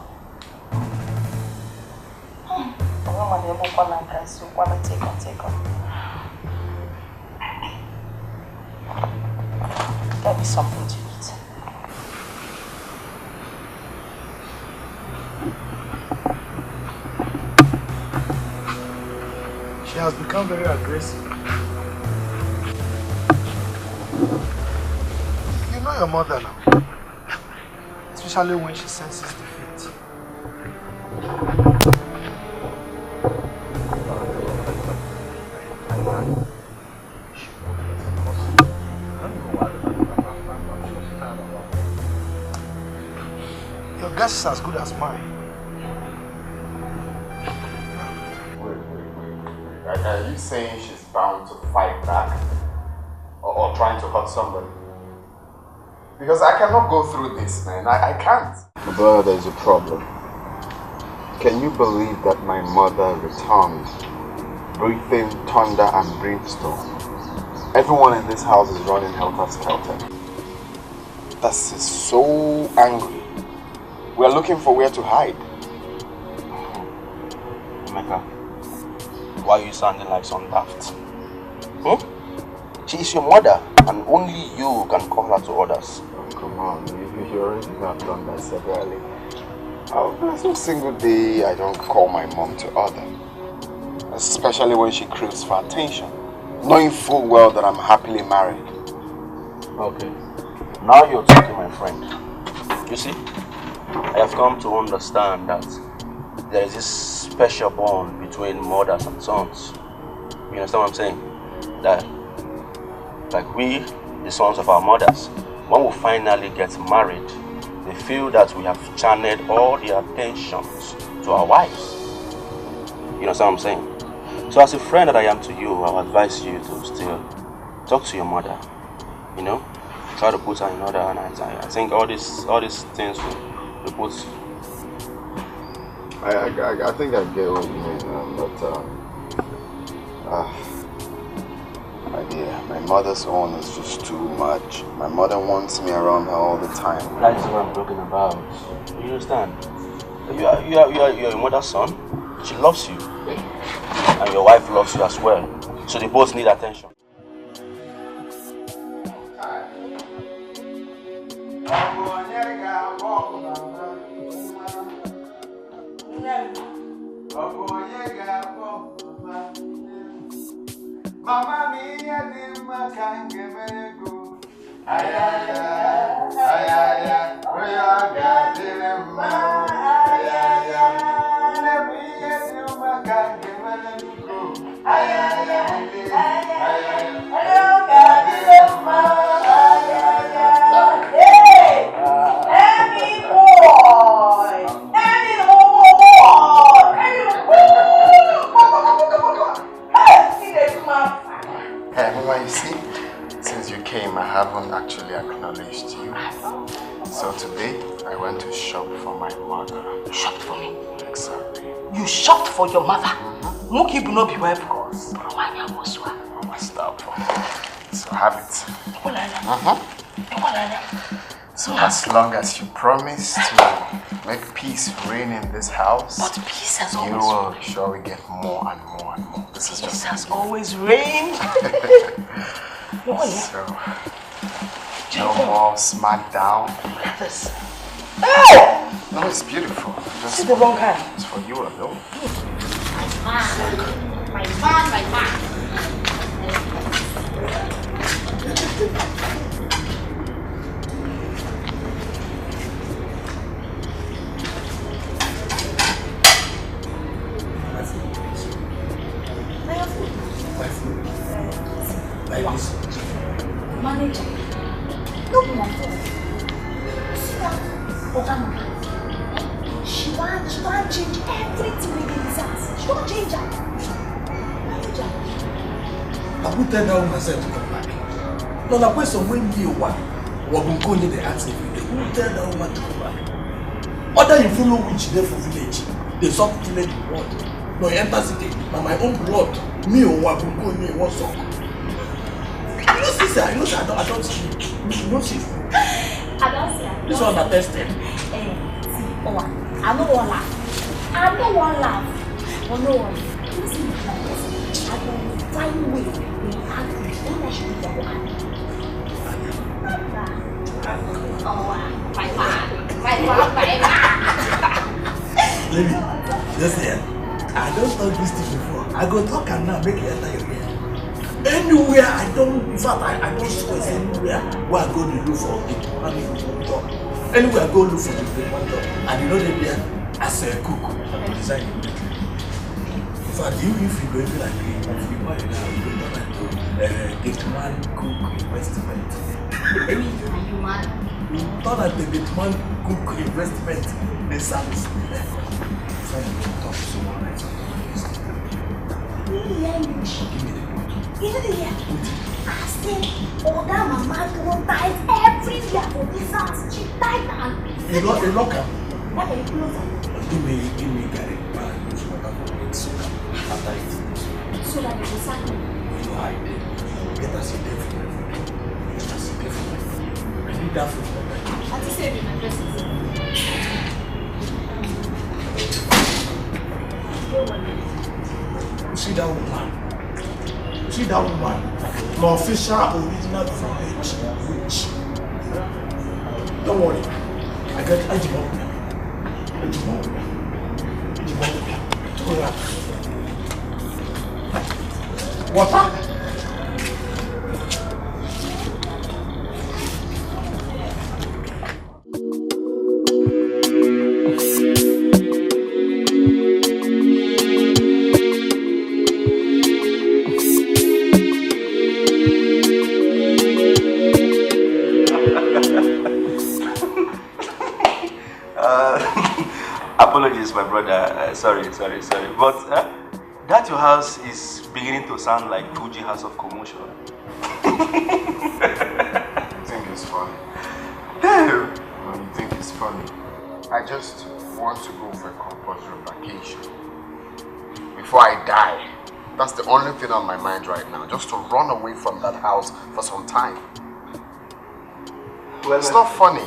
Speaker 1: Take on. Get me something to eat.
Speaker 4: She has become very aggressive. You know your mother now. Especially when she senses defeat. Your guess is as good as mine.
Speaker 3: Are you saying she's bound to fight back? Or trying to hurt somebody? Because I cannot go through this, man. I can't.
Speaker 5: Brother, there's a problem. Can you believe that my mother returned, breathing thunder and brimstone? Everyone in this house is running helter-skelter. This is so angry. We are looking for where to hide.
Speaker 7: Emeka, why are you sounding like some daft? She is your mother, and only you can call her to orders.
Speaker 5: Oh, come on, you already have done that severally. There's no single day I don't call my mom to order. Especially when she craves for attention, knowing full well that I'm happily married.
Speaker 7: Okay, now you're talking, my friend. You see, I have come to understand that there is this special bond between mothers and sons. You understand what I'm saying? That, like we, the sons of our mothers, when we finally get married, they feel that we have channeled all the attentions to our wives. You understand what I'm saying? So as a friend that I am to you, I would advise you to still talk to your mother, you know? try to put her in order, and I think all these things will put.
Speaker 5: I think I get what you mean, but my dear, my mother's own is just too much. My mother wants me around her all the time.
Speaker 7: That is what I'm talking about. You understand? You are your mother's son. She loves you, and your wife loves you as well. So they both need attention.
Speaker 3: Mama mia dima kangemego ayaya ayaya oya gadima ayaya mia dima kangemego ayaya ayaya oya gadima ayaya
Speaker 1: Hey, Emmy boy, Emmy boy,
Speaker 5: Hey, Mama, you see, since you came, I haven't actually acknowledged you. So today, I went to shop for my mother.
Speaker 1: You shopped for me?
Speaker 5: Exactly.
Speaker 1: You shopped for your mother? Muki will not be well because
Speaker 5: Mama, stop. So have it. So as long as you promise to make peace reign in this house,
Speaker 1: but peace has
Speaker 5: you
Speaker 1: always
Speaker 5: will
Speaker 1: reigned.
Speaker 5: surely get more and more and more. This is
Speaker 1: Peace
Speaker 5: just
Speaker 1: has always reigned.
Speaker 5: So no more smackdown.
Speaker 1: This.
Speaker 5: No, it's beautiful. Just
Speaker 1: See the wrong kind.
Speaker 5: It's for you alone.
Speaker 1: My man.
Speaker 10: Manager, look my phone. See that Ogama? She want change everything within this house. She don't change her. Manager.
Speaker 4: I will tell that woman to come back. No, the question when you want, what will go in the answer every day. Who will tell that woman to come back? Other you follow which they for village, they stop village blood. No, you enter city, but my own blood, me or what will go in me one song. I know sister, I don't see. You know see.
Speaker 10: I don't see.
Speaker 4: This one I tested.
Speaker 10: See, I don't want laugh. I don't want laugh. Oh no one. You see, I don't find way to have to don't let you go on. Oh, my
Speaker 4: Lady, listen. I don't talk this thing before. I go talk and now make it enter your head. Anywhere I don't, in fact, I don't swear anywhere where I go to look for a job. Anywhere I go look for a job. And you know they there as a cook, I design it. In fact, if you go even like if you buy now, you go to Gateman cook investment. Not that the Gateman cook investment, the service. So you can talk to someone like give me the
Speaker 10: you know the I said, Oga Mama don't tight everywhere for this house. She tight and
Speaker 4: you lock her.
Speaker 10: What are you closing?
Speaker 4: Give me Gary. Use water for it so after it.
Speaker 10: So that it will sack me.
Speaker 4: You know how it is. Get us a day for everything. Get us a day for everything. I need that food for that.
Speaker 10: I just said my dress is
Speaker 4: you see that woman? See that woman? My official original village. Don't worry. I got Ajimobia. Water?
Speaker 7: Apologies, my brother. Sorry. But that your house is beginning to sound like Fuji House of Commotion.
Speaker 5: I think it's funny. No, you think it's funny. I just want to go for a compulsory vacation. Before I die. That's the only thing on my mind right now. Just to run away from that house for some time.
Speaker 7: Well,
Speaker 5: it's not funny.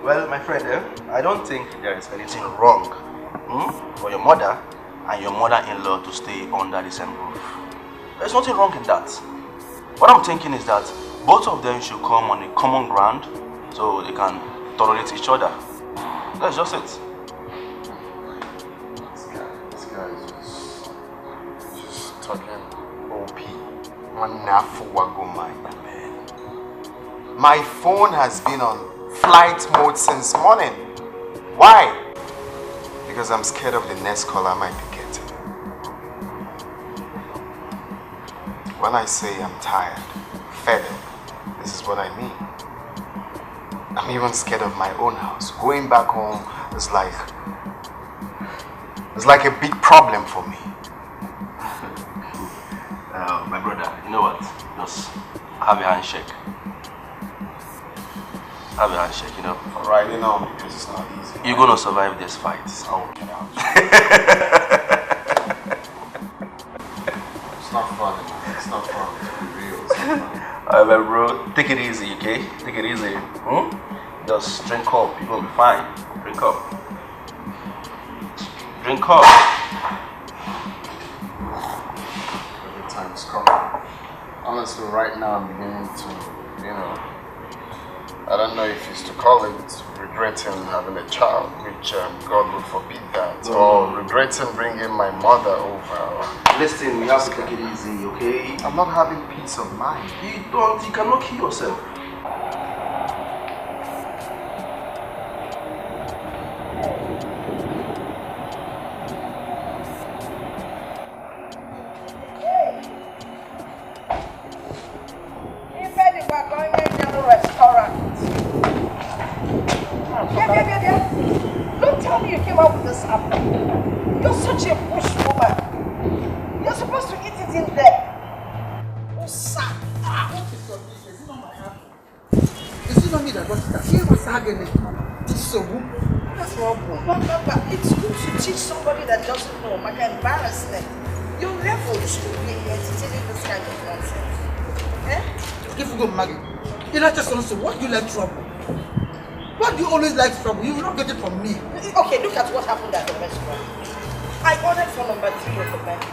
Speaker 7: Well, my friend, I don't think there is anything wrong for your mother and your mother-in-law to stay under the same roof. There's nothing wrong in that. What I'm thinking is that both of them should come on a common ground so they can tolerate each other. That's just it.
Speaker 5: This guy is just talking OP. Man. My phone has been on flight mode since morning. Why? Because I'm scared of the next call I might be getting. When I say I'm tired, fed up, this is what I mean. I'm even scared of my own house. Going back home is like a big problem for me.
Speaker 7: My brother, you know what? Just have a handshake. Have a handshake, you know.
Speaker 5: Alright, you know, because it's not easy.
Speaker 7: You're gonna survive this fight.
Speaker 5: I will get out. It's not funny, man. It's not funny. It's real. It's not funny.
Speaker 7: Alright, bro, take it easy, okay? Take it easy. Just drink up, you're gonna be fine. Drink up. Drink up.
Speaker 5: Every time's coming. Honestly, right now I'm beginning to, I don't know if it's to call it regretting having a child, which God would forbid that, or regretting bringing my mother over.
Speaker 7: Listen, you have to take it easy, okay?
Speaker 5: I'm not having peace of mind.
Speaker 7: You cannot kill yourself.
Speaker 1: Don't tell me you came out with this apple. You're such a bush woman. You're supposed to eat it in there. Oh, sir.
Speaker 11: What is your business? Is it not my apple? Is it not me that got it? See what's happening? It's so good.
Speaker 1: That's wrong. But it's good to teach somebody that doesn't know. Like embarrassment. Your level should be entertaining this kind of nonsense. Eh?
Speaker 11: If you go, Maggie, you're not just honest. What do you like trouble? Why do you always like trouble? You will not get it from me.
Speaker 1: Okay, look at what happened at the restaurant. I ordered for number 3 of the menu.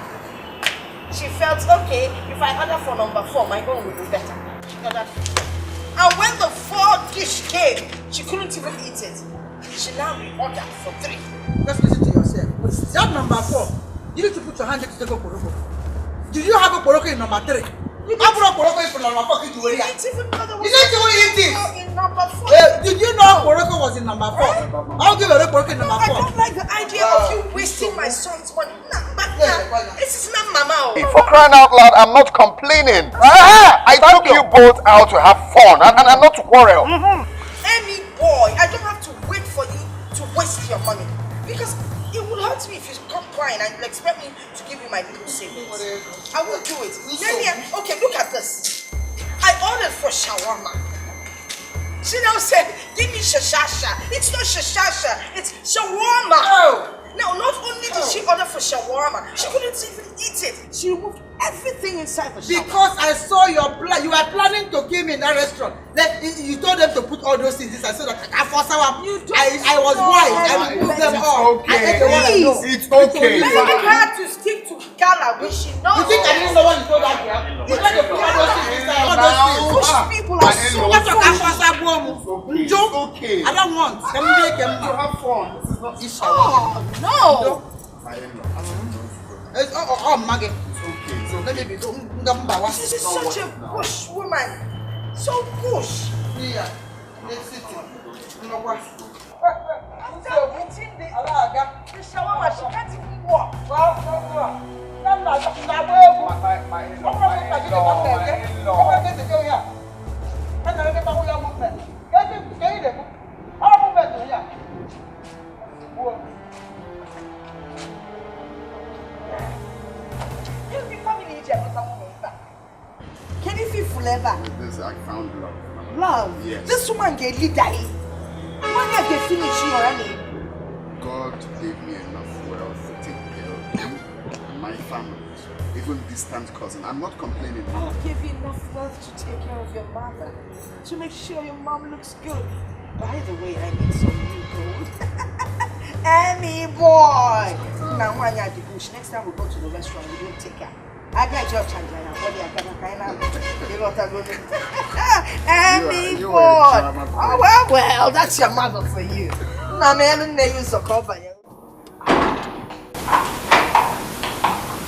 Speaker 1: She felt, okay, if I order for number 4, my own will be better. She ordered 4. And when the 4th dish came, she couldn't even eat it. She now reordered for 3.
Speaker 11: Let's listen to yourself. That number 4, you need to put your hand to take a poroko. Did you have a poroko in number 3? You can't put a poroko in number 4. You didn't even eat it.
Speaker 1: In number 4.
Speaker 11: Did you know poroko was in number 4? I'll give you a poroko in number 4.
Speaker 1: I don't like the idea of you wasting my son's money. This is not mama.
Speaker 5: For crying out loud, I'm not complaining. I took you both out to have fun and not to quarrel.
Speaker 1: Any boy, I don't have to wait for you to waste your money. Because it will hurt me if you come crying and you'll expect me to give you my little savings. I won't do it. Okay, look at this. I ordered for shawarma. She now said, give me shashasha. It's not shashasha, it's shawarma.
Speaker 11: Oh.
Speaker 1: Now, not only did she order for shawarma, she couldn't even eat it. She removed everything inside the shawarma.
Speaker 11: Because I saw your plan. You were planning to give me in that restaurant. Like, you told them to put all those things inside so that I was wise. I removed them all.
Speaker 3: Okay. It's okay.
Speaker 1: Maybe you had to stick to gala, which she knows.
Speaker 11: You think I didn't know what you told her here? You tried to put all those things inside. All those things.
Speaker 1: Push people are so much.
Speaker 11: It's okay. I don't want. Can we make them
Speaker 3: have fun? This is not
Speaker 1: Oh, no.
Speaker 3: my in-law.
Speaker 11: It's Maggie.
Speaker 3: Okay.
Speaker 11: So let me be.
Speaker 1: This is such a push woman. So push.
Speaker 11: Yeah. Let's sit.
Speaker 1: After eating the shawarma, she can't even walk. Can
Speaker 11: many people ever.
Speaker 5: This I found love.
Speaker 11: Love?
Speaker 5: Yes.
Speaker 11: This woman get leader. When I get finished, you already.
Speaker 5: God gave me enough wealth to take care of him and my family. Even distant cousin. I'm not complaining.
Speaker 11: God gave you enough wealth to take care of your mother. To make sure your mom looks good. By the way, I need some new gold. Any boy! Now, when you're at the bush, next time we go to the restaurant, we don't take her. I got your chance, and I'm body, I got a Any boy! Oh, well, that's your mother for you. Now, man, they use a cover.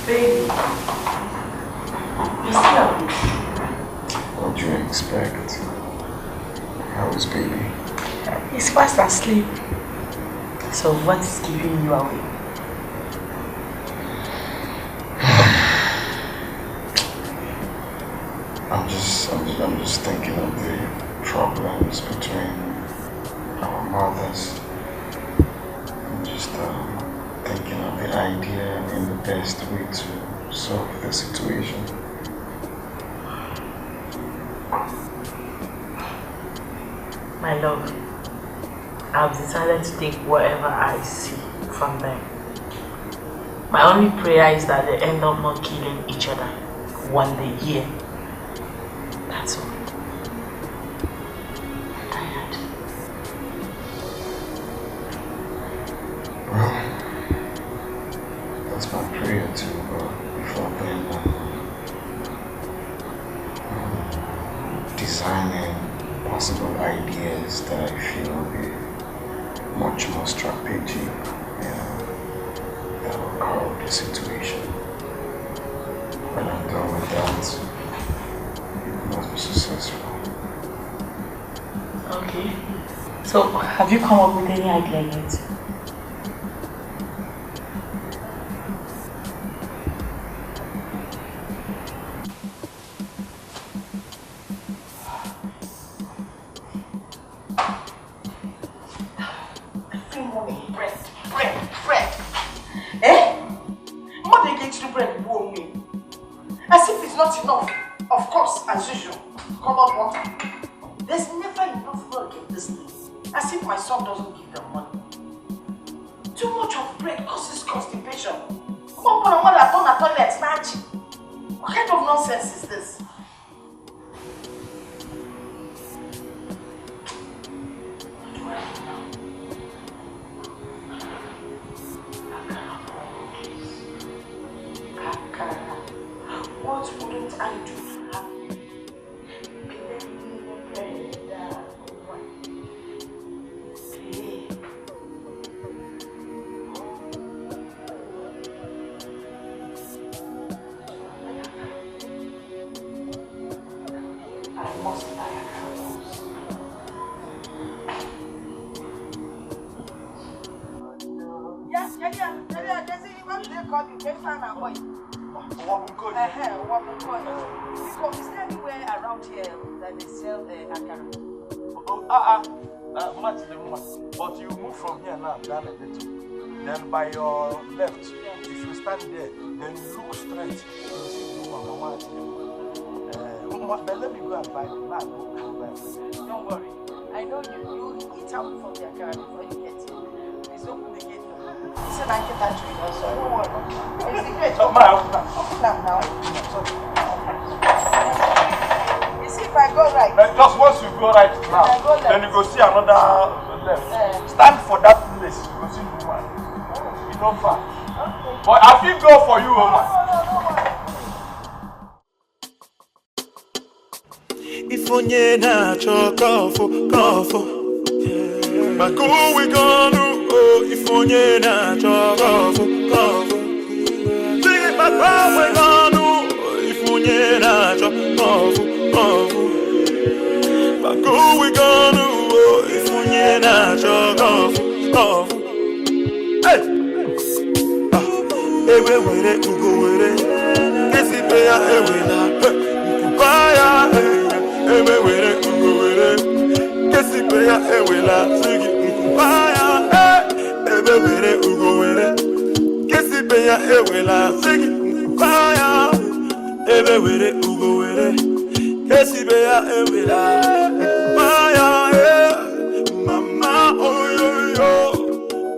Speaker 6: Baby, you still up?
Speaker 5: What do you expect? How is baby?
Speaker 6: He's fast asleep. So what is keeping you awake?
Speaker 5: I'm just thinking of the problems between our mothers. I'm just thinking of the idea and the best way to solve the situation.
Speaker 6: My love, I've decided to take whatever I see from them. My only prayer is that they end up not killing each other one day here. That's all. I'm tired.
Speaker 5: Well, that's my prayer too, but before then, designing possible ideas that I feel will be much more strategic, that will curb the situation. When I'm done with that, it must be successful.
Speaker 6: Okay. So, have you come up with any idea yet?
Speaker 1: As if it's not enough. Of course, as usual, colored water. There's never enough milk in this thing. As if my son doesn't give them money. Too much of bread causes constipation. What kind of nonsense is this? What wouldn't I do to have you? I must buy a house. Yeah. What do they call you? Gateman and boy. Because is there anywhere around here that they sell akara?
Speaker 12: But you move from here now, down a little. Then by your left, if you stand there, then you look straight. You see the Mama. Let me go and buy the man.
Speaker 1: Don't worry. I know you eat out from the akara before you get here. Please open the gate for me. It's an architecture also. Don't worry. It's the gate. Open them now. You see if I go right.
Speaker 12: Just once you go right now, then you go see another left. Stand for that place. You go see the one. It's not far. Okay. But I feel go for you, Oma.
Speaker 8: If onye na-achọ kọfụ maka uwe gọnụ if onye na-achọ kọfụ Sing maka uwe gọnụ if onye na-achọ kọfụ maka uwe gọnụ if onye na-achọ kọfụ ewe were ugo were kesipe ya ewela nkuba ya ewe were ugo were kesipe ya ewela sigi nkuba ya ewe were ugo were kesipe ya ewela sigi nkuba ya ewe were ugo were Kesibea Emila, Maya, Mama, oh yo.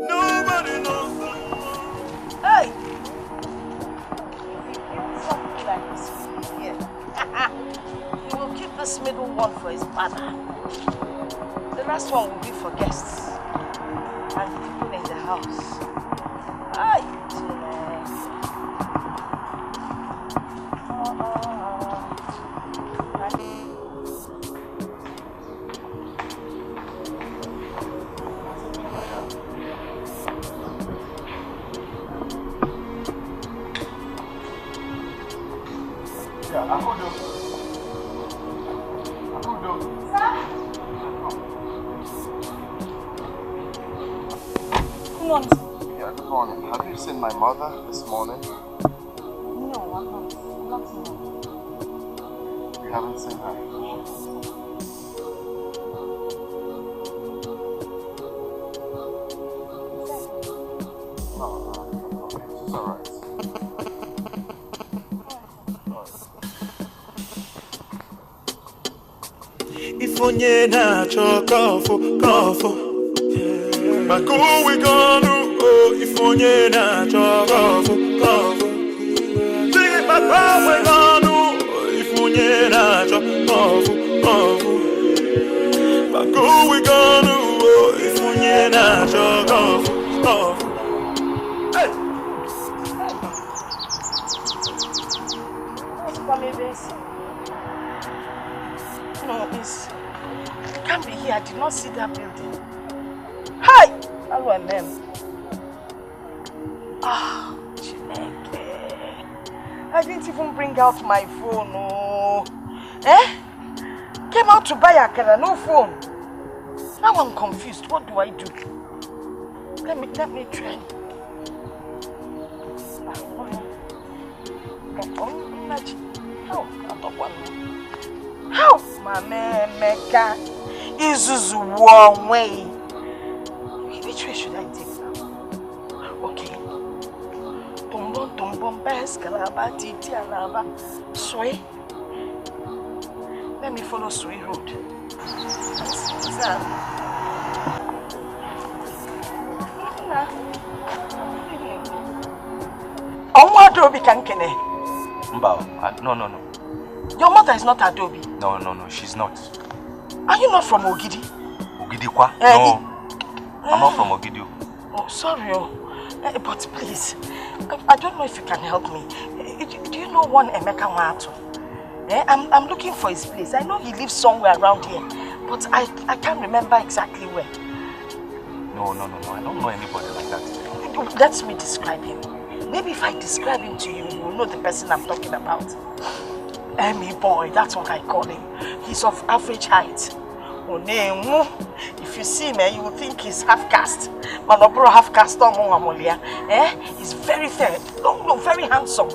Speaker 8: Nobody knows.
Speaker 1: Hey! Something like this here. He will keep this middle one for his mother. The last one will be for guests and people in the house. Ay,
Speaker 5: Yeah, good morning. Have you seen my mother this morning?
Speaker 10: No, I'm not seen her.
Speaker 5: You haven't seen her? No, okay, it's alright.
Speaker 8: If onye na-achọ kọfụ maka we gonna do, if onye na-achọ kọfụ sing it maka we gonna do, if onye na-achọ kọfụ maka we gonna do, if onye na-achọ kọfụ hey.
Speaker 1: No, it can't be here. I did not see that building. Hi! Hello, ma'am. Ah, Chineke. I didn't even bring out my phone. Oh. Came out to buy akara, no phone. Now I'm confused. What do I do? Let me try. How? Mama Emeka, Izuzu one way. Which way should I take now? Okay. Tombon, Escalating, Titi, Alaba, Sway. Let me follow Sway Road. Adobe Kankene.
Speaker 9: No.
Speaker 1: Your mother is not Adobe.
Speaker 9: No, she's not.
Speaker 1: Are you not from Ogidi?
Speaker 9: Ogidi kwa? No. I'm not from Ogidi.
Speaker 1: Oh, sorry. But please, I don't know if you can help me. Do you know one Emeka Wato? I'm looking for his place. I know he lives somewhere around here, but I can't remember exactly where.
Speaker 9: No. I don't know anybody like that.
Speaker 1: Let me describe him. Maybe if I describe him to you, you will know the person I'm talking about. Emmy boy, that's what I call him. He's of average height. If you see him, you will think he's half caste. Manobro half caste. He's very fair, very handsome.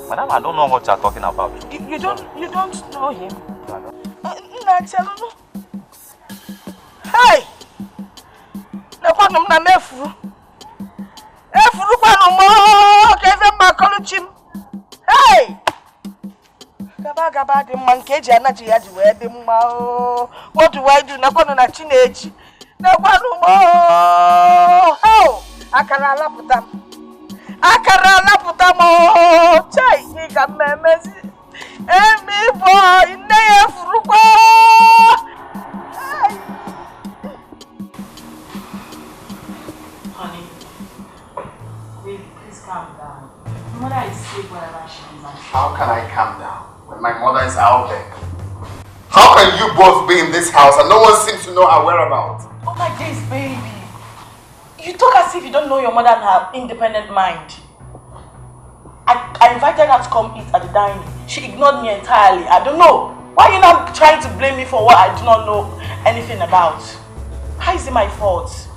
Speaker 9: Madam, I don't know what you're talking about.
Speaker 1: You don't know him? Hey! Hey! Gaba the monkey anaji yaji we the ma. What do I do? Na kwano na chinechi. Na kwano mo. How? Akara laputa mo. Chai ni kamemezi. Emi boy ne furuko.
Speaker 6: Honey, baby, please calm down. Mother is safe wherever she is.
Speaker 3: How can I calm down when my mother is out there? How can you both be in this house and no one seems to know her whereabouts?
Speaker 6: Oh my days, baby. You talk as if you don't know your mother and her independent mind. I invited her to come eat at the dining. She ignored me entirely. I don't know. Why are you now trying to blame me for what I do not know anything about? How is it my fault?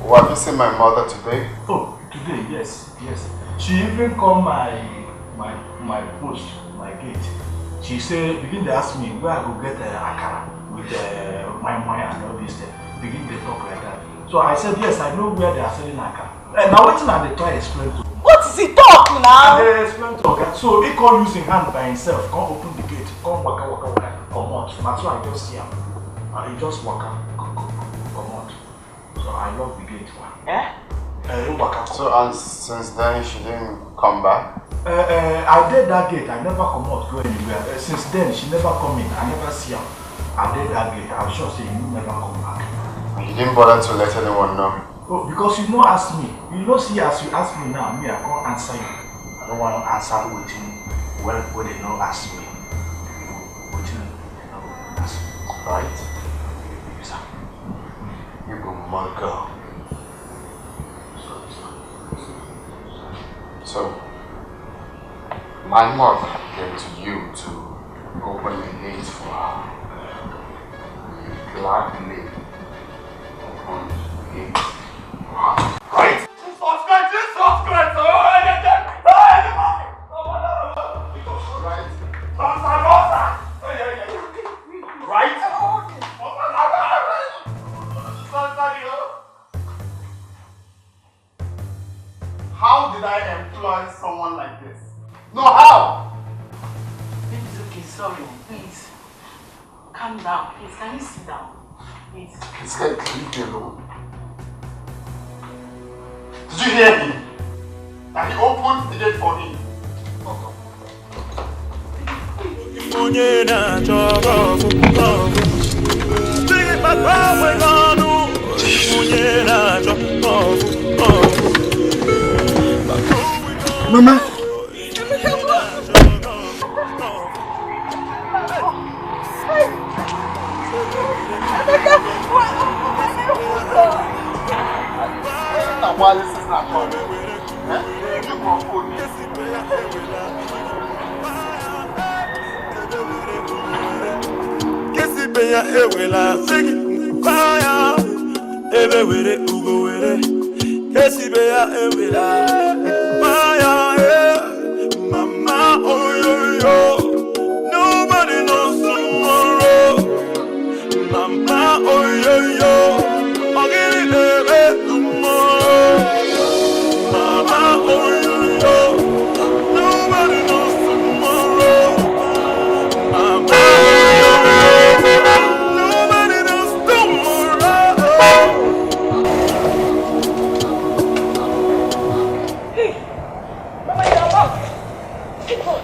Speaker 3: Well, have you seen my mother today?
Speaker 4: Oh, today, yes. She even called my post, my gate. She said, begin to ask me where I could get akara with my and all this stuff.
Speaker 12: begin to talk like that. So I said, yes, I know where they are selling Aka. And now waiting and they try to explain to me.
Speaker 15: What is he talk now?
Speaker 12: And they explain to Oga. So he can't use his hand by himself, can't open the gate, can't waka, come out. That's why I just see him. And he just come out. So I lock the gate.
Speaker 5: So and since then she didn't come back?
Speaker 12: I did that gate, I never come out, go anywhere. Since then she never come in, I never see her. I did that gate, I'm sure she never come back.
Speaker 5: And you didn't bother to let anyone know?
Speaker 12: Oh, because you don't ask me. You don't see as you ask me now, me I can't answer you. I don't want to answer waiting when they don't ask me. Waiting they don't ask me.
Speaker 5: Right?
Speaker 12: Yes, sir.
Speaker 5: You go my girl. So, my mother came to you to open the gates for her. You gladly opened the gates for her. Right? Subscribe! Right? How did I employ someone like this? No, how?
Speaker 6: It's okay, sorry. Please. Calm down. Please, can you sit down? Please.
Speaker 5: This guy can leave me alone. Did you hear him? That he opened the gate for him.
Speaker 4: Mama.
Speaker 8: Mama, oh yo yo, nobody knows tomorrow. Mama, oh yo yo, I'll get it tomorrow. Mama, oh yo yo, nobody knows tomorrow. Mama, oh yo yo, nobody knows tomorrow.
Speaker 1: Hey, Mama, you're back. Keep on.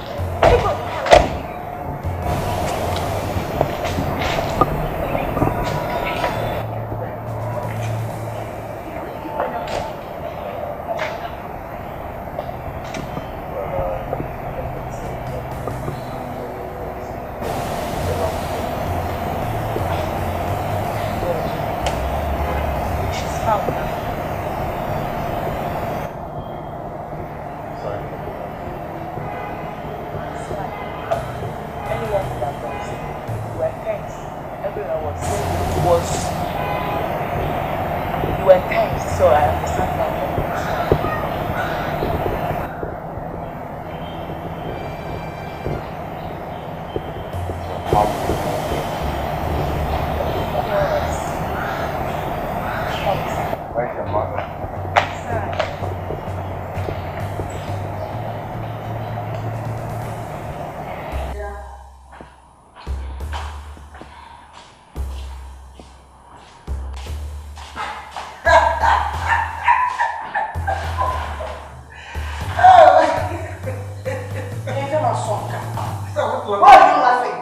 Speaker 1: Why are you laughing?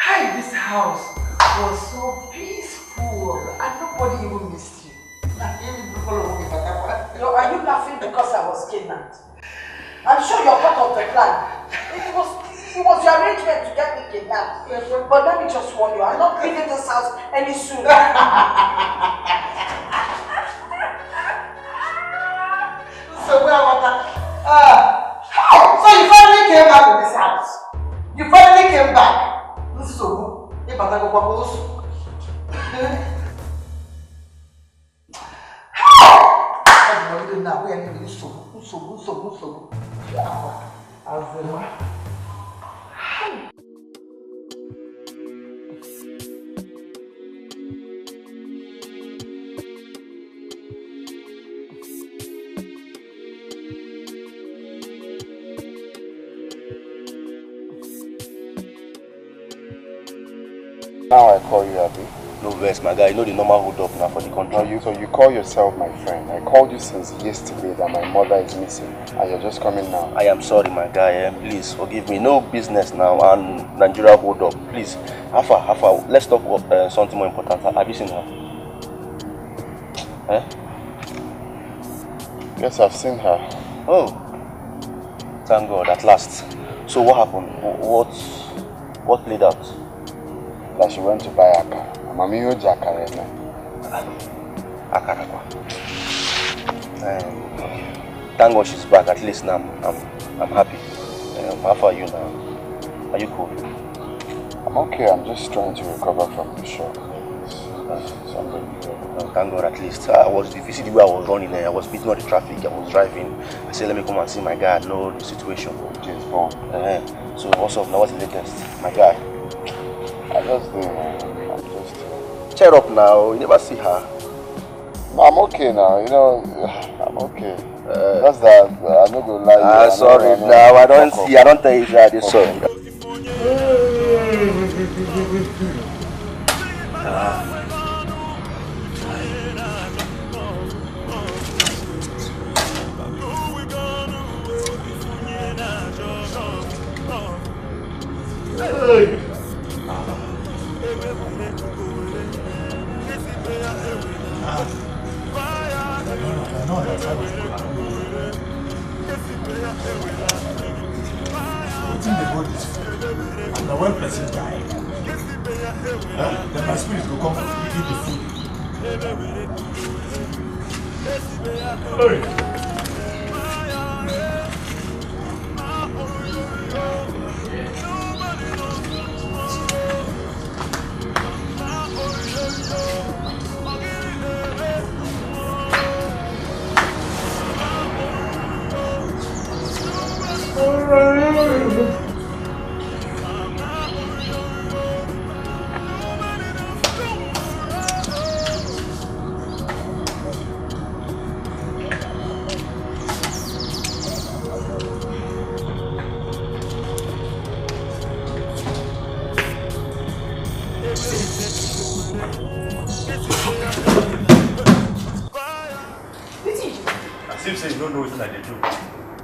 Speaker 1: Hi, this house was so peaceful and nobody even missed you. No, are you laughing because I was kidnapped? I'm sure you're part of the plan. It was your arrangement to get me kidnapped. But let me just warn you, I'm not leaving this house any sooner. So where was that? So you finally came back to this house? You finally came back? This is so good. You better go back home. Now we are in so Azema.
Speaker 5: Now I call you Abi.
Speaker 7: No vex, my guy. You know the normal hold up now for the country.
Speaker 5: So you call yourself my friend. I called you since yesterday that my mother is missing, and you're just coming now.
Speaker 7: I am sorry, my guy. Please forgive me. No business now and Nigeria hold up. Please, Alpha. Let's talk about something more important. Have you seen her? Eh?
Speaker 5: Yes, I've seen her.
Speaker 7: Oh, thank God, at last. So what happened? What played out?
Speaker 5: That she went to buy akara. Mami yo jakara na.
Speaker 7: Akara. Okay. Thank God she's back. At least now I'm happy. How far are you now? Are you cool?
Speaker 5: I'm okay. I'm just trying to recover from the shock.
Speaker 7: Thank God, at least. If you see the way I was running, I was beating on the traffic. I was driving. I said, let me come and see my guy. I know the situation.
Speaker 5: James Bond.
Speaker 7: So what's up now? What's the latest? My guy.
Speaker 5: I'm just
Speaker 7: cheer up now. You never see her.
Speaker 5: No, I'm okay now. You know, I'm okay. That's that. I'm not gonna lie.
Speaker 7: Sorry. Now I don't see. I don't tell you that. It's sorry.
Speaker 4: And when person die, then my spirit will come to eat the food.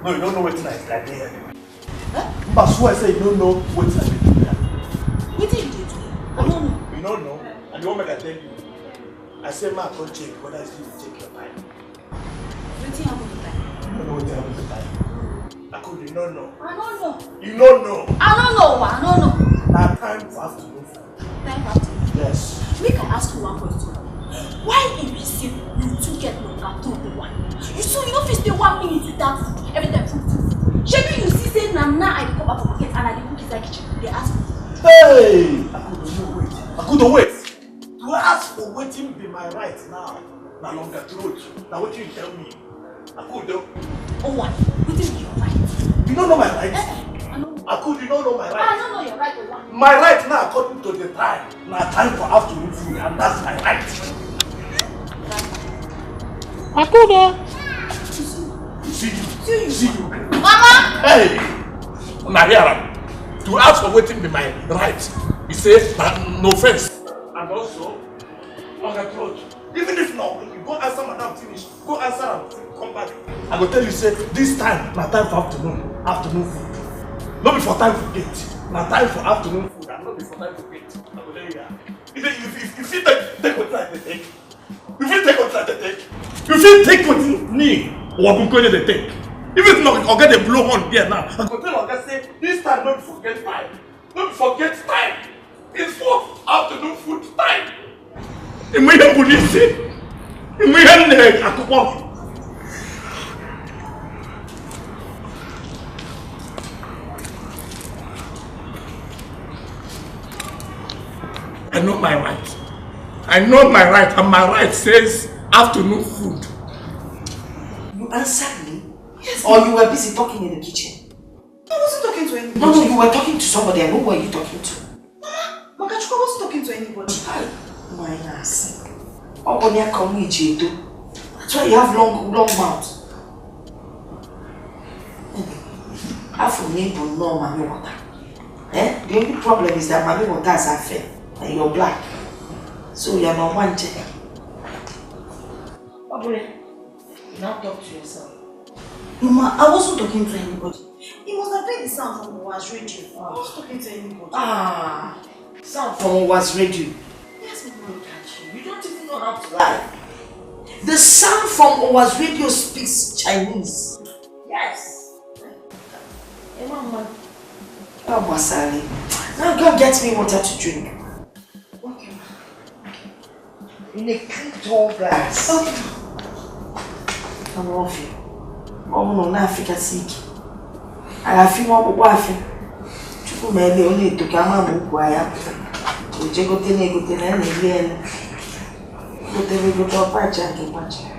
Speaker 4: No, you don't know what tonight is like there. But so I say you don't know what tonight is like.
Speaker 10: What did you do? I don't know.
Speaker 4: You don't know? And the woman I tell you, I say, ma, go check whether it's you take your time.
Speaker 10: What happened to time?
Speaker 4: You don't know what happened to time. I could, you don't know.
Speaker 10: I don't know.
Speaker 4: You don't know.
Speaker 10: I don't know.
Speaker 4: Now time for afternoon food.
Speaker 10: Time for afternoon?
Speaker 4: Yes.
Speaker 10: Make I ask you one question. Why if you see you two get longer to the one? You don't stay 1 minute without food. Every time food. Maybe you see say now I come back from market and I cook inside kitchen. They ask me.
Speaker 4: Hey! I couldn't wait. To ask for waiting be my right now. No longer truth. Now what you tell me? I could do.
Speaker 10: Oh what? What is your right?
Speaker 4: You don't know my right? You don't know my right?
Speaker 10: I don't know your right or what?
Speaker 4: My right now according to the time. Now time for afternoon food and that's my right. Akuda. See you.
Speaker 10: Mama!
Speaker 4: Hey! Now here to ask for waiting be my right. You say no offense. And also on the throat. Even if not, you go answer madam finish. Go answer and come back. I go tell you say this time na time for afternoon food. Not before time for gate. Na time for afternoon food and not before time for gate. I go tell you that. If you take what I take. You fit take what I take. You fit take what me or Bunkoye they take. If it's not, I'll get a blow on here now. I go tell Oga say this time don't forget time. Don't forget time. It's for afternoon food time. Imwe police. Imwe akupo. I know my right. I know my right, and my right says afternoon food.
Speaker 10: You answered me? Yes. Or you were busy talking in the kitchen?
Speaker 15: I wasn't talking to anybody.
Speaker 10: No, you were talking to somebody. I know who are you talking to.
Speaker 15: Mama, Makachuka wasn't talking to anybody.
Speaker 10: My ass. That's why you have long mouth. Half of neighbor know mommy water. The only problem is that mommy water is unfair.
Speaker 15: and you're black. So you're not wanted. Babule, now talk to yourself.
Speaker 10: Mama, I wasn't talking to anybody. It must have been the sound from Owa's radio. I was talking to anybody.
Speaker 15: Ah, sound from Owa's radio.
Speaker 10: Yes, Mama, look at you.
Speaker 15: You don't even know how to lie. The sound from Owa's radio speaks Chinese. Yes. Hey, Mama. Oh, Masali. Now go get me water to drink.
Speaker 10: Okay, Ma.
Speaker 15: In a clean tall glass.
Speaker 10: Okay.
Speaker 15: I'm off you. Oh no, na Africa sick. I feel more wife. Chuku mele only to come and go aya. We je go tene na ile. Go tene go to pacha to pacha.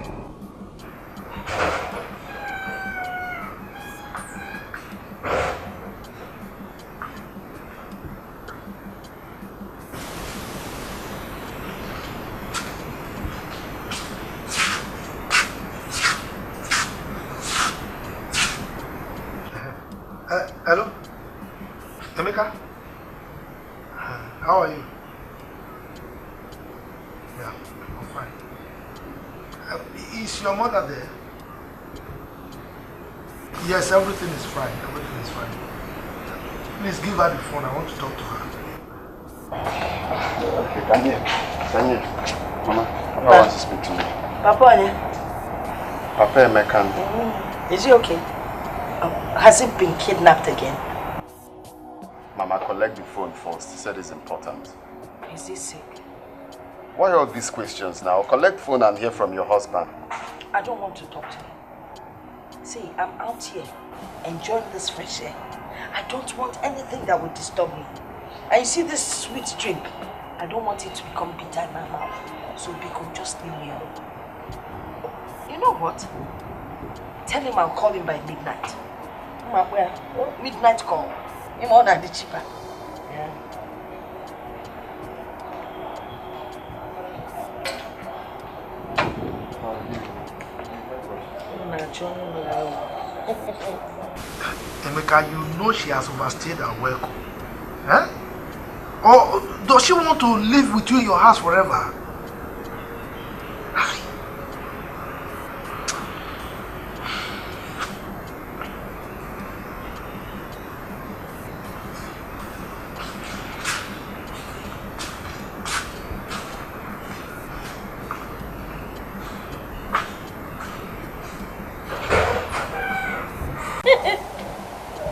Speaker 4: Hello? Emeka? How are you? Yeah, I'm fine. Is your mother there? Yes, everything is fine. Everything is fine. Please give her the phone. I want to talk to her.
Speaker 5: Okay, Daniel. Mama, Papa wants to speak to me. Papa Emeka.
Speaker 1: Is he okay? Has he been kidnapped again?
Speaker 5: Mama, collect the phone first. He said it's important.
Speaker 1: Is he sick?
Speaker 5: Why all these questions now? Collect phone and hear from your husband.
Speaker 1: I don't want to talk to him. See, I'm out here enjoying this fresh air. I don't want anything that would disturb me. And you see this sweet drink? I don't want it to become bitter in my mouth. So Biko, just leave me alone. You know what? Tell him I'll call him by midnight. Midnight call. Him on the cheaper. Yeah.
Speaker 4: Emeka, you know she has overstayed her welcome. Huh? Or does she want to live with you in your house forever?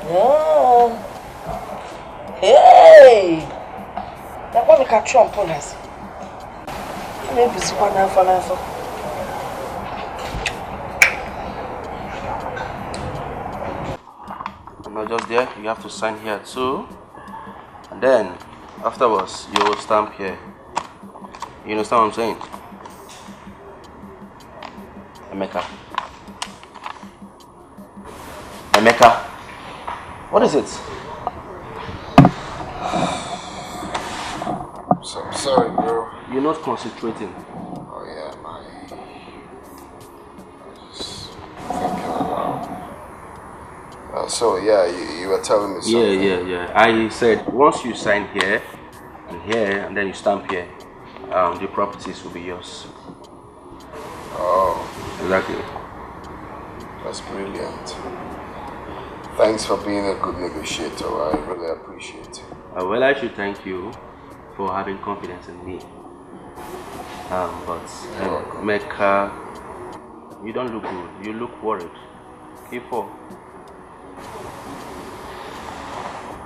Speaker 1: Oh. Hey! That one can trump on us. Maybe it's one for.
Speaker 7: Not just there, you have to sign here too. And then afterwards you will stamp here. You understand what I'm saying? Emeka, what is it?
Speaker 5: So sorry, bro.
Speaker 7: You're not concentrating.
Speaker 5: Oh yeah, I just thinking about. So yeah, you were telling me something.
Speaker 7: Yeah. I said once you sign here, and then you stamp here, the properties will be yours.
Speaker 5: Oh.
Speaker 7: Exactly.
Speaker 5: That's brilliant. Thanks for being a good negotiator. I really appreciate it.
Speaker 7: Well, I should thank you for having confidence in me. But Emeka, you don't look good. You look worried. Keep on.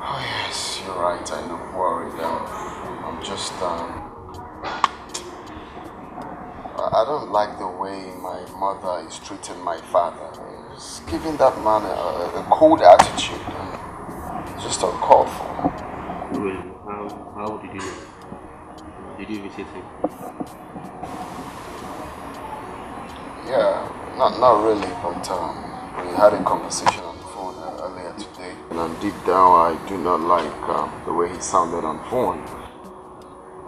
Speaker 5: Oh yes, you're right. I look worried. I'm just I don't like the way my mother is treating my father. It's giving that man a cold attitude. It's just uncalled for.
Speaker 7: Really? How did you know? Did you visit him?
Speaker 5: Yeah, not really, but we had a conversation on the phone earlier today. And deep down, I do not like the way he sounded on the phone.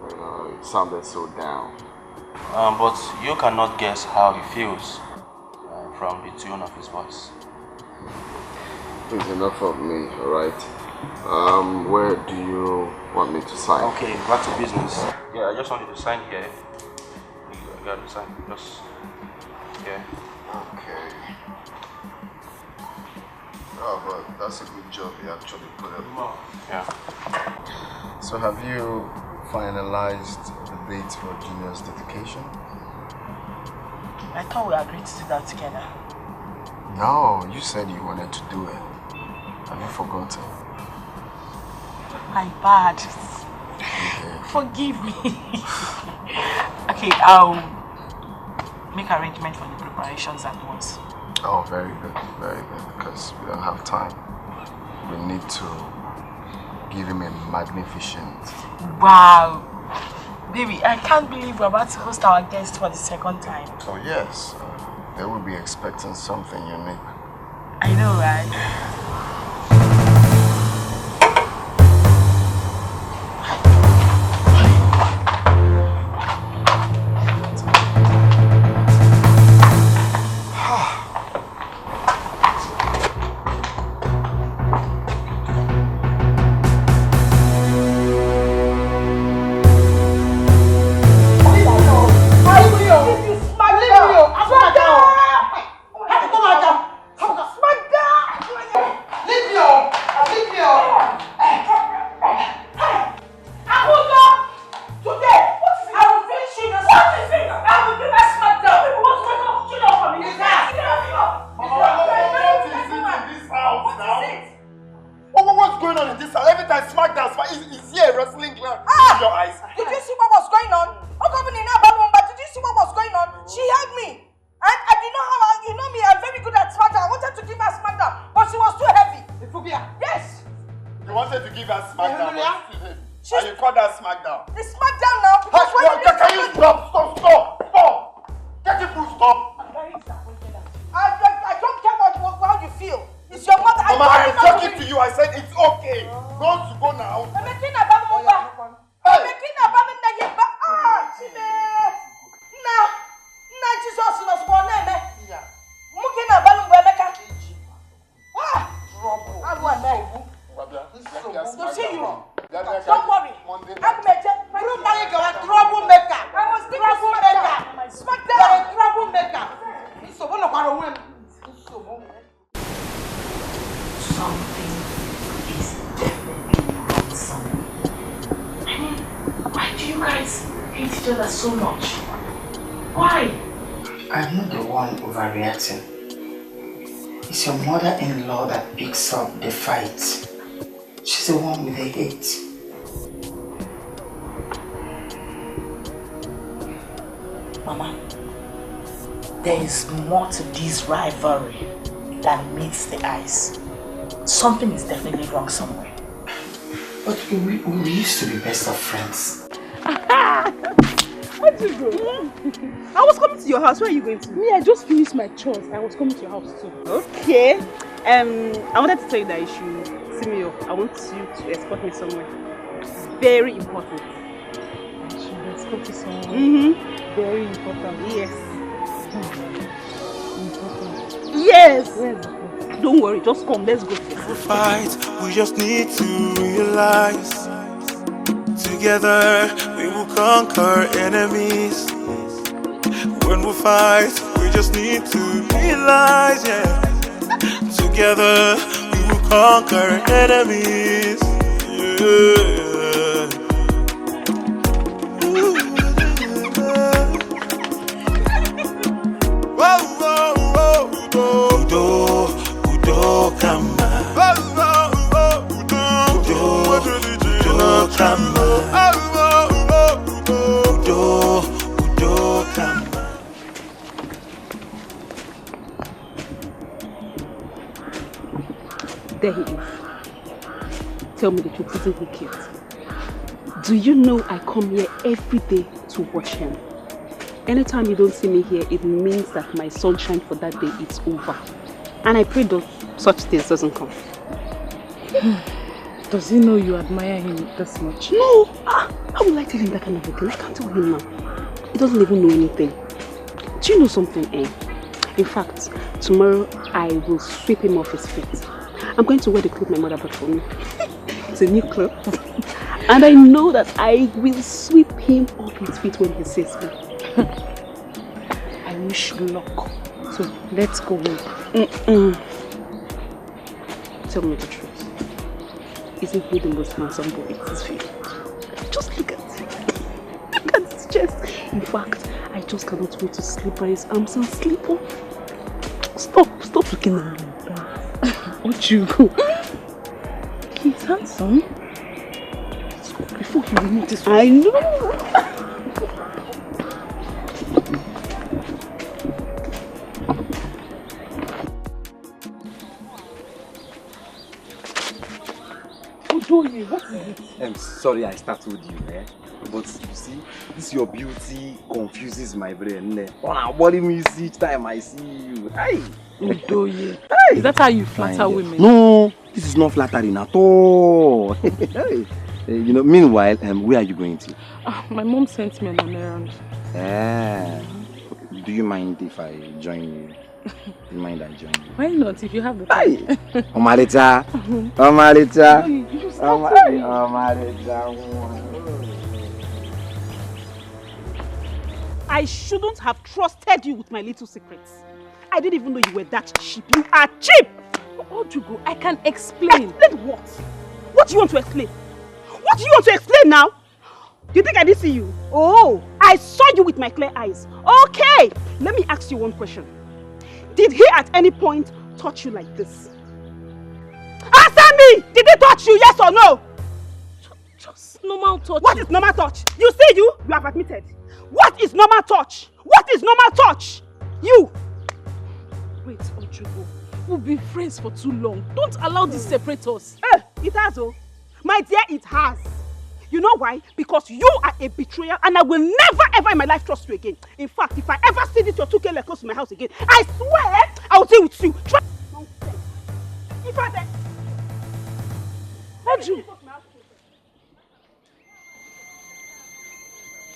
Speaker 5: You know, it sounded so down.
Speaker 7: But you cannot guess how he feels from the tone of his voice.
Speaker 5: It's enough of me, alright? Where do you want me to sign?
Speaker 7: Okay, back to business. Yeah, I just want you to sign here. You got to sign. Just yeah.
Speaker 5: Okay. Oh, but that's a good job you actually put up.
Speaker 7: Yeah.
Speaker 5: So have you finalized the date for Junior's dedication?
Speaker 11: I thought we agreed to do that together.
Speaker 5: No, you said you wanted to do it. Have you forgotten?
Speaker 11: My bad.
Speaker 5: Okay.
Speaker 11: Forgive me. Okay, I'll make arrangement for the preparations at once.
Speaker 5: Oh, very good, because we don't have time. We need to give him a magnificent...
Speaker 11: Wow! Baby, I can't believe we're about to host our guest for the second time.
Speaker 5: Oh, yes. They will be expecting something unique.
Speaker 11: I know, right? It's your mother-in-law that picks up the fight. She's the one with the hate. Mama, there is more to this rivalry than meets the eyes. Something is definitely wrong somewhere. But we used to be best of friends.
Speaker 2: Where did you go? I was coming to your house. Where are you going to? Me, I just finished my chores. I was coming to your house too. Okay. I wanted to tell you that you should see me off. I want you to escort me somewhere. Very important. I should escort you somewhere? Very important. Yes. Important. Yes. Where's the place? Don't worry. Just come. Let's go.
Speaker 8: Fight. We just need to realize. Together we will conquer enemies. When we fight, we just need to realize, yeah. Together we will conquer enemies. Yeah. Whoa, whoa, whoa, Udo, Udo, Kama. Udo, Kama.
Speaker 2: There he is. Tell me the truth, isn't he cute? Do you know I come here every day to watch him? Anytime you don't see me here, it means that my sunshine for that day is over. And I pray that such things doesn't come.
Speaker 16: Does he know you admire him this much?
Speaker 2: No! How will I tell him that kind of a thing? I can't tell him now. He doesn't even know anything. Do you know something, eh? In fact, tomorrow I will sweep him off his feet. I'm going to wear the clothes my mother bought for me. It's a new cloth. And I know that I will sweep him off his feet when he sees me. I wish you luck. So let's go home. Tell me the truth. Isn't he the most handsome boy in this field? Just look at him. Look at his chest. In fact, I just cannot wait to sleep by his arms and sleep off. Stop looking at me like that. Ojugo. He's handsome. So before you will notice. I know. What is it?
Speaker 17: I'm sorry I startled you, but you see, this your beauty confuses my brain. What do you see each time I see you? Hey!
Speaker 16: Udoye. Is that how you flatter women?
Speaker 17: No, this is not flattering at all. Hey. Meanwhile, where are you going to?
Speaker 16: My mom sent me on an errand.
Speaker 17: Do you mind if I join you? Do you mind I join you?
Speaker 16: Why not, if you have the time?
Speaker 17: Omalita!
Speaker 2: I shouldn't have trusted you with my little secrets. I didn't even know you were that cheap. You are cheap!
Speaker 16: Ojugo, I can explain.
Speaker 2: Explain what? What do you want to explain? What do you want to explain now? Do you think I didn't see you? Oh, I saw you with my clear eyes. Okay, let me ask you one question. Did he at any point touch you like this? Answer me! Did he touch you, yes or no?
Speaker 16: Just normal touch.
Speaker 2: What is normal touch? You see you have admitted. What is normal touch? What is normal touch? You!
Speaker 16: Wait, Ojugo. We've been friends for too long. Don't allow this separate us.
Speaker 2: It has, oh. My dear, it has. You know why? Because you are a betrayer and I will never ever in my life trust you again. In fact, if I ever see this your 2K close to my house again, I swear I will deal with you. If I then...
Speaker 16: Oju,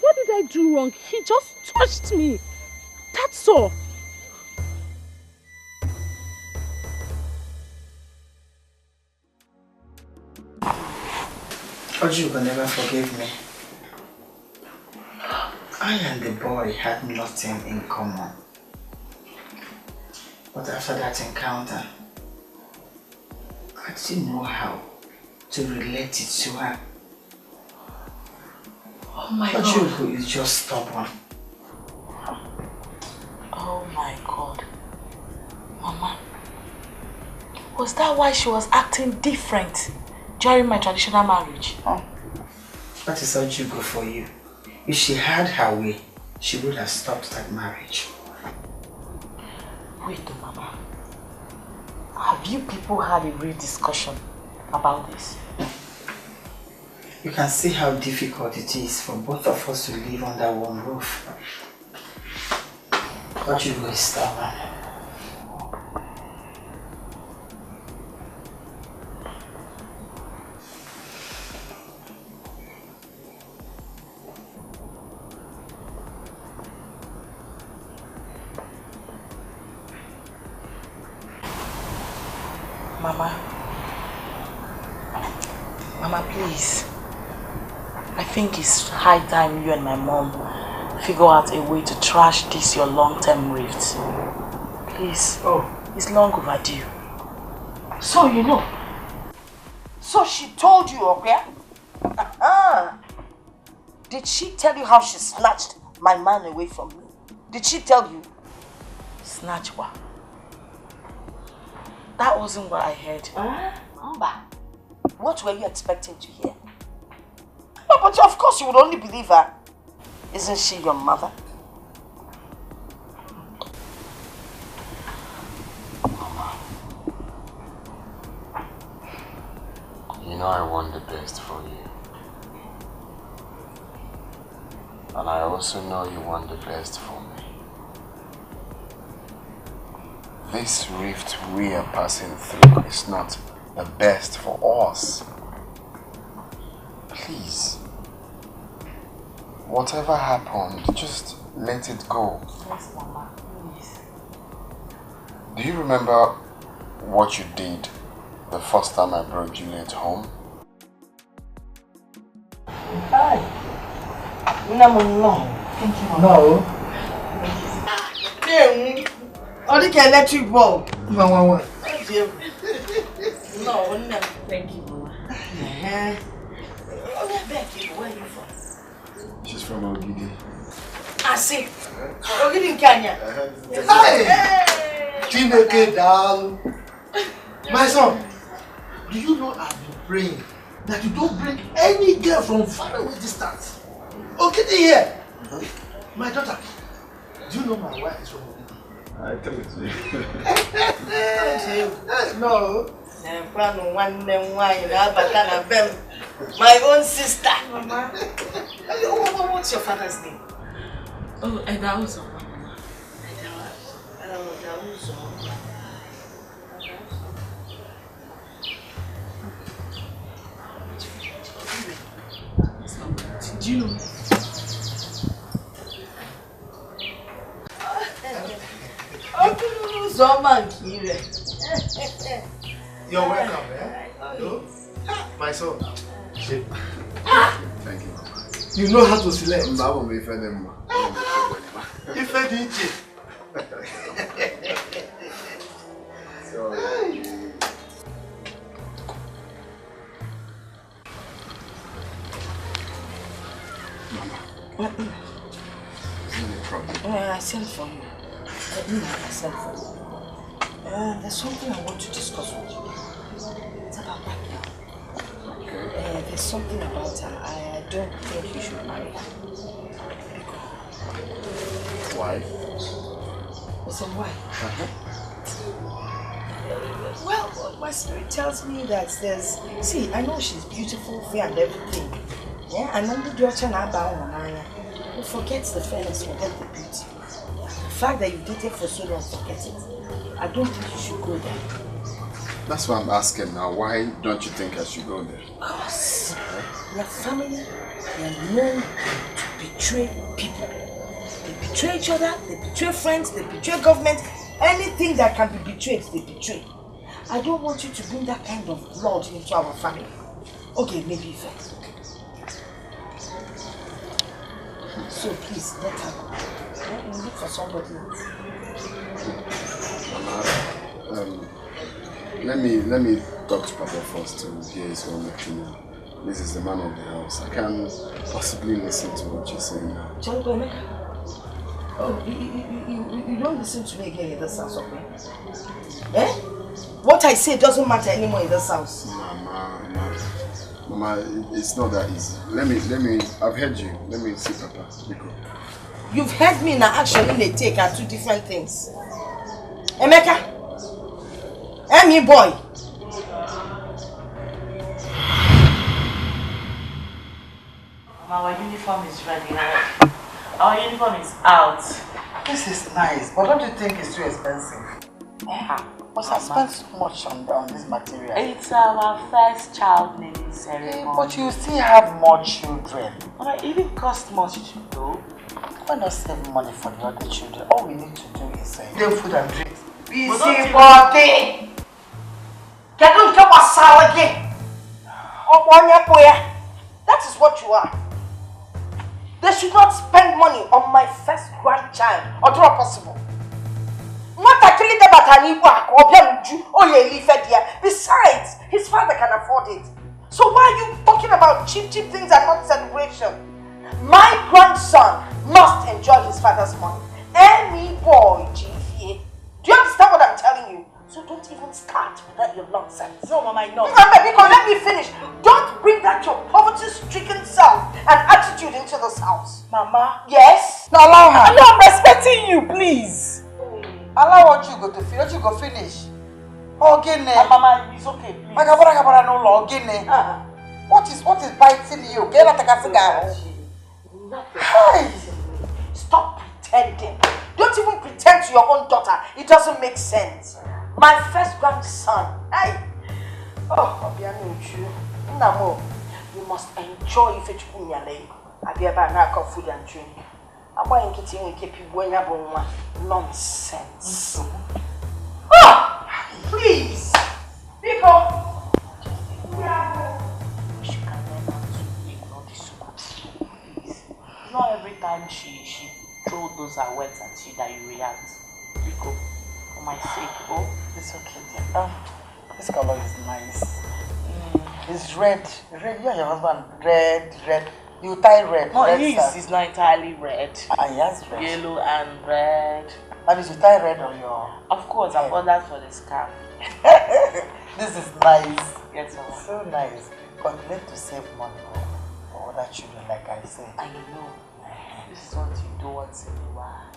Speaker 16: what did I do wrong? He just touched me. That's all.
Speaker 11: Oju will never forgive me. I and the boy had nothing in common. But after that encounter, I didn't know how to relate it to her.
Speaker 6: Oh my God.
Speaker 11: Oju is just stubborn.
Speaker 6: Oh my God. Mama, was that why she was acting different during my traditional marriage?
Speaker 11: That is Ojugo for you. If she had her way, she would have stopped that marriage.
Speaker 6: Wait, Mama. Have you people had a real discussion about this?
Speaker 11: You can see how difficult it is for both of us to live under one roof. Ojugo is stubborn.
Speaker 6: Mama, please. I think it's high time you and my mom figure out a way to trash this your long-term rift. Please. It's long overdue.
Speaker 1: So you know. So she told you, okay? Did she tell you how she snatched my man away from me? Did she tell you?
Speaker 6: Snatch what? That wasn't what I heard.
Speaker 1: What were you expecting to hear? No, but of course you would only believe her. Isn't she your mother?
Speaker 5: You know I want the best for you. And I also know you want the best for me. This rift we are passing through is not the best for us. Please. Whatever happened, just let it go.
Speaker 6: Yes, Mama, please.
Speaker 5: Do you remember what you did the first time I brought Juliet home?
Speaker 11: No. Thank you, Mama. No. Only can electric bulb. No. No, thank you, Mama. Where are you from?
Speaker 5: She's from Ogidi.
Speaker 11: I see. Ogidi Kenya.
Speaker 4: Hey! Chineke Dal. My son, do you know I've been praying that you don't bring any girl from far away distance? Ogidi here. My daughter, do you know my wife is from Ogidi?
Speaker 5: I tell it to you.
Speaker 4: No.
Speaker 11: My own sister.
Speaker 15: Mama. What's your father's name? Oh, Edauzo. Do you know?
Speaker 4: You're welcome, eh? No? My son. Thank
Speaker 5: you.
Speaker 4: You know how to select.
Speaker 5: Mama. Isn't it problem?
Speaker 11: I sent for you. I sent for you. There's something I want to discuss with you. It's about that girl. Okay. There's something about her. I don't think you should marry her.
Speaker 5: Why?
Speaker 11: Listen, why? Well, my spirit tells me that there's... See, I know she's beautiful, fair and everything. Yeah, and then the daughter who forgets the fairness, forget the beauty. The fact that you've dated for so long, forget it. I don't think you should go there.
Speaker 5: That's why I'm asking now. Why don't you think I should go there?
Speaker 11: Because your family, they are known to betray people. They betray each other, they betray friends, they betray government. Anything that can be betrayed, they betray. I don't want you to bring that kind of blood into our family. Okay, maybe first. So please, let her go. Look for somebody else.
Speaker 5: Let me talk to Papa first to hear his own opinion. This is the man of the house. I can't possibly listen to what you're saying now.
Speaker 11: Emeka. Oh, you don't listen to me again in this house, okay? Eh? What I say doesn't matter anymore in this house.
Speaker 5: Mama, it's not that easy. Let me, I've heard you. Let me see Papa. Nico.
Speaker 11: You've heard me in an action in a take are two different things. Emeka! Me boy!
Speaker 6: Our uniform is ready. Our uniform is out.
Speaker 11: This is nice, but don't you think it's too expensive? Because I spent so much on this material.
Speaker 6: It's our first child naming ceremony.
Speaker 11: But you still have more children.
Speaker 6: But it even costs much though.
Speaker 11: Why not save money for the other children? All we need to do is give food and drink.
Speaker 1: Busy body! Get on top of salad. That is what you are. They should not spend money on my first grandchild, or do not possible. Not actually the batani work or besides, his father can afford it. So why are you talking about cheap things and not celebration? My grandson must enjoy his father's money. Any boy, GVA. Do you understand what I'm telling you? So don't even start with that your nonsense. No, Mama, I know. Because let me finish. Don't bring that your poverty-stricken self and attitude into this house. Mama. Yes?
Speaker 11: Now allow her.
Speaker 1: No, I'm respecting you, please.
Speaker 11: Allow what you go to finish. What you go finish?
Speaker 1: Mama, it's okay, please.
Speaker 11: What is biting you? Get out of the
Speaker 1: Hey! Stop pretending. Don't even pretend to your own daughter. It doesn't make sense. My first grandson. Hey! Oh, Namo, you must enjoy if it's food and drink. I'm going to keep you nonsense. Ah! Please! Because
Speaker 6: time she throw those her words at you that you react. Rico, for my sake, oh.
Speaker 11: It's okay, dear. This color is nice. It's red. Red, you and your husband. Red. You tie red.
Speaker 6: No,
Speaker 11: red
Speaker 6: his is not entirely red.
Speaker 11: Yes, red.
Speaker 6: Yellow and red.
Speaker 11: That means you tie red on your...
Speaker 6: Of course, I've ordered for the scarf.
Speaker 11: This is nice.
Speaker 6: Yes, mama.
Speaker 11: So nice. But need to save money for other children, like I said.
Speaker 6: I know. This is what you do once in a while.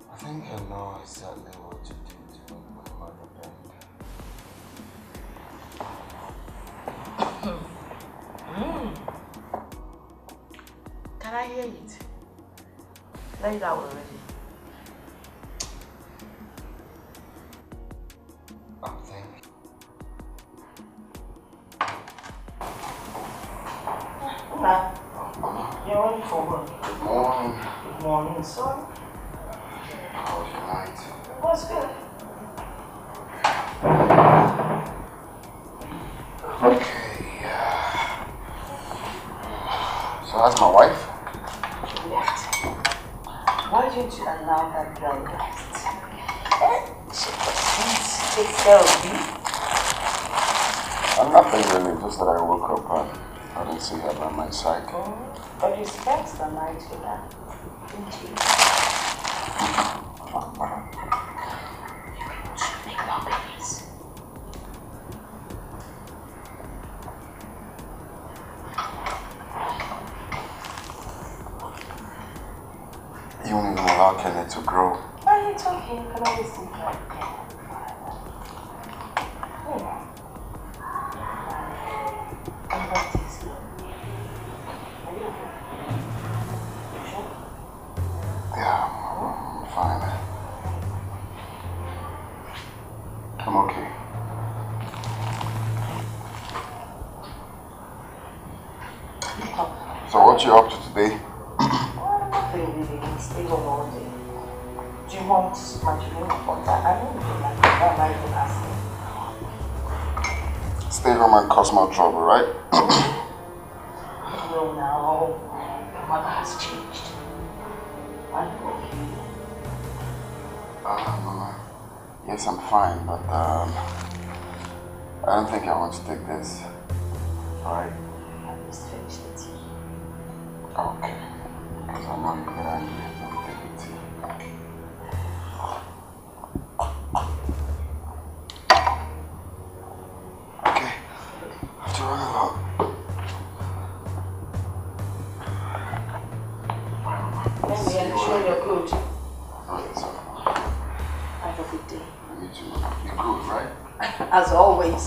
Speaker 5: I think I know exactly what to do to make my mother bend.
Speaker 6: Can I hear it? Lay it out already.
Speaker 5: I think.
Speaker 6: You're ready for work.
Speaker 5: Good morning.
Speaker 6: Good morning, son.
Speaker 5: How was your night?
Speaker 6: It was good.
Speaker 5: Okay. So how's my wife?
Speaker 6: Why didn't you allow that girl rest? She takes care of you.
Speaker 5: I'm not really, just that I woke up and I didn't see her by my side.
Speaker 6: But you spent the night with her, didn't you? Make more babies.
Speaker 5: You won't even allow Kenneth to grow.
Speaker 6: Oh, it's okay. You can always think like that.
Speaker 5: Yeah, I'm fine. I'm okay. So what you up to today?
Speaker 6: Nothing really. Stay home all day. Do you want my drink or water? I don't feel like that. I'm not even asking.
Speaker 5: Stay home and cause more trouble, right?
Speaker 6: No, now. Your mother has changed. Are you okay?
Speaker 5: Yes, I'm fine, but I don't think I want to take this. Alright?
Speaker 6: I just finished the tea.
Speaker 5: Okay. Because I know you're gonna need to take the tea. Okay. I have to run along.
Speaker 6: Let me ensure you're good.
Speaker 5: Oh, yes, sir.
Speaker 6: Have a good day.
Speaker 5: You too. You're good, right?
Speaker 6: As always.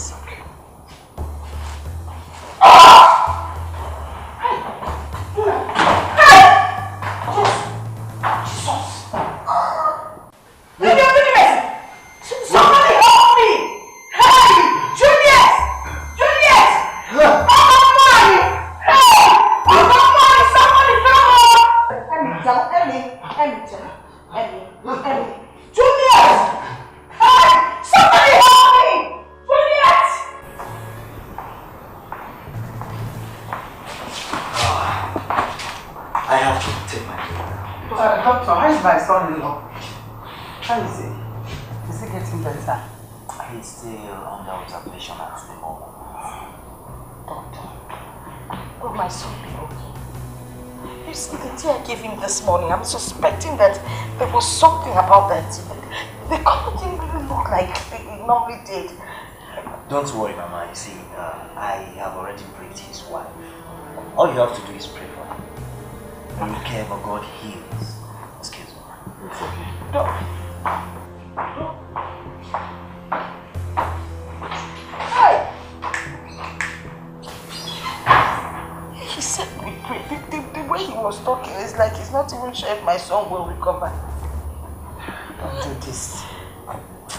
Speaker 1: Somebody help me! Hey! Julius! Julius! I'm money! Hey! I'm money! Somebody come on! Emmy. Julius! Hey! Somebody help me! Julius!
Speaker 13: I have to take my leave now.
Speaker 11: Doctor, how is my son-in-law? How is he? Is he getting better?
Speaker 13: He's still under observation at the moment.
Speaker 6: Doctor, will my son be okay? You see the tea I gave him this morning, I'm suspecting that there was something about that tea. The color didn't really look like it normally did.
Speaker 13: Don't worry, Mama. You see, I have already prayed to his wife. All you have to do is pray for him. When you care, but God heals. Excuse me.
Speaker 6: It's okay. He said we pray. The way he was talking is like he's not even sure if my son will recover.
Speaker 11: Don't do this.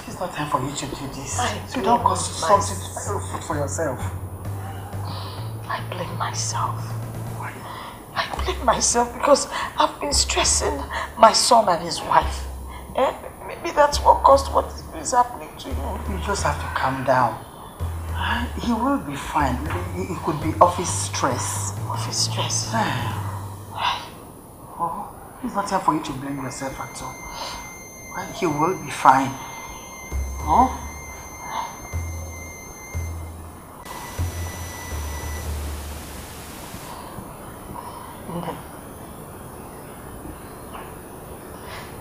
Speaker 11: He's not time for you to do this. You don't cause something food for yourself.
Speaker 15: I blame myself. Why? I blame myself because I've been stressing my son and his wife. Maybe that's what caused what is happening to you.
Speaker 11: You just have to calm down. He will be fine. It could be office stress.
Speaker 15: Office stress?
Speaker 11: Oh, it's not time for you to blame yourself at all. He will be fine. Oh?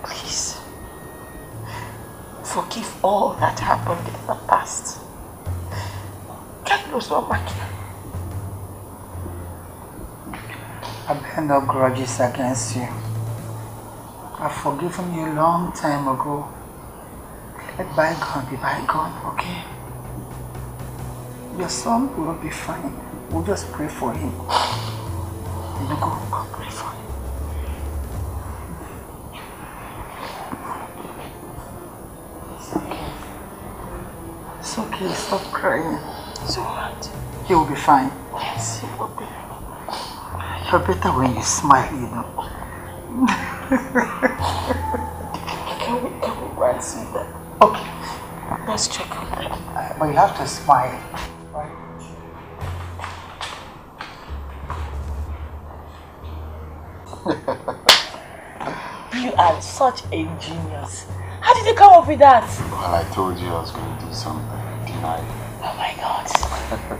Speaker 15: Please, forgive all that happened in the past. Carlos Omaki.
Speaker 11: I bear no grudges against you. I've forgiven you a long time ago. Let bygone be bygone, okay? Your son will be fine. We'll just pray for him. You go pray for him. It's okay, stop crying.
Speaker 15: It's alright.
Speaker 11: He will be fine.
Speaker 15: Yes, he will be.
Speaker 11: You're better when you smile, you know.
Speaker 15: Can we go and see that?
Speaker 11: Okay.
Speaker 15: Let's check on them.
Speaker 11: But you have to smile. Right?
Speaker 15: You are such a genius. How did you come up with that?
Speaker 5: Well, I told you I was going to do something. Deny.
Speaker 15: Oh my God.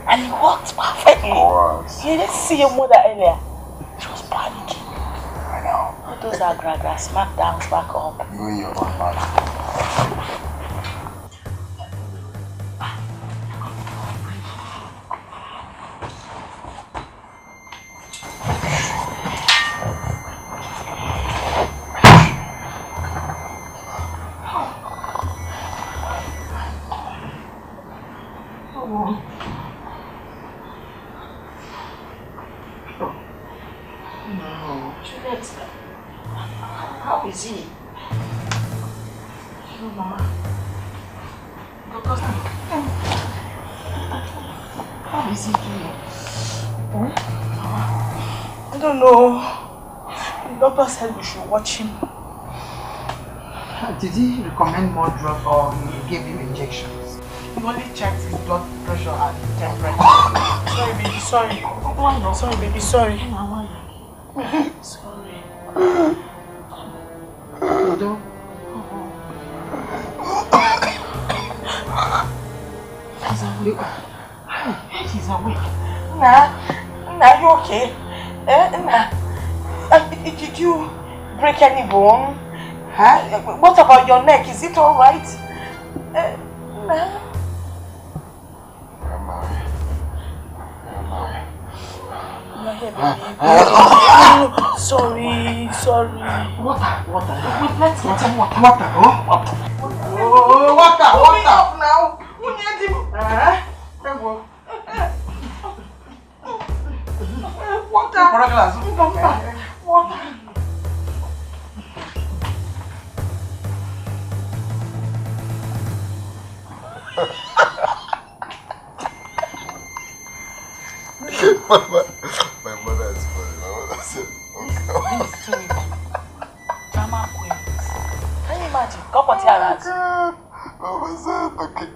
Speaker 15: And it worked perfectly.
Speaker 5: Of course.
Speaker 15: You didn't see your mother earlier. She was panicking.
Speaker 5: I know.
Speaker 15: All those are gra-gra, smack down, smack up.
Speaker 5: You and your own man.
Speaker 15: How is he? No, Mama. How is he doing? I don't know. The doctor said we should watch him.
Speaker 11: Did he recommend more drugs or he gave him injections? He only checked his blood pressure and temperature.
Speaker 15: Sorry, baby, sorry. Why not? Sorry, baby, sorry. Sorry. He's awake. He's awake. Nah, you okay? Did you break any bone? Huh? What about your neck? Is it alright? Nah. You're here, baby. Sorry.
Speaker 11: Water.
Speaker 15: Let's get him water.
Speaker 11: Water.
Speaker 15: Pull me up now. Who needs him? Water. Water.
Speaker 5: My mother is funny. My mother said, okay.
Speaker 15: Drama queens. Can you imagine? Go for tiaras.
Speaker 5: Mama said, okay.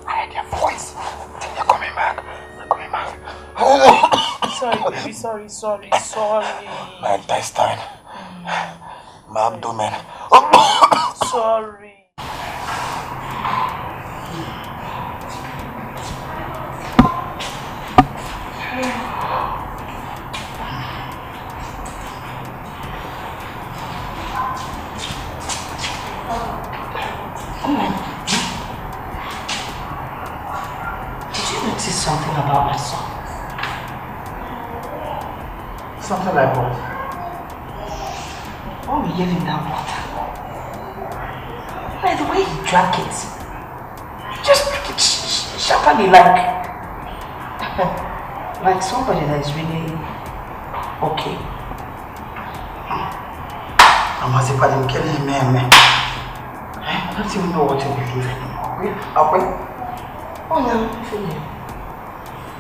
Speaker 11: I heard your voice. They're coming back.
Speaker 15: Sorry, baby. Sorry.
Speaker 11: My intestine. My abdomen.
Speaker 15: Sorry.
Speaker 11: Did you notice something about my son? Something like what? When we gave him that water, by the way he drank it, he just drank it sharply like somebody that is really okay. I must have been killing him, man.
Speaker 4: I don't even know what to believe anymore. Oh no,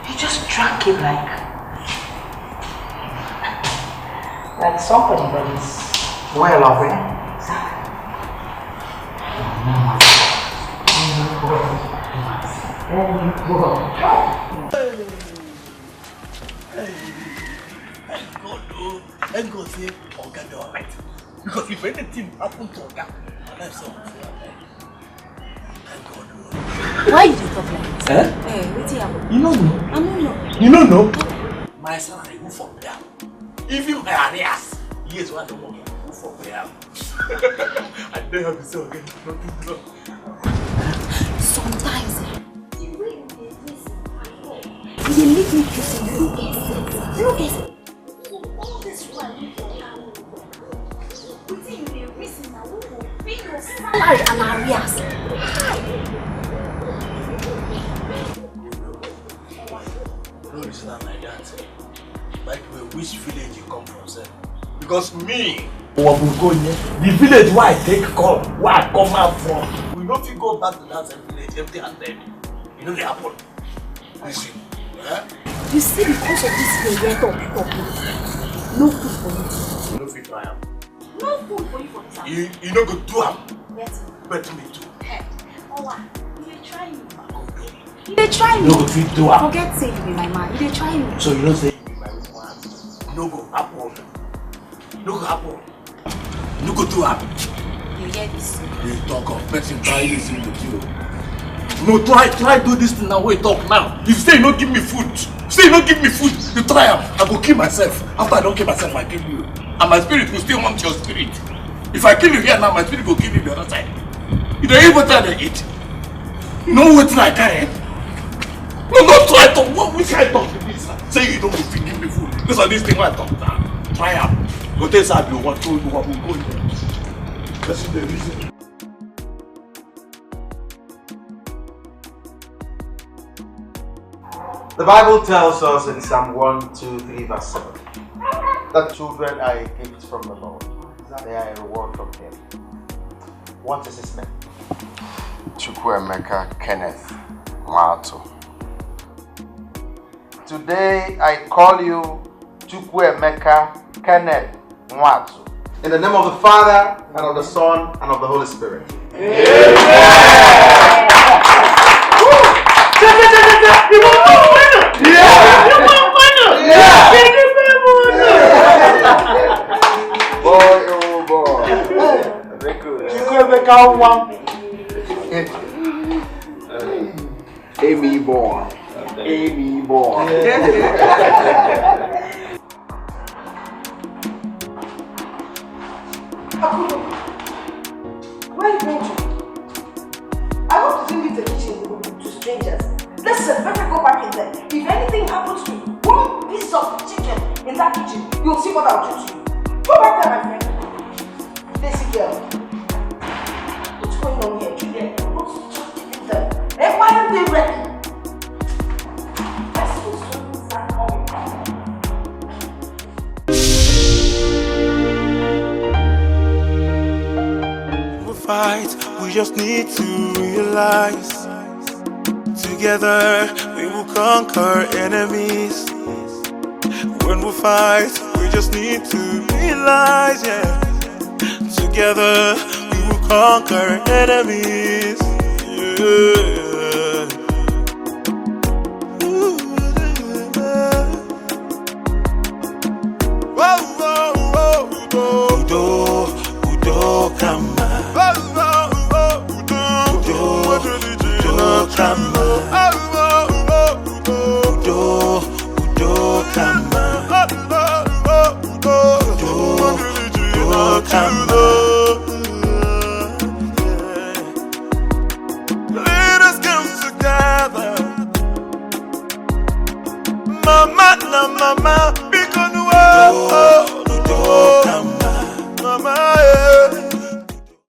Speaker 11: you just drank it like somebody that is well off.
Speaker 4: Thank God say Oga dey alright. Because if anything happen to Oga, my life so thank God.
Speaker 10: Why you talk like this?
Speaker 4: Eh?
Speaker 10: Wetin happen?
Speaker 4: You don't know.
Speaker 10: I don't know.
Speaker 4: You don't know? My salary go for there. Even my arrears. Yes, what I don't want go for there. I don't have to say again. Nothing wrong.
Speaker 10: Sometimes the way you dey listen, you dey make me feel say you don't get sense. You don't get sense. All this while you for now, wetin you dey reason na who go pay your salary and arrears?
Speaker 4: No reason like that. By the way, which village you come from, sir? Because me, the village where I take come, where I come out from, we don't fit go back to that same village empty handed. You know they happen. Listen,
Speaker 10: You see, because of this thing we're talking, no food for you.
Speaker 4: You don't fit try am.
Speaker 10: No food for you for this house.
Speaker 4: You no go do am.
Speaker 10: Yes.
Speaker 4: Bet me too.
Speaker 10: Hey, Owa, you dey try me. You dey try me.
Speaker 4: No go fit do am.
Speaker 10: Forget saying you be my man. You dey try me.
Speaker 4: So you don't say you be my woman. No go happen. No go happen. No go do am.
Speaker 10: You hear this?
Speaker 4: You talk of person try listen with you. No, try do this thing now. Wait, talk now. If you say you don't give me food, you try am. I go kill myself. After I don't kill myself, I kill you. And my spirit will still want your spirit. If I kill you here now, my spirit will kill you the other side. You don't even try to eat. You know what I carry? No, try to. Which kind of talk to this? Say you don't give me food. This is this thing I talk now. Try am. Go tell Sabi what to do. What will go there. That's the reason.
Speaker 7: The Bible tells us in Psalm 123 verse 7 that children are a gift from the Lord. They are a reward from Him. What is his name?
Speaker 5: Emeka Kenneth Nwatu.
Speaker 7: Today I call you Emeka Kenneth Nwatu. In the name of the Father, and of the Son, and of the Holy Spirit.
Speaker 5: Boy, oh boy. Very good. Amy boy. Amy boy.
Speaker 1: Where are you going to? I hope to leave the kitchen to strangers. Listen, better go back in there. If anything happens to one piece of chicken in that kitchen, you'll see what I'll do to you. Go back there, my friend. Lazy girl. What's going on here, Juliet? What's just in there? And why aren't they ready? Let's go soon start coming.
Speaker 8: Fight, we just need to realize together we will conquer enemies. When we fight, we just need to realize, yeah, together we will conquer enemies, yeah.